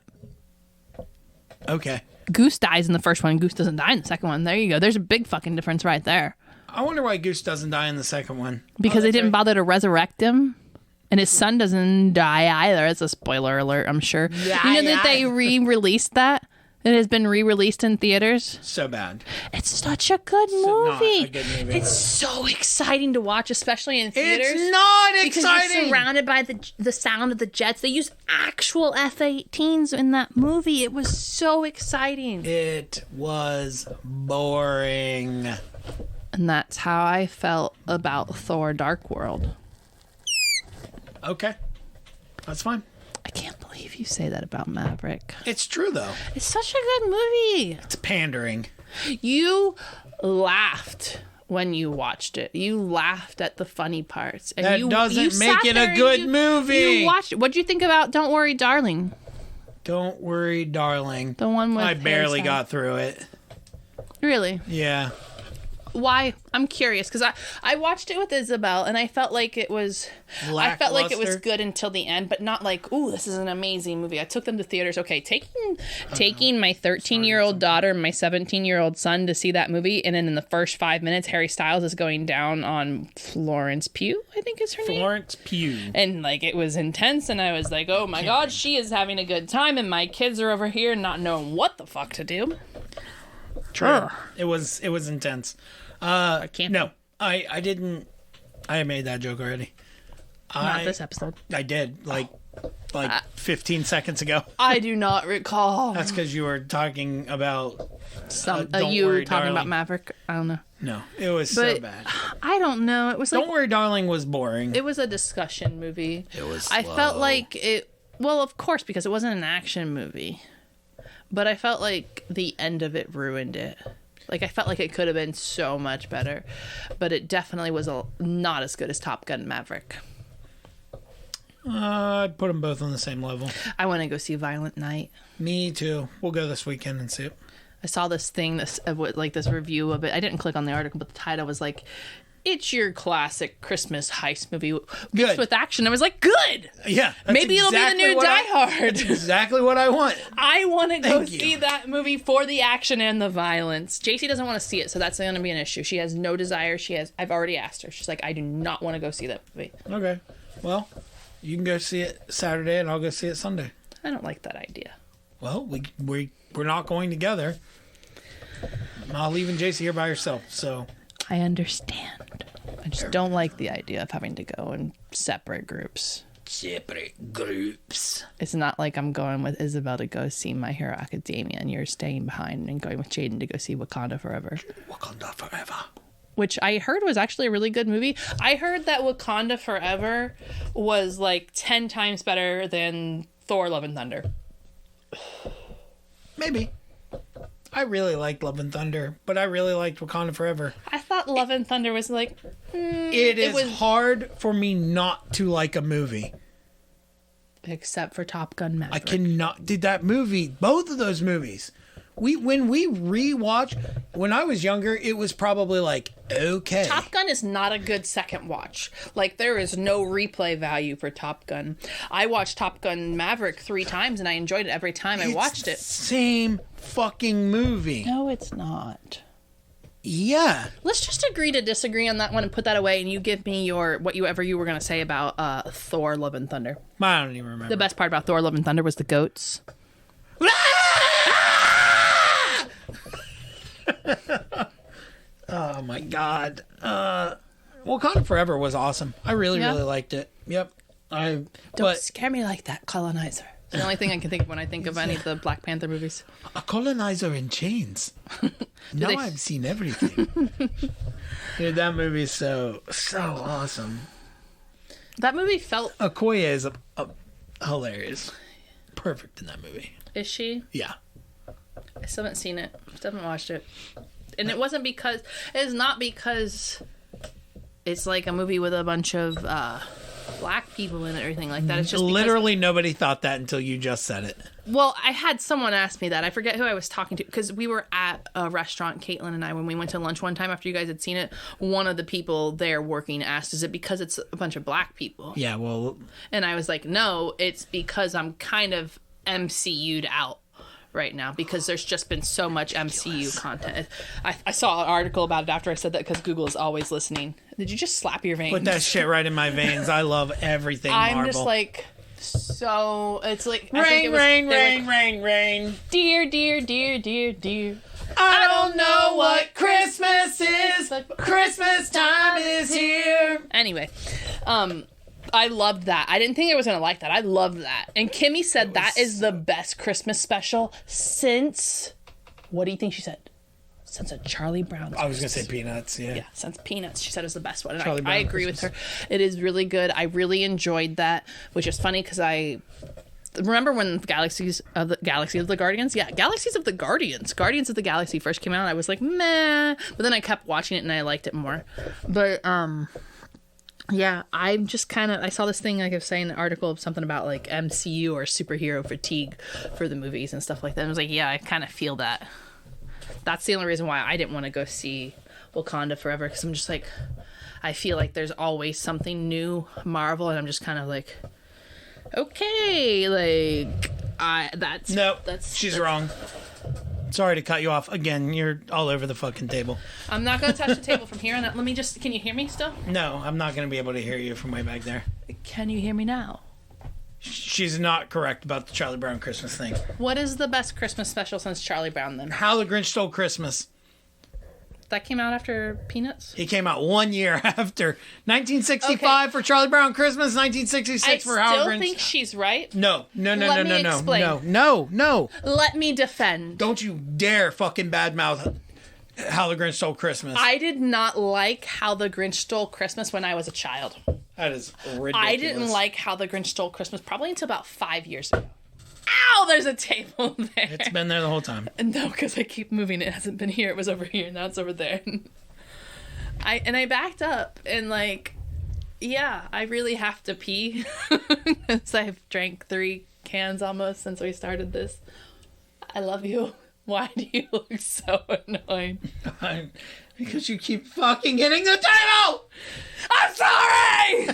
Speaker 2: Okay.
Speaker 1: Goose dies in the first one. Goose doesn't die in the second one. There you go. There's a big fucking difference right there.
Speaker 2: I wonder why Goose doesn't die in the second one.
Speaker 1: Because they
Speaker 2: that's
Speaker 1: didn't
Speaker 2: right.
Speaker 1: bother to resurrect him. And his son doesn't die either. It's a spoiler alert, I'm sure. You know that they re-released that? It has been re-released in theaters.
Speaker 2: So bad.
Speaker 1: It's such a good
Speaker 2: Not
Speaker 1: movie.
Speaker 2: a good movie.
Speaker 1: It's so exciting to watch, especially in theaters.
Speaker 2: It's not
Speaker 1: because
Speaker 2: exciting.
Speaker 1: you're surrounded by the sound of the jets. They use actual F-18s in that movie. It was so exciting.
Speaker 2: It was boring.
Speaker 1: And that's how I felt about Thor: Dark World.
Speaker 2: Okay. That's fine.
Speaker 1: I can't believe you say that about Maverick.
Speaker 2: It's true, though.
Speaker 1: It's such a good movie.
Speaker 2: It's pandering.
Speaker 1: You laughed when you watched it. You laughed at the funny parts. And
Speaker 2: That
Speaker 1: you
Speaker 2: doesn't make
Speaker 1: sat
Speaker 2: it
Speaker 1: there
Speaker 2: a
Speaker 1: and
Speaker 2: good movie.
Speaker 1: You watched it. What'd you think about Don't Worry, Darling?
Speaker 2: Don't worry, darling.
Speaker 1: The one with
Speaker 2: I barely
Speaker 1: hairstyle.
Speaker 2: got through it.
Speaker 1: Really?
Speaker 2: Yeah.
Speaker 1: Why? I'm curious because I watched it with Isabel and I felt like it was I felt like it was
Speaker 2: Lackluster?
Speaker 1: good until the end, but not like, ooh, this is an amazing movie. I took them to theaters. Okay, taking my 13-year-old daughter and my 17-year-old son to see that movie, and then in the first 5 minutes, Harry Styles is going down on Florence Pugh, I think is her name.
Speaker 2: Florence Pugh.
Speaker 1: And like it was intense, and I was like, oh my god, she is having a good time, and my kids are over here not knowing what the fuck to do.
Speaker 2: True. It was intense.
Speaker 1: I can't.
Speaker 2: No, I didn't. I made that joke already.
Speaker 1: Not this episode.
Speaker 2: I did like 15 seconds ago.
Speaker 1: I do not recall.
Speaker 2: That's because you were talking about. Don't
Speaker 1: you
Speaker 2: worry,
Speaker 1: talking about
Speaker 2: darling.
Speaker 1: Maverick? I don't know.
Speaker 2: No, it was
Speaker 1: But
Speaker 2: so bad.
Speaker 1: I don't know. It was like
Speaker 2: Don't worry, darling was boring.
Speaker 1: it was a discussion movie.
Speaker 2: It was
Speaker 1: I felt
Speaker 2: slow.
Speaker 1: like it. Well, of course, because it wasn't an action movie. But I felt like the end of it ruined it. Like, I felt like it could have been so much better. But it definitely was not as good as Top Gun Maverick.
Speaker 2: I'd put them both on the same level.
Speaker 1: I want to go see Violent Night.
Speaker 2: Me too. We'll go this weekend and see it.
Speaker 1: I saw this thing, this review of it. I didn't click on the article, but the title was like, it's your classic Christmas heist movie mixed with action. I was like, good!
Speaker 2: Yeah.
Speaker 1: Maybe it'll be the new Die Hard.
Speaker 2: That's exactly what I want.
Speaker 1: I want to go
Speaker 2: Thank you.
Speaker 1: see that movie for the action and the violence. JC doesn't want to see it, so that's going to be an issue. She has no desire. I've already asked her. She's like, I do not want to go see that movie.
Speaker 2: Okay. Well, you can go see it Saturday, and I'll go see it Sunday.
Speaker 1: I don't like that idea.
Speaker 2: Well, we're not going together. I'm not leaving JC here by herself, so...
Speaker 1: I understand. I just don't like the idea of having to go in separate groups.
Speaker 2: Separate groups.
Speaker 1: It's not like I'm going with Isabel to go see My Hero Academia and you're staying behind and going with Jaden to go see Wakanda Forever.
Speaker 2: Wakanda Forever.
Speaker 1: Which I heard was actually a really good movie. I heard that Wakanda Forever was like 10 times better than Thor: Love and Thunder.
Speaker 2: Maybe. I really liked Love and Thunder, but I really liked Wakanda Forever.
Speaker 1: I thought Love and Thunder was like...
Speaker 2: It is hard for me not to like a movie.
Speaker 1: Except for Top Gun Maverick.
Speaker 2: I cannot... Did that movie, both of those movies, when we rewatch, when I was younger, it was probably like, okay.
Speaker 1: Top Gun is not a good second watch. Like, there is no replay value for Top Gun. I watched Top Gun Maverick 3 times, and I enjoyed it every time I watched it.
Speaker 2: Same fucking movie.
Speaker 1: No, it's not.
Speaker 2: Yeah.
Speaker 1: Let's just agree to disagree on that one and put that away, and you give me whatever you were going to say about Thor: Love and Thunder.
Speaker 2: I don't even remember.
Speaker 1: The best part about Thor: Love and Thunder was the goats.
Speaker 2: Oh my god. Wakanda Forever was awesome. I really liked it. Yep.
Speaker 1: Don't scare me like that, colonizer. It's the only thing I can think of when I think of any of the Black Panther movies.
Speaker 2: A colonizer in chains. Now I've seen everything. Dude, that movie is so awesome.
Speaker 1: That movie felt...
Speaker 2: Okoye is hilarious. Perfect in that movie.
Speaker 1: Is she?
Speaker 2: Yeah.
Speaker 1: I still haven't seen it. Still haven't watched it. And it wasn't because... It's not because it's like a movie with a bunch of black people in it or anything like that. It's just
Speaker 2: literally nobody thought that until you just said it.
Speaker 1: Well, I had someone ask me that. I forget who I was talking to, because we were at a restaurant, Caitlin and I, when we went to lunch one time after you guys had seen it. One of the people there working asked, is it because it's a bunch of black people?
Speaker 2: Yeah, well...
Speaker 1: And I was like, no, it's because I'm kind of MCU'd out right now, because there's just been so much MCU content. I saw an article about it after I said that, because Google is always listening. Did you just slap your veins?
Speaker 2: Put that shit right in my veins. I love everything
Speaker 1: I'm
Speaker 2: Marvel.
Speaker 1: just like... So it's like
Speaker 2: Rain, rain.
Speaker 1: Dear, dear, dear, dear, dear.
Speaker 2: I don't know what Christmas is, but Christmas time is here.
Speaker 1: Anyway, I loved that. I didn't think I was gonna like that. I loved that. And Kimmy said that is the best Christmas special since. What do you think she said? Since a Charlie Brown.
Speaker 2: I was gonna say Peanuts. Yeah,
Speaker 1: since Peanuts, she said it was the best one.
Speaker 2: Charlie
Speaker 1: And I
Speaker 2: Brown
Speaker 1: agree
Speaker 2: Christmas.
Speaker 1: with her. It is really good. I really enjoyed that, which is funny because I remember when Galaxies of the Guardians. Yeah, Galaxies of the Guardians of the Galaxy first came out. I was like, meh, but then I kept watching it and I liked it more. But yeah, I'm just kind of. I saw this thing, like I was saying, an article of something about like MCU or superhero fatigue for the movies and stuff like that. And I was like, yeah, I kind of feel that. That's the only reason why I didn't want to go see Wakanda Forever, because I'm just like, I feel like there's always something new Marvel, and I'm just kind of like, okay, like,
Speaker 2: she's wrong. Sorry to cut you off again. You're all over the fucking table.
Speaker 1: I'm not going to touch the table from here on out. Let me just, can you hear me still?
Speaker 2: No, I'm not going to be able to hear you from way back there.
Speaker 1: Can you hear me now?
Speaker 2: She's not correct about the Charlie Brown Christmas thing.
Speaker 1: What is the best Christmas special since Charlie Brown then?
Speaker 2: How the Grinch Stole Christmas.
Speaker 1: That came out after Peanuts?
Speaker 2: He came out 1 year after. 1965 for Charlie Brown Christmas, 1966 for How the Grinch.
Speaker 1: I still think she's right.
Speaker 2: No.
Speaker 1: Let me explain.
Speaker 2: No.
Speaker 1: Let me defend.
Speaker 2: Don't you dare fucking badmouth How the Grinch Stole Christmas.
Speaker 1: I did not like How the Grinch Stole Christmas when I was a child.
Speaker 2: That is ridiculous.
Speaker 1: I didn't like How the Grinch Stole Christmas probably until about 5 years ago. Ow, there's a table there.
Speaker 2: It's been there the whole time.
Speaker 1: No, because I keep moving. It hasn't been here. It was over here. Now it's over there. I backed up and like, yeah, I really have to pee. Because I've drank 3 cans almost since we started this. I love you. Why do you look so annoyed?
Speaker 2: Because you keep fucking hitting the table!
Speaker 1: I'm sorry!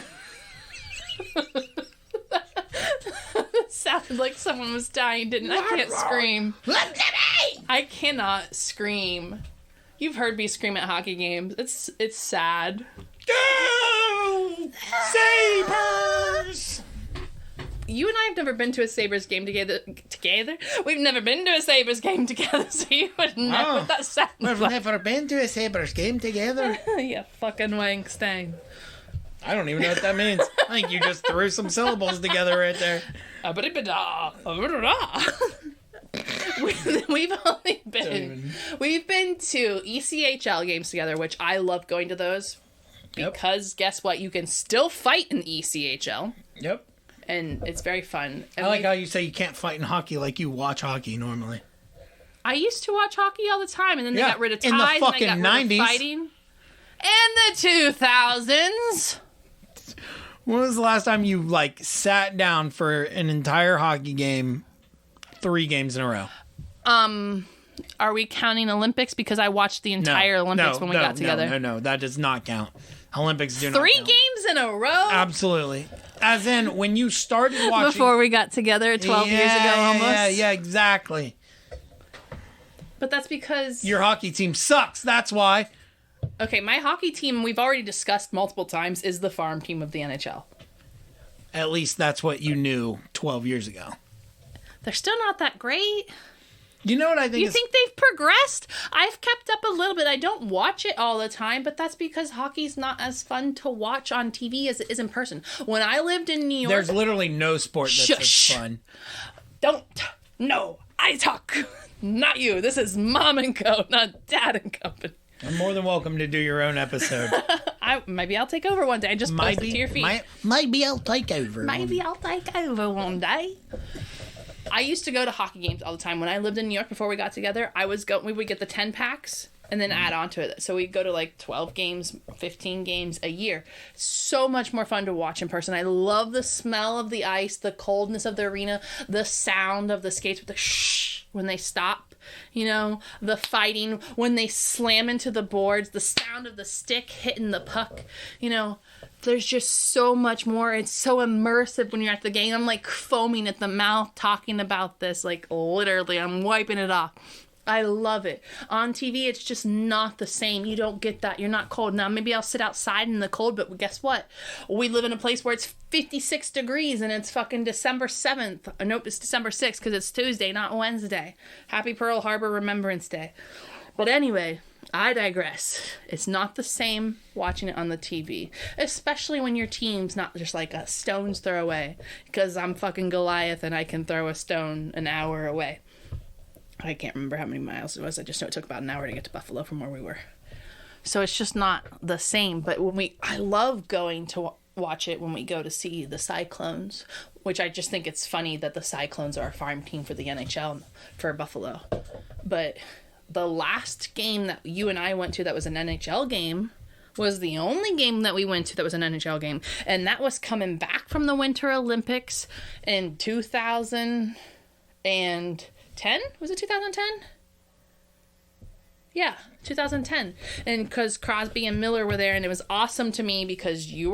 Speaker 1: That sounded like someone was dying, didn't it? I can't scream.
Speaker 2: Look at me!
Speaker 1: I cannot scream. You've heard me scream at hockey games. It's sad.
Speaker 2: Go! Sabres!
Speaker 1: You and I have never been to a Sabres game together? We've never been to a Sabres game together, so you would know what that sounds
Speaker 2: We've
Speaker 1: like.
Speaker 2: never been to a Sabres game together.
Speaker 1: You fucking Wangstein.
Speaker 2: I don't even know what that means. I think you just threw some syllables together right there. We've been to ECHL games together, which I love going to those because guess what? You can still fight in ECHL. Yep.
Speaker 1: And it's very fun. And
Speaker 2: I like how you say you can't fight in hockey like you watch hockey normally.
Speaker 1: I used to watch hockey all the time, and then they got rid of ties,
Speaker 2: in the
Speaker 1: and
Speaker 2: fucking
Speaker 1: they got rid
Speaker 2: 90s.
Speaker 1: of fighting. And the 2000s.
Speaker 2: When was the last time you like sat down for an entire hockey game, 3 games in a row?
Speaker 1: Are we counting Olympics? Because I watched the entire Olympics when we got together.
Speaker 2: No, that does not count. Olympics do not
Speaker 1: 3
Speaker 2: count.
Speaker 1: games in a row?
Speaker 2: Absolutely. As in, when you started watching...
Speaker 1: Before we got together 12 years ago almost?
Speaker 2: Yeah, exactly.
Speaker 1: But that's because...
Speaker 2: Your hockey team sucks, that's why.
Speaker 1: Okay, my hockey team, we've already discussed multiple times, is the farm team of the NHL.
Speaker 2: At least that's what you knew 12 years ago.
Speaker 1: They're still not that great.
Speaker 2: You know what I think
Speaker 1: You think they've progressed? I've kept up a little bit. I don't watch it all the time, but that's because hockey's not as fun to watch on TV as it is in person. When I lived in New York...
Speaker 2: There's literally no sport that's as fun.
Speaker 1: Don't. No. I talk. Not you. This is Mom and Co., not Dad and Company.
Speaker 2: You're more than welcome to do your own episode.
Speaker 1: Maybe I'll take over one day. Just post it to your feed.
Speaker 2: Maybe I'll take over.
Speaker 1: Maybe I'll take over one day. I used to go to hockey games all the time. When I lived in New York before we got together, we would get the 10 packs and then add on to it. So we'd go to like 12 games, 15 games a year. So much more fun to watch in person. I love the smell of the ice, the coldness of the arena, the sound of the skates with the shh when they stop. You know, the fighting when they slam into the boards, the sound of the stick hitting the puck. You know, there's just so much more. It's so immersive when you're at the game. I'm like foaming at the mouth talking about this. Like literally, I'm wiping it off. I love it. On TV, it's just not the same. You don't get that. You're not cold. Now, maybe I'll sit outside in the cold, but guess what? We live in a place where it's 56 degrees and it's fucking December 7th. Nope, it's December 6th because it's Tuesday, not Wednesday. Happy Pearl Harbor Remembrance Day. But anyway, I digress. It's not the same watching it on the TV, especially when your team's not just like a stone's throw away, because I'm fucking Goliath and I can throw a stone an hour away. I can't remember how many miles it was. I just know it took about an hour to get to Buffalo from where we were. So it's just not the same. But I love going to watch it when we go to see the Cyclones, which I just think it's funny that the Cyclones are a farm team for the NHL for Buffalo. But the last game that you and I went to that was an NHL game was the only game that we went to that was an NHL game. And that was coming back from the Winter Olympics in 2010. Was it 2010? Yeah, 2010. And because Crosby and Miller were there, and it was awesome to me because you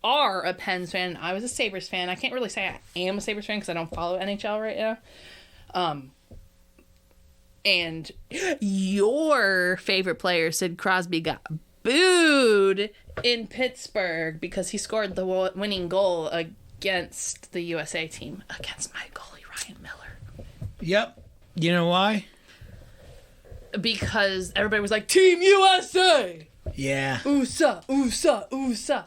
Speaker 1: are a Pens fan. I was a Sabres fan. I can't really say I am a Sabres fan because I don't follow NHL right now. And your favorite player, Sid Crosby, got booed in Pittsburgh because he scored the winning goal against the USA team, against my goalie, Ryan Miller.
Speaker 2: Yep. You know why?
Speaker 1: Because everybody was like, Team USA!
Speaker 2: Yeah.
Speaker 1: USA, USA, USA.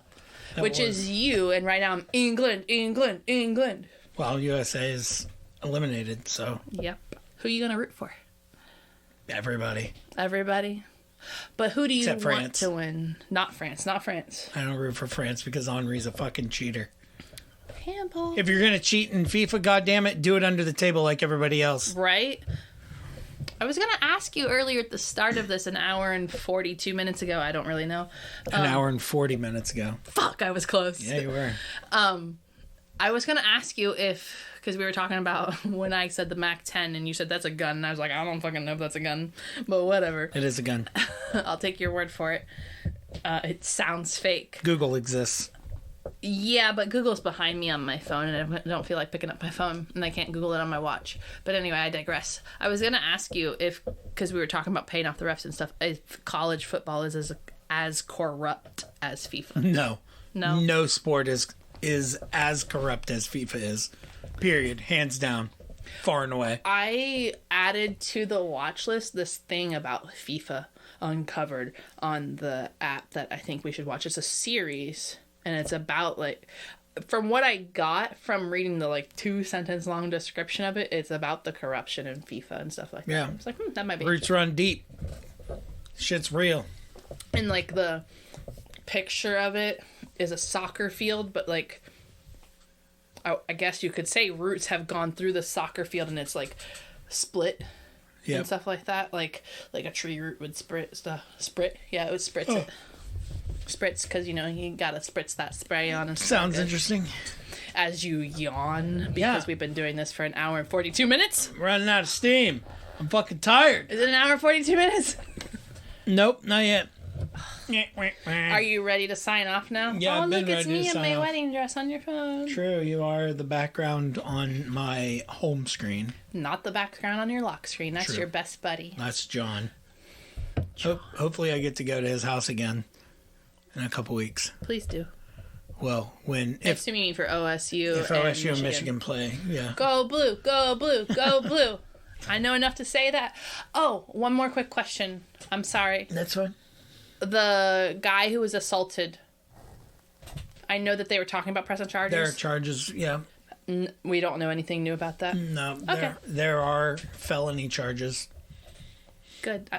Speaker 1: Which is you, and right now I'm England, England, England.
Speaker 2: Well, USA is eliminated, so.
Speaker 1: Yep. Who are you going to root for?
Speaker 2: Everybody.
Speaker 1: Everybody? But who do you
Speaker 2: Except
Speaker 1: want
Speaker 2: France.
Speaker 1: to win? Not France, not France.
Speaker 2: I don't root for France because Henri's a fucking cheater.
Speaker 1: Handball.
Speaker 2: If you're going to cheat in FIFA, goddammit, do it under the table like everybody else.
Speaker 1: Right? I was going to ask you earlier at the start of this, an hour and 42 minutes ago. I don't really know.
Speaker 2: An hour and 40 minutes ago.
Speaker 1: Fuck, I was close.
Speaker 2: Yeah, you were.
Speaker 1: I was going to ask you if, because we were talking about when I said the MAC-10 and you said that's a gun, and I was like, I don't fucking know if that's a gun, but whatever.
Speaker 2: It is a gun.
Speaker 1: I'll take your word for it. It sounds fake.
Speaker 2: Google exists.
Speaker 1: Yeah, but Google's behind me on my phone, and I don't feel like picking up my phone, and I can't Google it on my watch. But anyway, I digress. I was going to ask you if, because we were talking about paying off the refs and stuff, if college football is as corrupt as FIFA.
Speaker 2: No.
Speaker 1: No?
Speaker 2: No sport is as corrupt as FIFA is. Period. Hands down. Far and away.
Speaker 1: I added to the watch list this thing about FIFA Uncovered on the app that I think we should watch. It's a series. And it's about, like, from what I got from reading the, like, 2-sentence long description of it, it's about the corruption in FIFA and stuff like that.
Speaker 2: Yeah.
Speaker 1: It's like, that might be
Speaker 2: Roots run deep. Shit's real.
Speaker 1: And, like, the picture of it is a soccer field, but, like, I guess you could say roots have gone through the soccer field and it's, like, split. Yep. And stuff like that. Like a tree root would spritz. Yeah, it would spritz it. Spritz, because, you know, you gotta spritz that spray on. And
Speaker 2: sounds interesting.
Speaker 1: As you yawn, because we've been doing this for an hour and 42 minutes.
Speaker 2: I'm running out of steam. I'm fucking tired.
Speaker 1: Is it an hour and 42 minutes?
Speaker 2: Nope, not yet.
Speaker 1: Are you ready to sign off now?
Speaker 2: Yeah, I've been
Speaker 1: look, it's
Speaker 2: ready to
Speaker 1: me in
Speaker 2: sign
Speaker 1: my
Speaker 2: off.
Speaker 1: wedding dress on your phone.
Speaker 2: True, you are the background on my home screen.
Speaker 1: Not the background on your lock screen. That's
Speaker 2: True.
Speaker 1: your best buddy.
Speaker 2: That's John. Hopefully I get to go to his house again in a couple weeks.
Speaker 1: Please do.
Speaker 2: Well,
Speaker 1: if you mean for OSU
Speaker 2: if OSU and Michigan play, yeah.
Speaker 1: Go blue, go blue, go blue. I know enough to say that. Oh, one more quick question. I'm sorry.
Speaker 2: That's fine.
Speaker 1: The guy who was assaulted, I know that they were talking about pressing charges.
Speaker 2: There are charges, yeah.
Speaker 1: We don't know anything new about that?
Speaker 2: No,
Speaker 1: Okay.
Speaker 2: there are felony charges.
Speaker 1: Good.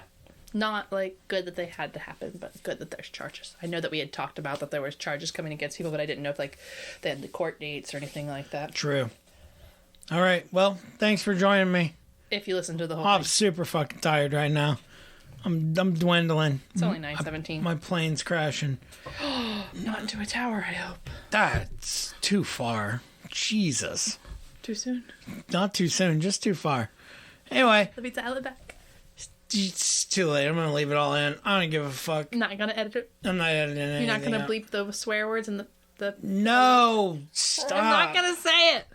Speaker 1: Not, like, good that they had to happen, but good that there's charges. I know that we had talked about that there was charges coming against people, but I didn't know if, like, they had the court dates or anything like that.
Speaker 2: True. All right, well, thanks for joining me.
Speaker 1: If you listen to the whole
Speaker 2: I'm
Speaker 1: thing.
Speaker 2: super fucking tired right now. I'm dwindling.
Speaker 1: It's only 9:17.
Speaker 2: My plane's crashing.
Speaker 1: Not into a tower, I hope.
Speaker 2: That's too far. Jesus.
Speaker 1: Too soon?
Speaker 2: Not too soon, just too far. Anyway.
Speaker 1: Let me dial it back.
Speaker 2: It's too late. I'm going to leave it all in. I don't give a fuck.
Speaker 1: Not gonna edit it?
Speaker 2: I'm not editing anything.
Speaker 1: You're not gonna
Speaker 2: out.
Speaker 1: bleep the swear words and the...
Speaker 2: No! Stop.
Speaker 1: I'm not gonna say it!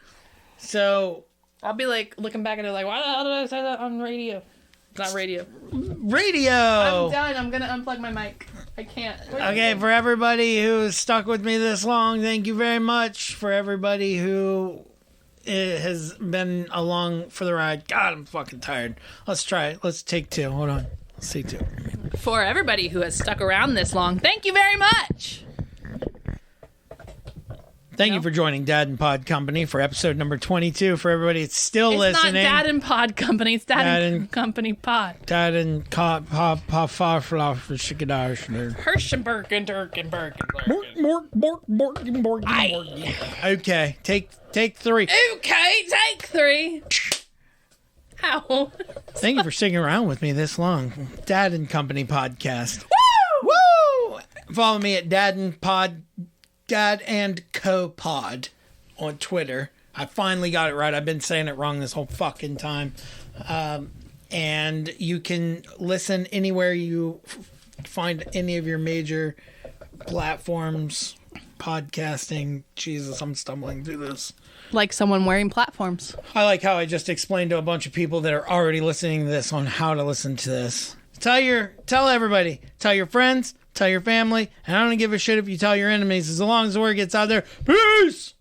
Speaker 2: So...
Speaker 1: I'll be, like, looking back at it like, why the hell did I say that on radio? It's not radio.
Speaker 2: Radio.
Speaker 1: I'm done. I'm gonna unplug my mic. I can't.
Speaker 2: Okay, for everybody who's stuck with me this long, thank you very much. For everybody who has been along for the ride. God, I'm fucking tired. Let's try it. Let's take two. Hold on. Let's take two.
Speaker 1: For everybody who has stuck around this long, thank you very much.
Speaker 2: Thank you for joining Dad and Pod Company for episode number 22. For everybody that's still listening.
Speaker 1: It's not Dad and Pod Company. It's Dad and Company Pod.
Speaker 2: Dad and Pod Far for Shikadar.
Speaker 1: Hirschenberg
Speaker 2: Okay, take three.
Speaker 1: Okay, take three. Ow.
Speaker 2: Thank you for sticking around with me this long. Dad and Company Podcast.
Speaker 1: Woo!
Speaker 2: Woo! Follow me at Dad and Co Pod on Twitter. I finally got it right. I've been saying it wrong this whole fucking time. And you can listen anywhere you find any of your major platforms, podcasting. Jesus, I'm stumbling through this.
Speaker 1: Like someone wearing platforms.
Speaker 2: I like how I just explained to a bunch of people that are already listening to this on how to listen to this. Tell everybody. Tell your friends. Tell your family. And I don't give a shit if you tell your enemies as long as the word gets out there. Peace!